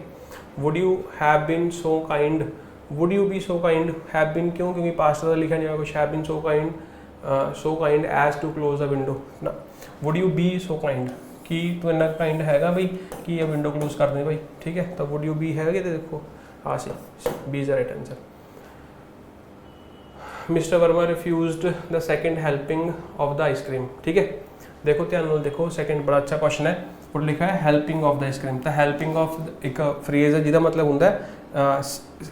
Would you have been so kind, would you be so kind, have been क्यों, क्योंकि पास्ट का लिखा नहीं होगा कुछ, have been so kind as to close the window ना, would you be so kind कि तू इन्ना काइंड हैगा भाई कि ये विंडो क्लोज कर दें भाई, ठीक है, तो वुड यू बी है, तो देखो हाँ C B is the right answer. Mister Verma refused the second helping of the ice cream, ठीक है, देखो ध्यान नाल देखो, सेकंड बड़ा अच्छा क्वेश्चन है, और लिखा है हेल्पिंग ऑफ द आइसक्रीम, तो हेल्पिंग ऑफ एक फ्रेज है जिहदा मतलब होंदा है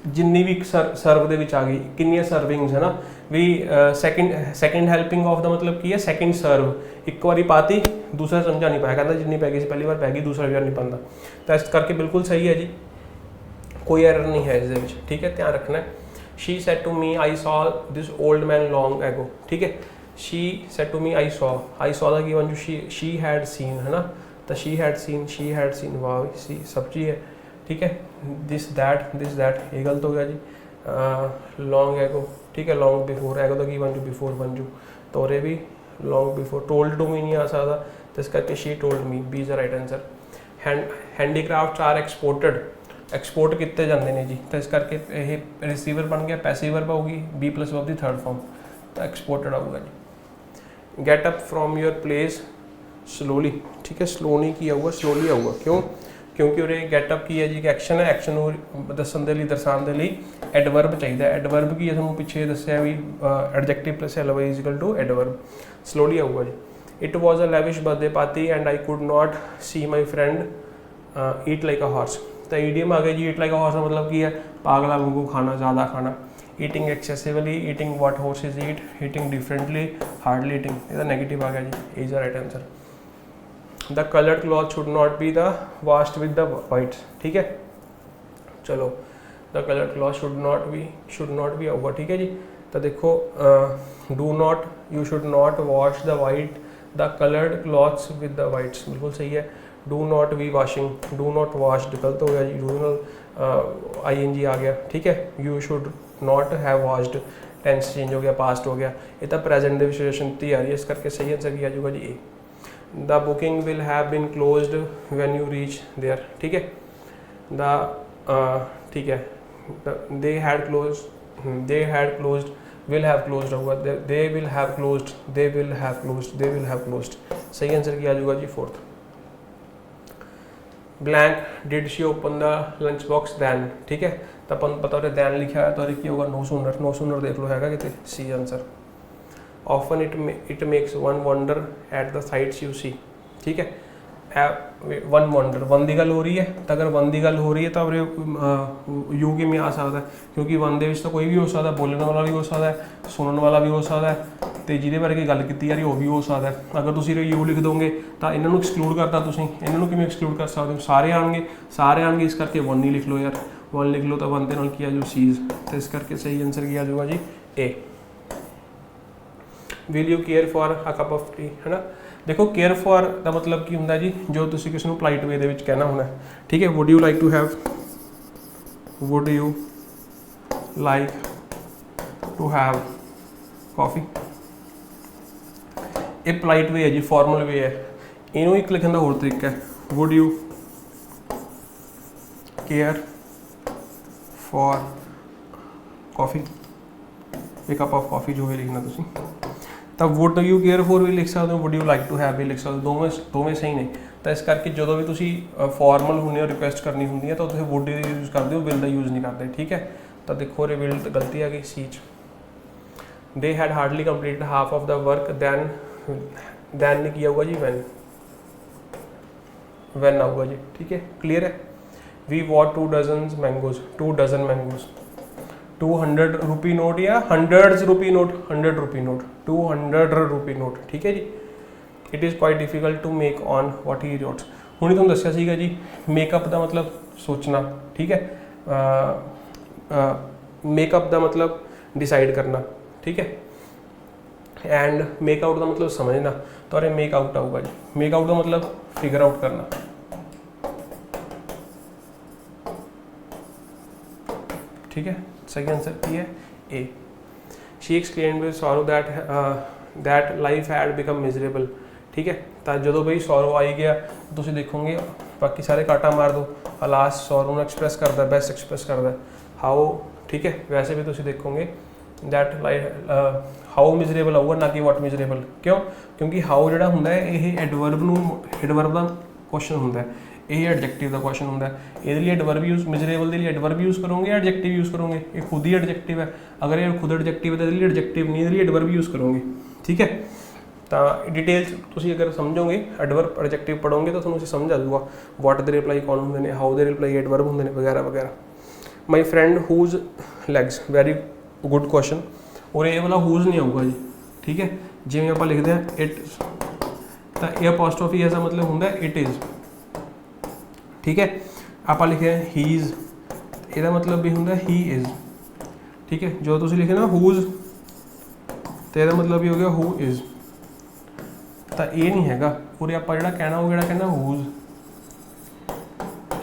जिन्नी भी सर्व दे विच आ गई, कितनी सर्विंग्स है ना भी, सेकंड हेल्पिंग ऑफ द मतलब की है सेकंड सर्व, एक बारी पाती दूसरा समझा नहीं पाया, कहता जिन्नी पै गई पहली बार पै गई, दूसरा बार नहीं पाता, तो इस करके बिल्कुल सही है जी, कोई एरर नहीं है इस, ठीक है, ध्यान रखना है। She said to me, I saw this old man long ago, ठीक है, she said to me, I saw दा की वन जो she had seen है ना, तो she had seen वाह सी सब चीज़ है, ठीक है, this that ये गलत हो गया जी, long ago, ठीक है, long before ago दा की वन जो before वन जो, तो और भी long before, told to me नहीं आ सकता, तो इस करके she told me, B is the right answer। handicrafts are export किए जाते हैं जी, तो इस करके ये रिसीवर बन गया, पैसिव वर्ब होगी, B plus verb the third form, तो एक्सपोर्टेड आऊगा जी। Get up from your place slowly, ठीक है, स्लो नहीं किया होगा, स्लोली आऊगा, क्यों, क्योंकि उरे गेटअप की है जी कि एक्शन है, एक्शन को दसन के लिए दर्शाने के लिए एडवर्ब चाहिए, एडवर्ब की तुहानूं पिछे दस्सिया भी adjective plus L Y is equal to adverb, slowly आऊगा जी। It was a lavish birthday party and I could not see my friend eat like a horse, तो ईडियम आ गया जी, ईट लाइक अ हॉर्स का मतलब की है पागला वांगू खाना, ज़्यादा खाना, eating excessively, eating what horses eat, eating differently, hardly eating, ये नेगेटिव आ गया जी, is the right answer. The coloured cloth should not be the washed with the whites, ठीक है, चलो the coloured cloth should not be आऊगा, ठीक है जी। तो देखो do not, you should not wash the white the coloured cloths with the whites, बिल्कुल सही है। Do not be washing, do not washed गलत हो गया जी, डू आई एन जी आ गया, ठीक है। You should not have washed, tense change हो गया, पास्ट हो गया, ये तो प्रेजेंट के विशेषण ती आ रही है, इस करके सही आंसर किया जाऊगा जी A. The booking will have been closed when you reach there, ठीक है, ठीक है, they had closed, will have closed होगा, दे विल हैव क्लोज्ड, सही आंसर किया जाऊगा जी fourth. Blank did she open the lunch box then, ठीक है, तो अपन पता हो दैन लिखा है, तो क्या होगा नो सूनर देख लो है कि C answer. Often it makes one wonder at the sights you see, ठीक है, वन वंडर वन की गल हो रही है, तो अगर वन की गल हो रही है तो यू किमें आ सकता है, क्योंकि वन दे विच तो कोई भी हो सकता है, बोलने वाला भी हो सकता है, सुनने वाला भी हो सकता है, तो जिहदे बारे गल की जा रही वो भी हो सकता है। अगर तुसीं यू लिख दोगे तो इन्होंने एक्सक्लूड करता, तुसीं इन्होंने किमें एक्सक्लूड कर सकते हो, सारे आएंगे, इस करके वन ही लिख लो यार, वन लिख लो तो वन के नाल की आ जाऊ सीज, तो इस करके सही आंसर की आ जाऊगा जी A. Will you care for a cup of tea, है ना। देखो केयर फॉर का मतलब की होंगे जी, जो तुसीं किसी को पोलाइट वे दे विच कहना होना, ठीक है। Would you like to have, would you like to have coffee, ये पोलाइट वे है जी, फॉर्मल वे है। इनू एक लिखने का होर तरीका है, would you care for coffee, एक कप ऑफ कॉफ़ी जो है लिखना तुसीं, तो वुड यू केयर फॉर भी लिख सकते हो, would you like to have भी लिख सकते हो, दोवें सही ने। तो इस करके जो भी तुसीं फॉर्मल होंगे हो, रिक्वेस्ट करनी होंगी है तो तुसीं वुड यूज़ करते हो, विल का यूज़ नहीं करते, ठीक है। तो देखो रे विल तो गलती आ गई सी च। They had hardly completed half of the work than ने किया होगा जी वैन आऊगा जी, ठीक है, क्लियर है। We want 2 dozen mangoes, 2 dozen mangoes, 200 rupee note या 100 rupee note, 100 rupee note, 200 rupee note, ठीक है जी। It is quite difficult to make on what he wrote, हुणे तुहानूं दस्सिया सीगा जी, मेकअप का मतलब सोचना, ठीक है, मेकअप का मतलब डिसाइड करना, ठीक है, एंड मेक आउट का मतलब समझना, तो अरे मेक आउट आऊगा जी, मेक आउट का मतलब फिगर आउट करना, ठीक है। सही आंसर की है A. She explained with sorrow that life had become miserable, ठीक है। तो जो बई सॉरो आई गया तुम देखोगे बाकी सारे काटा मार दो, लास्ट सॉरो में एक्सप्रैस करता है, बेस्ट एक्सप्रैस करता है हाउ, ठीक है। वैसे भी तुम देखोगे दैट लाइफ हाउ मिजरेबल आऊगा, ना कि वॉट मिजरेबल, क्यों, क्योंकि हाउ जो होंगे ये एडवर्ब का क्वेश्चन होंगे, यही एडजैक्टिव का क्वेश्चन होंगे, ये एडवर्ब यूज़, मिजरेबल के लिए एडवर्ब यूज़ करोगे या एडजैक्टिव यूज़ करोगे, ये खुद ही एडजैक्टिव है, अगर ये खुद एडजैक्टिव है तो ये एडजैक्टिव नहीं, ये एडवर्ब यूज़ करोगे, ठीक है। तो डिटेल्स तुम अगर समझोगे एडवर्ब एडजैक्टिव पढ़ोगे तो तुम्हें समझ आ जाऊगा वॉट दे रिप्लाई कौन होंगे, हाउ दे रिप्लाई एडवर्ब होंगे वगैरह वगैरह। My friend whose legs, very good question, और ये वाला हुज नहीं आऊगा जी, ठीक है। जिमें आप लिखते हैं इट, तो ये अपॉस्ट्रोफी ऐसा मतलब होंगे इट इज़, ठीक है। आप लिखे हैं ही इज़, यदा मतलब भी होंगे ही इज़, ठीक है। जो तुम लिखे ना हुज, तो यदा मतलब भी हो गया हु इज़, तो ये नहीं है पूरे आप जो कहना वो कहना हुज,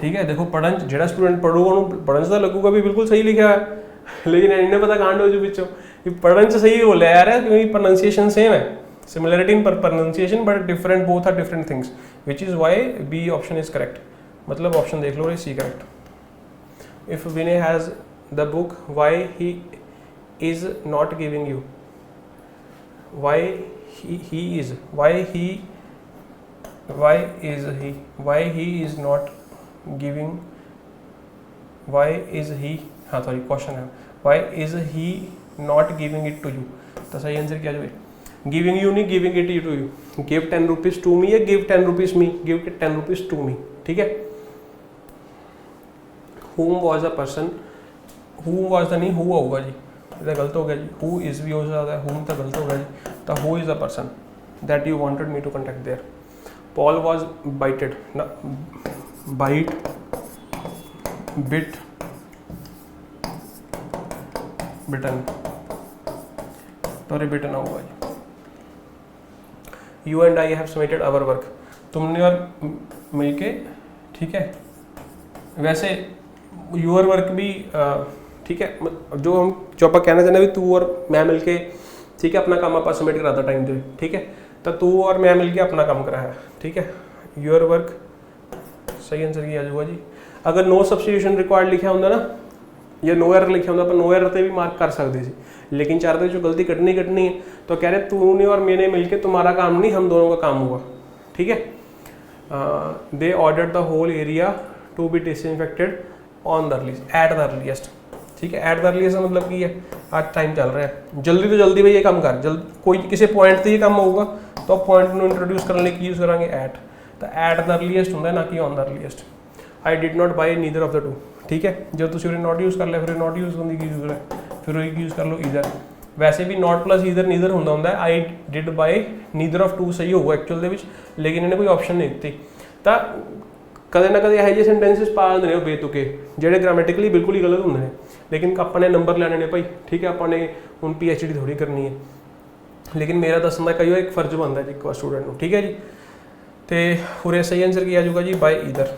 ठीक है। देखो पढ़न जो स्टूडेंट पढ़ूगा उन्होंने पढ़न तो लगूगा भी बिल्कुल सही लिखा है, लेकिन इन्हें पता कांड हो जो पिछों पढ़न च सही बोलिया यार, क्योंकि प्रोनाउंसिएशन सेम है, similarity in pronunciation but different, both are different things, which is why B option is correct, मतलब ऑप्शन देख लो C correct. If Vinay has the book why he is not giving you, why he is, why he is not giving, why is he, हाँ sorry question है, why is he not giving it to you, तो सही answer क्या जो है giving you नहीं, giving it to you, give 10 rupees to me या give 10 rupees me, give 10 rupees to me, ठीक है। whom was a person, who was the नहीं who होगा जी, ये गलत हो गया जी, हु इज़ भी हो सकता है, whom तो गलत हो गया जी, तो who is the person that you wanted me to contact there. Paul was bited ना, बाइट बिट बिटन, तो रिबिटन होगा जी। You and I have submitted our work, तुमने और मिलके, ठीक है। वैसे यूर वर्क भी ठीक है, जो आप कहना चाहते भी तू और मैं मिलके, ठीक है, अपना काम आप सबमिट कराता टाइम पे, ठीक है। तो तू और मैं मिलके अपना काम कराया, ठीक है। यूर वर्क सही आंसर की आ जाऊगा जी। अगर नो सब्सटीट्यूशन रिक्वायर्ड लिखा होंगे ना, या नो एरर लिखा होंगे, पर नो एरर से भी मार्क कर सकते थे, लेकिन चार जो गलती कटनी है, तो कह रहे तूने और मैंने मिलके तुम्हारा काम नहीं, हम दोनों का काम हुआ, ठीक है। They ordered the whole area to be disinfected on the earliest, at the earliest, ठीक है। एट द अर्लीस्ट मतलब की है आज टाइम चल रहा है, जल्दी तो जल्दी भाई ये काम कर, जल्द कोई किसी पॉइंट से ये काम होगा तो आप पॉइंट में इंट्रोड्यूस करने की यूज़ करेंगे एट, ਤਾਂ ਐਟ ਦ अर्लीएस्ट ਹੁੰਦਾ, ਨਾ ਕਿ on the earliest. I did not by neither of the two, ठीक है। जब तुम उन्हें नॉट यूज़ कर लिया, फिर नॉट यूज़ होने की यूज़ है, फिर एक यूज़ कर लो ईदर। वैसे भी नॉट प्लस ईदर नीदर होंदा है। I did buy neither of two सही होगा एक्चुअल दे विच, लेकिन इन्हें कोई ऑप्शन नहीं दी। तो कदे ना कदे यह सेंटेंसिस पा देंगे बेतुके ਜਿਹੜੇ ग्रामेटिकली बिल्कुल ही गलत होंगे ने, लेकिन अपने नंबर लैने ने भाई, ठीक है। अपने हुण PhD थोड़ी करनी है, लेकिन मेरा दसन का कई एक फर्ज बनता है जी एक स्टूडेंट को, ठीक है जी। तो उरे सही आंसर की आ जाऊगा जी by either.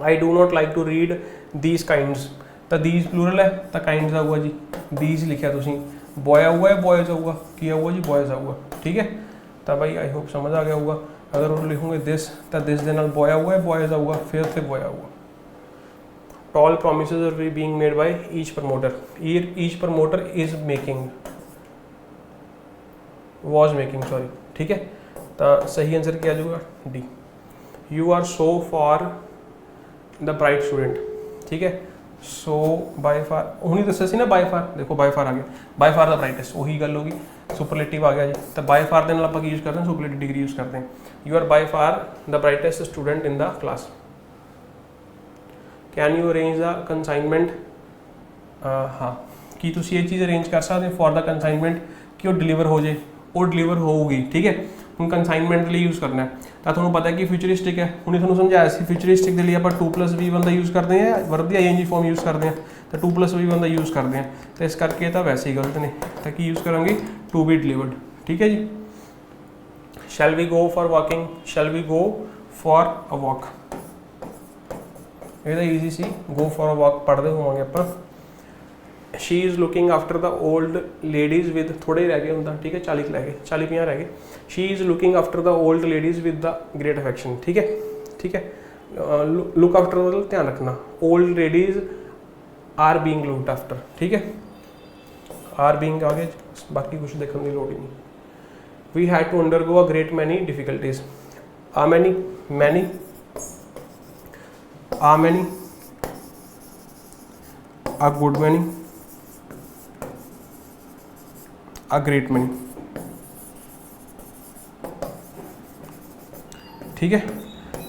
I do not like to read these kinds, तो दीज प्लूरल है तो काइंड्स आऊगा जी। दीज लिखा तुम बॉय आऊगा या बॉयज़ आऊगा, की आऊगा जी बॉयज़ आऊगा, ठीक है। तो भाई आई होप समझ आ गया होगा। अगर वो लिखोगे दिस तो दिस के नाल बॉय आऊगा या बॉयज़ आऊगा, फिर से बॉय आऊगा। Tall promises are being made by each promoter, each promoter is making, was making, sorry, ठीक है। तो सही आंसर क्या जाऊगा D. You are so for the bright student, ठीक है। सो बाय फार उन्हीं दसा सी ना, बाय फार, देखो बाय फार आ गया, बाय फार द ब्राइटेस्ट, वही गल होगी। सुपरलेटिव आ गया जी। तो बाय फार के नाल आपां की यूज़ करते हैं, सुपरलेटिव डिग्री यूज़ करते हैं। You are by far the brightest student in the class. Can you arrange the consignment, हाँ की तुम ये चीज़ अरेंज कर सकते फॉर द कंसाइनमेंट कि वो डिलीवर हो जाए, वो डिलीवर होगी, ठीक है। हम कंसाइनमेंट लिए यूज़ करना है, तो तुम्हें पता है कि फ्यूचरिस्टिक है। उन्हें थोड़ा समझाया सी फ्यूचरिस्टिक के लिए आप 2+V1 का यूज़ करते हैं, वर्ब की ING फॉर्म यूज़ करते हैं, तो 2+V1 का यूज़ करते हैं। तो इस करके तो वैसे ही गलत ने, तो कि यूज़ करेंगे टू बी डिलीवर्ड, ठीक है जी। Shall we go for walking, shall we go for a walk, ये तो easy C, go for a walk पढ़ते होवांगे आप। She is looking after the old ladies with, थोड़े रह गए होंगे, ठीक है, 40 रह गए, 40-50 रह गए। She is looking after the old ladies with the great affection, ठीक है, ठीक है। लुक आफ्टर मतलब ध्यान रखना, old ladies are being looked after, ठीक है। आर बीइंग आगे, बाकी कुछ देखने की लोड़ ही नहीं। We had to undergo a great many difficulties, a many, many, a many, a good many, a great many, ठीक है।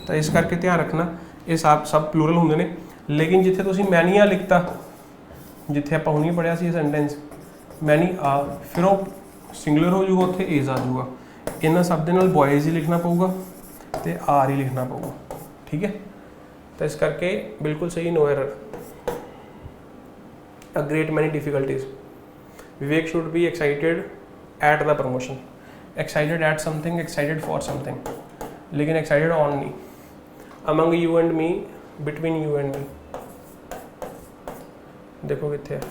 तो इस करके ध्यान रखना, ये सब प्लूरल होंगे ने, लेकिन जिथे तुसी मैनी आ लिखता, जिथे आप हुणी पढ़िया सी सेंटेंस मैनी आ, फिर वो सिंगुलर हो जाऊगा, उत्थे इज आ जाऊगा। इन्होंने सब के नाल बॉयज़ ही लिखना पऊगा तो आर ही लिखना पऊगा, ठीक है। तो इस करके बिल्कुल सही, no error. A great many difficulties, Vivek should be excited at the promotion, excited at something, excited for something, लेकिन एक्साइटेड ऑन नहीं। Among you and me, between you and me, देखो कितने है।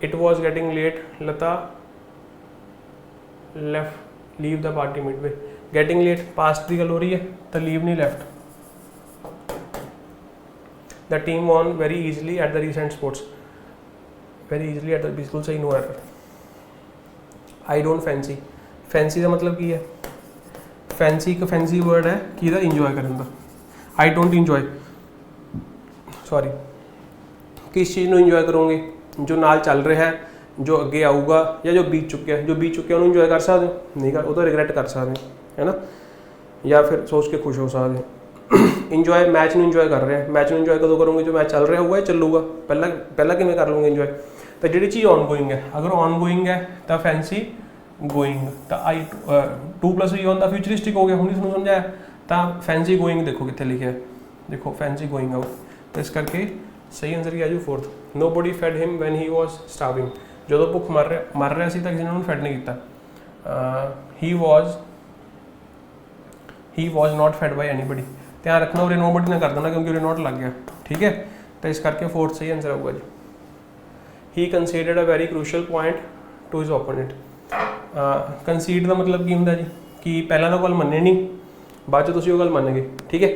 It was getting late, Lata left, leave the party midway. Getting late past की गल हो रही है, तो लीव नहीं left. The team won very easily at the recent sports, very easily at the, बिल्कुल सही, no error. I don't fancy, fancy का मतलब की है, फैंसी एक फैंसी वर्ड है कि इंजॉय करने का। आई डोंट इंजॉय, सॉरी, किस चीज़ को इंजॉय करोगे, जो नाल चल रहा है, जो अगे आऊगा, या जो बीत चुके हैं। जो बीत चुके हैं उन्होंने इंजॉय कर सकते हो, नहीं कर, वो तो रिग्रेट कर सकते हैं, है ना, या फिर सोच के खुश हो सकते हैं। इंजॉय मैच में इंजॉय कर रहे हैं, मैच में इंजॉय कदों करोगे, जो मैच चल रहा होगा चलूगा, पहला किमें कर लूँगे इंजॉय। तो जी चीज़ ऑन गोइंग है, अगर ऑन गोइंग है तो फैंसी गोइंग, तो आई 2+V1 का फ्यूचरिस्टिक हो गया, हमने तुहानूं समझाया। तो फैंसी गोइंग देखो कितने लिखे है, देखो फैंसी गोइंग आउट। तो इस करके सही आंसर क्या है 4th। Nobody fed him when he was starving, जो भुख मर रहा सी तो किसी ने उन्होंने फैड नहीं किया। He was not fed by anybody, ध्यान रखना उरे नो बॉडी ना कर देना, क्योंकि उरे नॉट लग गया, ठीक है। तो इस करके 4th सही आंसर होगा जी। He considered a very crucial point to his opponent. Concede का मतलब की होंगे जी कि पहला तो गल मन्ने नहीं, बाद तुसीं वो गल मन गए, ठीक है।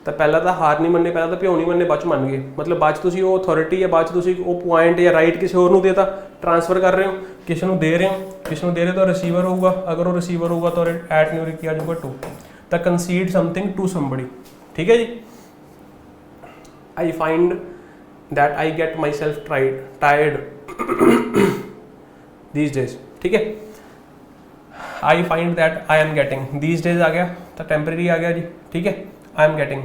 तो पहला तो हार नहीं मन्ने, पहला तो भ्यो नहीं मन्ने, बाद मन गए, मतलब बाद तुसीं वो अथॉरिटी या बाद तुसीं वो पॉइंट या राइट किसी होर नूं देता, ट्रांसफर कर रहे हो, किसी को दे रहे हो, किसी को दे रहे हो तो रिसीवर होगा। अगर वो रिसीवर होगा तो एट न्यूरी किया जाऊगा टू, तो कंसीड समथिंग टू समबडी, ठीक है जी। I find that I get my self tired these days, ठीक है। I find that I am getting, these days आ गया तो टेम्परेरी आ गया जी, ठीक है, आई एम गेटिंग,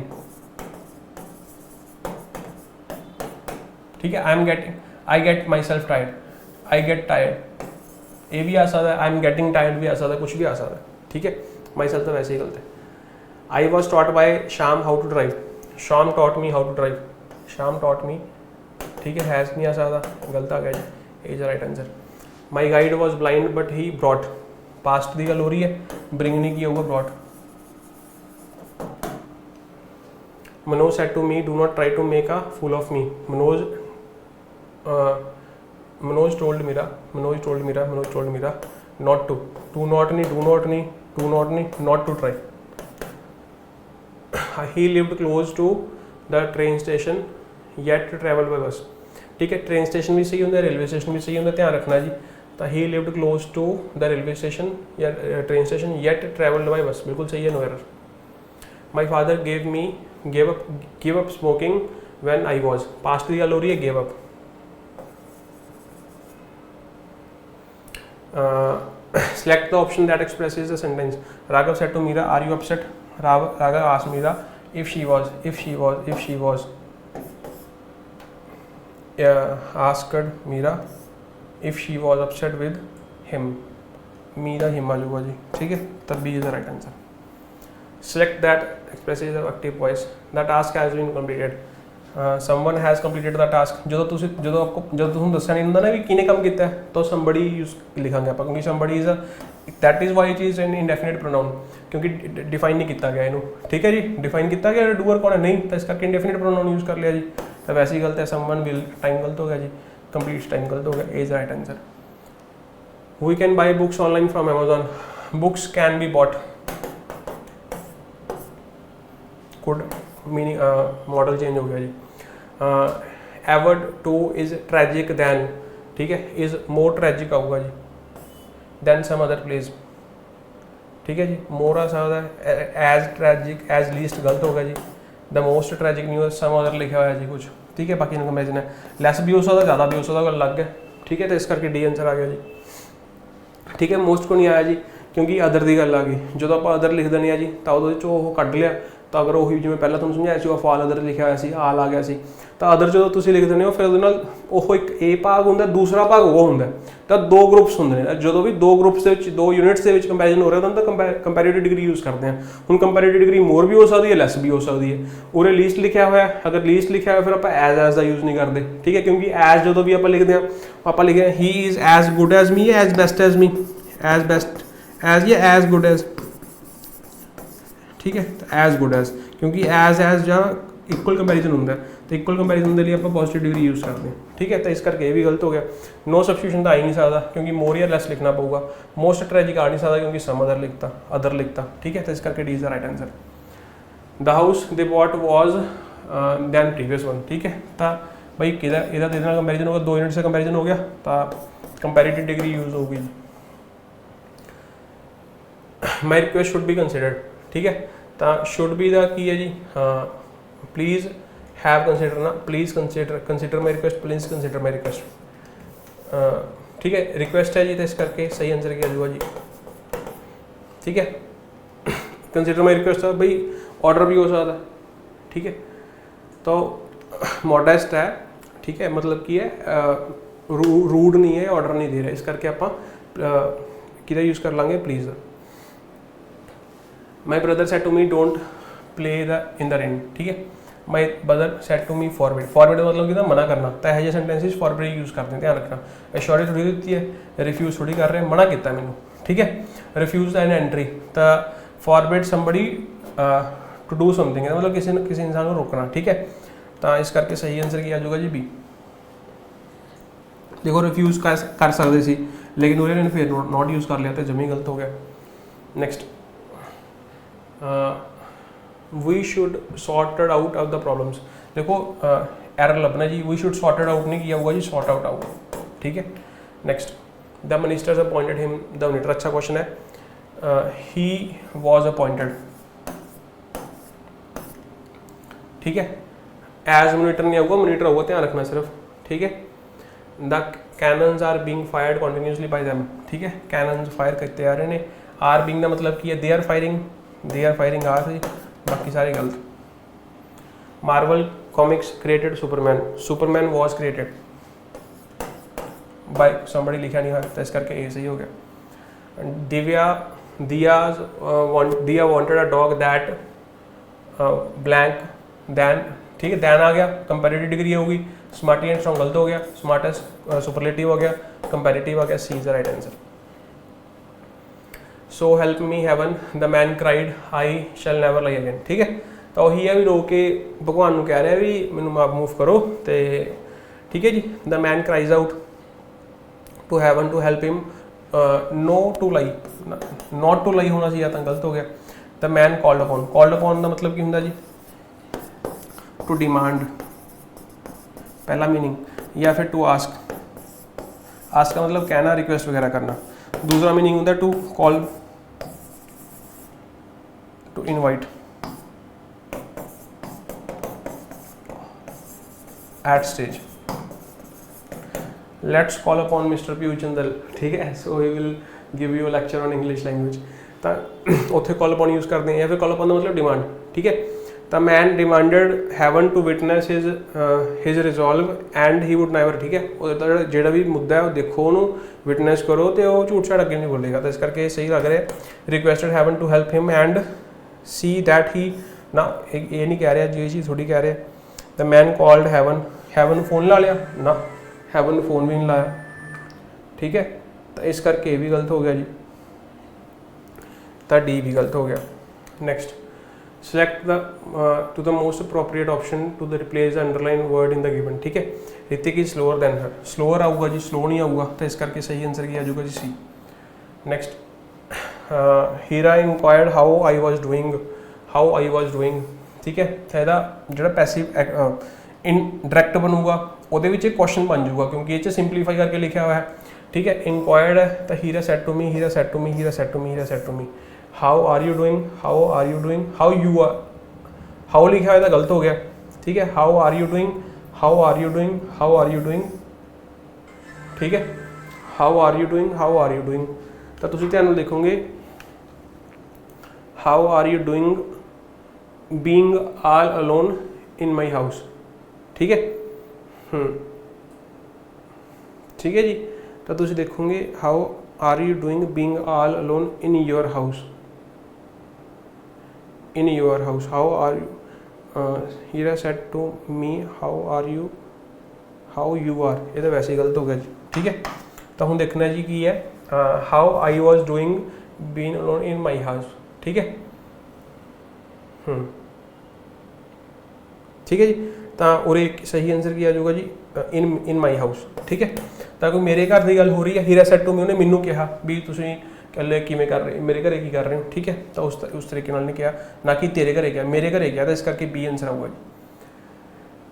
ठीक है, आई am getting, I get my self tired, I get tired, ये भी आ सकता है, आई एम गेटिंग टायर्ड भी आ सकता है, कुछ भी आ सकता है, ठीक है, माई सेल्फ तो वैसे ही गलत है। I was taught by Sam how to drive, Sam taught me how to drive, Sam taught me, ठीक है, हैज़ नहीं आ सकता, गलत आ गया जी, is right answer. My guide was blind but he brought, past की गल हो रही है, ब्रिंग नहीं किया होगा, brought. Manoj said to me do not try to make a fool of me, Manoj told Meera not to, to not नहीं, not to try. He lived close to the train station yet travel by bus, ठीक है, train station भी सही होंगे, railway station भी सही होंगे, ध्यान रखना जी। तो he lived close to the railway station या train station yet travelled by bus, बिल्कुल सही है, no error. My father give up smoking when I was, past की गल हो रही है, give up. Select the option that expresses the sentence. Raghav said to Meera, "Are you upset?" Raghav asked Meera if she was. Asked Meera if she was upset with him. Meera him आ जाऊगा जी, ठीक है, तब B is the right answer. Select that expresses the active voice. The task has been completed. Someone has completed the task, जो तुम दस्या नहीं होंगे ना भी किने काम किया तो somebody यूज लिखांगे आप, क्योंकि somebody is that is why चीज एन इंडेफिनिट प्रोनाउन, क्योंकि डिफाइन नहीं किया गया इनू, ठीक है जी, डिफाइन किया गया डूअर कौन है नहीं, तो इस करके इंडेफिनिट प्रोनाउन यूज कर लिया जी, तो वैसे ही गलत है, समवन विल टाइम गलत हो गया जी, कंप्लीट टाइम गलत हो गया, is right answer. We can buy books online from Amazon, books can be bought, good meaning, model change हो गया जी। Award to is tragic than, ठीक है, इज मोर ट्रैजिक आऊगा जी, दैन सम अदर प्लेस, ठीक है जी, मोर आ सकता है, एज ट्रैजिक एज लीस्ट गलत होगा जी, the most tragic news some other लिखा हुआ है जी कुछ, ठीक है, बाकी इनका कंपेरिजन है, लेस भी हो सकता, ज़्यादा भी हो सकता, अगर अलग है, ठीक है, तो इस करके डी आंसर आ गया जी, ठीक है। मोस्ट को नहीं आया जी क्योंकि अदर की गल आ गई, जो आप अदर लिख देने जी तो वो कढ़ लिया, तो अगर वही जिवें पहला तुहानूं समझाया सी फॉल अदर लिखा हुआ सी, आल आ गया सी, तो अदर जो तुसीं लिख देने हो फिर उहदे नाल ओह एक ए भाग हुंदा, दूसरा भाग वो हुंदा, तो दो ग्रुप्स होंगे ने, जो भी दो ग्रुप्स दे विच दो यूनिट्स दे विच कंपैरिजन हो रहा तो कंपैरेटिव डिग्री यूज़ करते हैं। हुण कंपैरेटिव डिग्री मोर भी हो सकती है, लैस भी हो सकती है, उरे लीस्ट लिखा हुआ है, अगर लीस्ट लिखा हुआ फिर आप एज का यूज़ नहीं करते, ठीक है, क्योंकि एज जो भी आप लिखते हैं आप लिखे he is as good as me, as best as me, as best as या एज गुड एज, ठीक है, तो एज गुड एज, क्योंकि एज जहाँ इक्वल कंपैरिजन होंगे, तो इक्वल कंपैरिजन के लिए आप पॉजिटिव डिग्री यूज़ करते हैं, ठीक है, तो इस करके ये भी गलत हो गया। नो सब्सटीट्यूशन तो आ ही नहीं सकता क्योंकि मोर या लेस लिखना पड़ेगा, मोस्ट ट्रैजिक आ नहीं सकता क्योंकि सम अदर लिखता, ठीक है, तो इस करके D is the right answer. The house they bought was than previous one, ठीक है, तो भाई किधर इधर इधर कंपैरिजन होगा, दो यूनिट से कंपैरिजन हो गया, तो कंपैरेटिव डिग्री यूज़ होगी। My request should be considered, ठीक है, तो शुड बी दा की है जी, प्लीज़ हैव कंसिडर ना, please consider my request, please consider my request, ठीक है, रिक्वेस्ट है जी, तो इस करके सही आंसर किया जाएगा जी, ठीक है। कंसिडर माई रिक्वेस्ट है भाई ऑर्डर भी हो सकता है, ठीक है, तो मॉडेस्ट है, ठीक है, मतलब की है रूड नहीं है, ऑर्डर नहीं दे रहा, इस करके आप किधर यूज़ कर लेंगे please. My brother said to me don't play in the rain, ठीक है, my brother said to me forbid, forbid मतलब कि मना करना, तो यह सेंटेंसेस फॉरबिड यूज़ करते हैं, ध्यान रखना, एश्योरिटी थोड़ी देती है, रिफ्यूज़ थोड़ी कर रहे हैं, मना किया मैंने, ठीक है, रिफ्यूज एन एंट्री, तो forbid somebody to do something, मतलब किसी इंसान को रोकना, ठीक है, तो इस करके सही आंसर किया जाएगा जी बी। देखो रिफ्यूज़ कर सकते सी लेकिन उन्होंने फिर नॉट यूज़ कर लिया, तो जमी गलत हो गया। Next, we should sorted out of the problems, देखो एरर लभना जी, वी शुड सॉर्टेड आउट नहीं किया होगा जी, सॉर्ट आउट आउट, ठीक है। Next, the ministers appointed him the minister, अच्छा क्वेश्चन है, ही वॉज अपॉइंटेड, ठीक है, एज मोनीटर नहीं होगा, मोनीटर होगा, ध्यान रखना सिर्फ, ठीक है। The cannons are being fired continuously by them, ठीक है, कैनन्स फायर करते आ रहे हैं, आर बीइंग का मतलब की है दे आर फायरिंग आर से, बाकी सारे गलत। Marvel comics created Superman was created by somebody, लिखा नहीं है तो इस करके ए सही हो गया। Diya wanted a dog that blank than, ठीक है, दैन आ गया, कंपैरेटिव डिग्री होगी। स्मार्टी एंड स्ट्रॉन्ग गलत हो गया, स्मार्टेस्ट सुपरलेटिव हो गया, कंपैरेटिव आ गया, C is the right answer. So help me heaven the man cried I shall never lie again, ठीक है। तो ਉਹੀ है भी रो के भगवान ਨੂੰ कह रहा है भी मैनू माफ मूव करो, तो ठीक है जी। The man cries out to heaven to help him no to lie, not to lie होना चाहिए, तो गलत हो गया। द मैन कॉल्ड अपॉन का मतलब की होंगे जी टू डिमांड, पहला मीनिंग, या फिर टू आस्क का मतलब कहना, रिक्वेस्ट वगैरह करना। दूसरा मीनिंग होता है to call, to invite, at stage. Let's call upon mister Piyush Jindal, ठीक है, so he will give you lecture on English language. तो उत्थे कॉल अपॉन यूज़ करते हैं, या फिर कॉल अपॉन का मतलब डिमांड, ठीक है। The man demanded heaven to witness his resolve and he would never, ठीक है, जो भी मुद्दा है वो देखो, उन्होंने विटनैस करो तो वो झूठ छाड़ अगे नहीं बोलेगा, तो इस करके सही लग रहा है। Requested haven to help him and see that he, ना ये नहीं कह रहा, ये चीज़ थोड़ी कह रहे। The man called heaven phone ला लिया ना, हैवन फोन भी नहीं लाया, ठीक है, तो इस करके भी गलत हो गया जी, तो डी भी गलत हो गया। Next, select the to the most appropriate option to the replace the underline word in the given, ठीक है। Hrithik is slower than her, slower आऊगा जी, स्लो नहीं आऊगा, तो इस करके सही आंसर किया जाऊगा जी C. Next, Heera inquired how I was doing, ठीक है, ਇਹਦਾ ਜਿਹੜਾ ਪੈਸਿਵ इनडायरैक्ट बनूगा वो क्वेश्चन बन जाऊगा, क्योंकि ये सिंपलीफाई करके लिखा हुआ है, ठीक है। इंक्वायर्ड है तो Heera said to me, how are you doing, how लिखा हुआ तो गलत हो गया, ठीक है। हाउ आर यू डूइंग, ठीक है, हाउ आर यू डूइंग, तो तुम ध्यान देखोगे how are you doing being all alone in my house, ठीक है, ठीक है जी। तो तुम देखोगे how are you doing being all alone in your house, how are you, Heera said to me how you are, ये तो वैसे ही गलत हो गया जी, ठीक है। तो हम देखना जी की है how I was doing being alone in my house, ठीक है, ठीक है जी। तो और एक सही आंसर किया जाऊगा जी इन माई हाउस, ठीक है। तो कोई मेरे घर की गल हो रही है, हीरा सेड टू मी, उन्हें मैनू कहा भी तुसीं कल्ले किवें कर रहे, मेरे घरे की कर रहे हो, ठीक है, तो उस तरीके नाल नहीं कहा, ना कि तेरे घरे क्या, मेरे घरे क्या, तो इस करके बी आंसर आऊगा जी।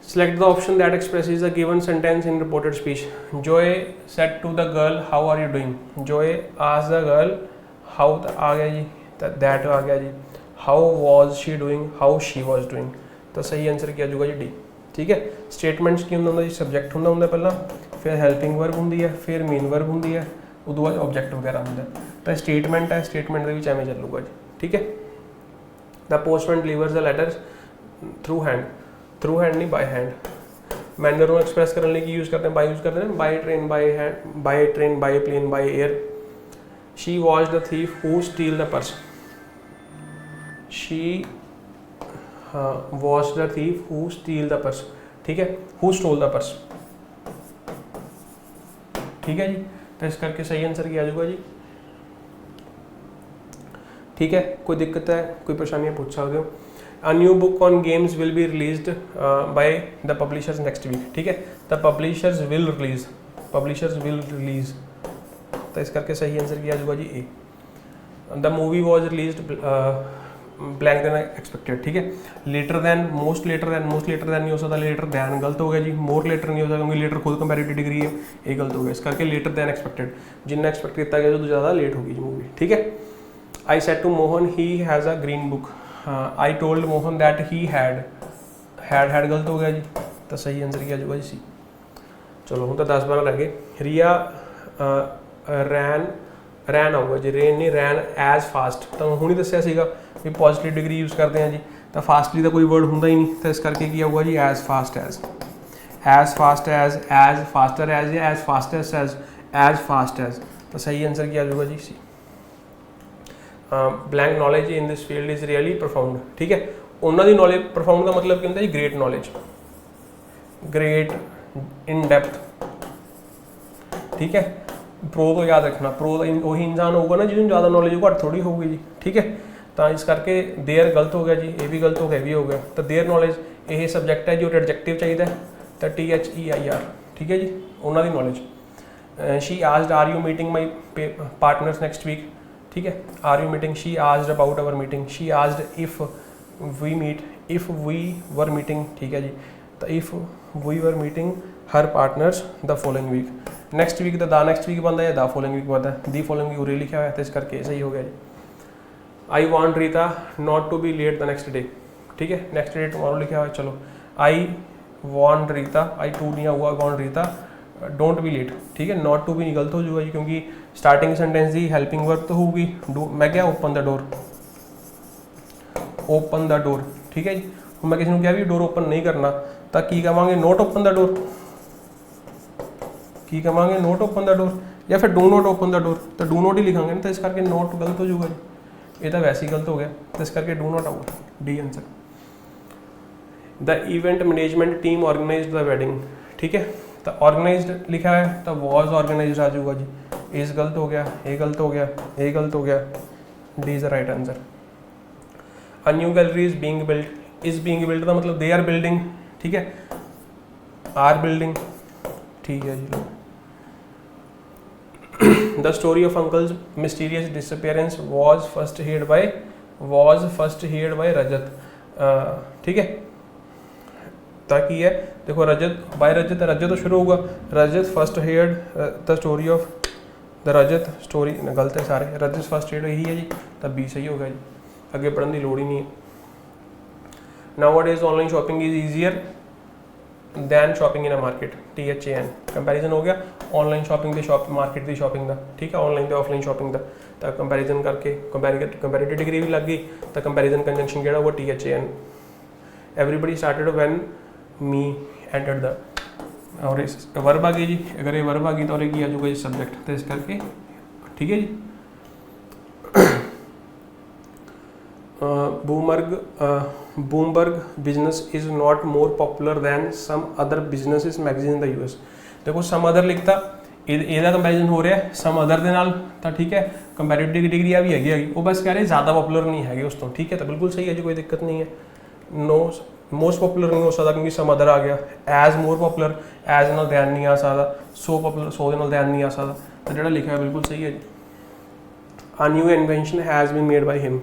Select the option that expresses the given sentence in reported speech. Joy said to the girl how are you doing, Joy asked the girl, how आ गया जी, तो दैट आ गया जी। How was she doing, how she was doing, तो सही answer किया जाऊगा जी डी, ठीक है। स्टेटमेंट्स की होंगे जी, सब्जैक्ट होंगे पहला, फिर हैल्पिंग वर्ब होंगी है, फिर मेन वर्ब होंगी है, उदों बाद ऑब्जैक्ट वगैरह होंगे, तो स्टेटमेंट है, स्टेटमेंट के एवं चलूगा जी, ठीक है। The postman delivers the letter through hand नहीं बाय हैंड। मैनर को एक्सप्रैस करने की यूज़ करते हैं, बाय यूज़ करते हैं, by train, by plane, by air. She was the thief who steal the purse, she was the thief who steal the purse, ठीक है, हु स्टोल द पर्स, ठीक है जी। तो इस करके सही आंसर किया जाऊगा जी, ठीक है। कोई दिक्कत है, कोई परेशानी पूछ सकते हो। A new book on games will be released by the publishers next week, ठीक है, द पब्लिशर्स विल रिलीज, तो इस करके सही आंसर किया जाऊगा जी A. The movie was released blank than expected, ठीक है। Later than, most later than नहीं हो सकता, लेटर दैन गलत हो गया जी। मोर लेटर नहीं हो सकता क्योंकि लेटर खुद कंपैरेटिव डिग्री है, ये गलत हो गया, इस करके लेटर दैन एक्सपेक्टेड, जिन्ना एक्सपेक्ट किया गया तो ज़्यादा लेट होगी जी मूवी, ठीक है। I said to Mohan he has a green book, I told Mohan that he had गलत हो गया जी, तो सही आंसर किया जाऊगा जी सी। चलो हम तो 10-12 रह गए। रिया रैन ਰੈਨ ਆਊਗਾ ਜੀ, ਰੇਨ ਨਹੀਂ ਰੈਨ ਐਜ਼ ਫਾਸਟ। ਤਾਂ ਹੁਣੀ ਦੱਸਿਆ ਸੀਗਾ ਵੀ ਪੋਜ਼ਿਟਿਵ ਡਿਗਰੀ ਯੂਜ਼ ਕਰਦੇ ਹਾਂ ਜੀ, ਤਾਂ ਫਾਸਟਲੀ ਦਾ ਕੋਈ ਵਰਡ ਹੁੰਦਾ ਹੀ ਨਹੀਂ, ਤਾਂ ਇਸ ਕਰਕੇ ਕੀ ਆਊਗਾ ਜੀ as fast as, as fast as, as faster as ਜਾਂ as fastest as fast as. ਤਾਂ ਸਹੀ ਆਂਸਰ ਕੀ ਆ ਜਾਊਗਾ ਜੀ C. Blank knowledge in this field is really profound. ਠੀਕ ਹੈ, ਉਹਨਾਂ ਦੀ ਨੌਲੇਜ ਪ੍ਰੋਫਾਊਂਡ ਦਾ ਮਤਲਬ ਕੀ ਹੁੰਦਾ ਜੀ great knowledge, great in depth. ठीक है, प्रो तो याद रखना, प्रो वही इंसान होगा ना जिन्होंने ज़्यादा नॉलेज घट थोड़ी होगी जी। ठीक है, तो इस करके देयर गलत हो गया जी, ये भी गलत हो गया, भी हो गया। तो देयर नॉलेज ये सबजैक्ट है जो एडजेक्टिव चाहिए, तो THEIR। ठीक है जी, उन्होंने knowledge. She asked are you meeting my partners next week. ठीक है, are you meeting, she asked about our meeting, she asked if we meet, if we were meeting. ठीक है जी, तो if we were meeting her partners the following week. Next week the next week बनता है, the following week बनता है, the following week उरे लिखा हुआ है, तो इस करके सही हो गया जी। I want Rita not to be late the next day. ठीक है, नेक्स्ट डे टुमारो लिखा हुआ है, चलो I want Rita, I to नहीं हुआ, want Rita don't be late. ठीक है, नॉट टू भी गलत हो जाएगा जी, क्योंकि स्टार्टिंग सेंटेंस की हेल्पिंग वर्ब तो होगी। मैं क्या open the door, open the door. ठीक है जी, मैं किसी ने कहा भी डोर ओपन नहीं करना, तो की कहेंगे नोट ओपन द डोर, की कहेंगे नोट ओपन द डोर, या फिर do not open the door, तो डू नॉट ही लिखांगे ना, तो इस करके नोट गलत हो जाएगा जी, ये तो वैसे ही गलत हो गया, तो इस करके डू नॉट आऊगा, D answer. The event management team organised the wedding. ठीक है, तो ऑर्गेनाइज्ड लिखा है, तो वॉज ऑर्गेनाइज्ड आ जाऊगा जी, इस गलत हो गया, ये गलत हो गया, ये गलत हो गया, D is the right answer. A new gallery is being built, is being built का मतलब दे आर बिल्डिंग। ठीक है, आर बिल्डिंग। ठीक है जी। The story of uncle's mysterious disappearance was first heard by Rajat. ठीक है, ताकि है देखो रजत बाय रजत, रजत तो शुरू होगा, Rajat first heard the story of the Rajat story, गलत है सारे, रजत फर्स्ट हेयर्ड यही है जी, तब बी सही होगा जी, अगे पढ़ने की लोड़ ही नहीं है। Nowadays online shopping is easier than shopping in a market, THAN comparison हो गया ऑनलाइन शॉपिंग के शॉप मार्केट की शॉपिंग का। ठीक है, ऑनलाइन तो ऑफलाइन शॉपिंग का, तो कंपैरिजन करके कंपैरेटिव डिग्री भी लग गई, तो कंपैरिजन कंजंक्शन जो वो THAN। Everybody started when me entered the, और इस वर्ब आ गई जी, अगर ये वर्ब आ गई तो ये आ जाऊगा जी सब्जेक्ट, तो इस करके ठीक है जी। Bloomberg business is not more popular than some other businesses magazine in the US। देखो सम अदर लिखता, ਇਹਦਾ कंपैरिजन हो रहा है सम अदर ਦੇ ਨਾਲ, ਤਾਂ ठीक है कंपैरेटिव डिग्री आ भी हैगी, वो बस कह रहे ज़्यादा पॉपुलर नहीं है उस तो। ठीक है, तो बिल्कुल सही है जी, कोई दिक्कत नहीं है। नो मोस्ट पॉपुलर नहीं हो सकता क्योंकि सम अदर आ गया, एज मोर पॉपुलर, एज ਨਾਲ ध्यान नहीं आ सकता, सो पॉपुलर सो ਦੇ ਨਾਲ ध्यान नहीं आ सकता, तो ਜਿਹੜਾ लिखा है बिल्कुल सही है जी। A new invention has been made by him,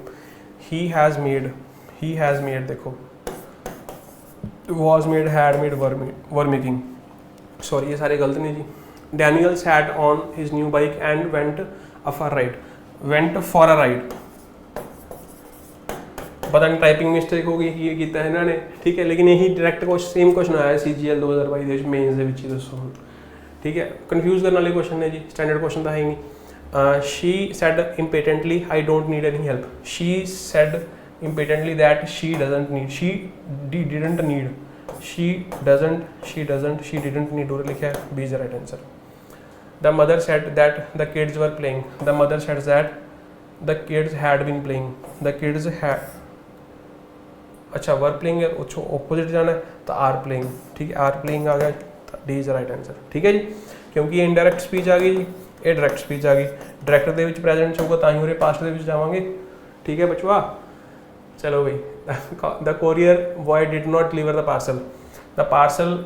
he has made देखो was made, had made, were making, sorry ये सारे गलत नहीं जी। Daniel sat on his new bike and went for a ride, पता नहीं टाइपिंग मिस्टेक हो गई ये किया इन्होंने। ठीक है, लेकिन यही डायरैक्ट सेम क्वेश्चन आया CGL 2022 मेन्स ਦੇ ਵਿੱਚ ਹੀ ਦੱਸੋ। ठीक है, कन्फ्यूज़ करने वाले क्वेश्चन ने जी, स्टैंडर्ड क्वेश्चन तो है ही नहीं। She said impatiently I don't need any help, she said impatiently that she doesn't need, she didn't need, she didn't need, और लिखा है B is the right answer। The mother said that the kids were playing, the mother said that the kids had been playing, the kids had, अच्छा were playing है, opposite जाना है तो are playing. ठीक है, आर प्लेइंग आ गया, D is the right answer. ठीक है जी, क्योंकि ये इनडायरैक्ट स्पीच आ गई जी, ये डायरैक्ट स्पीच आ गई, डायरैक्ट दे विच प्रेजेंट होगा तो ही उरे पास्ट दे विच जावांगे। ठीक है बचवा, चलो भाई। The courier boy did not deliver the parcel, the parcel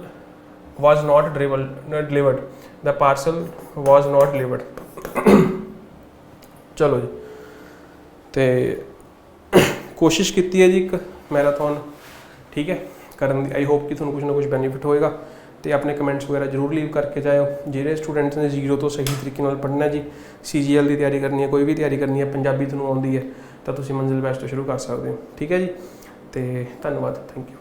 was not delivered, the parcel was not delivered। चलो जी, तो कोशिश की है जी एक मैराथन ठीक है करन दी। आई होप कि तुहानू कुछ ना कुछ बेनीफिट होएगा, तो अपने कमेंट्स वगैरह जरूर लीव करके जाओ। जिहड़े स्टूडेंट्स ने 0 तो सही तरीके नाल पढ़ना जी, CGL की तैयारी करनी है, कोई भी तैयारी करनी है, पंजाबी तुहानू आउंदी है तो तुसीं मंजिल बैच तो शुरू कर सकते हो। ठीक है जी, तो धन्यवाद, थैंक यू।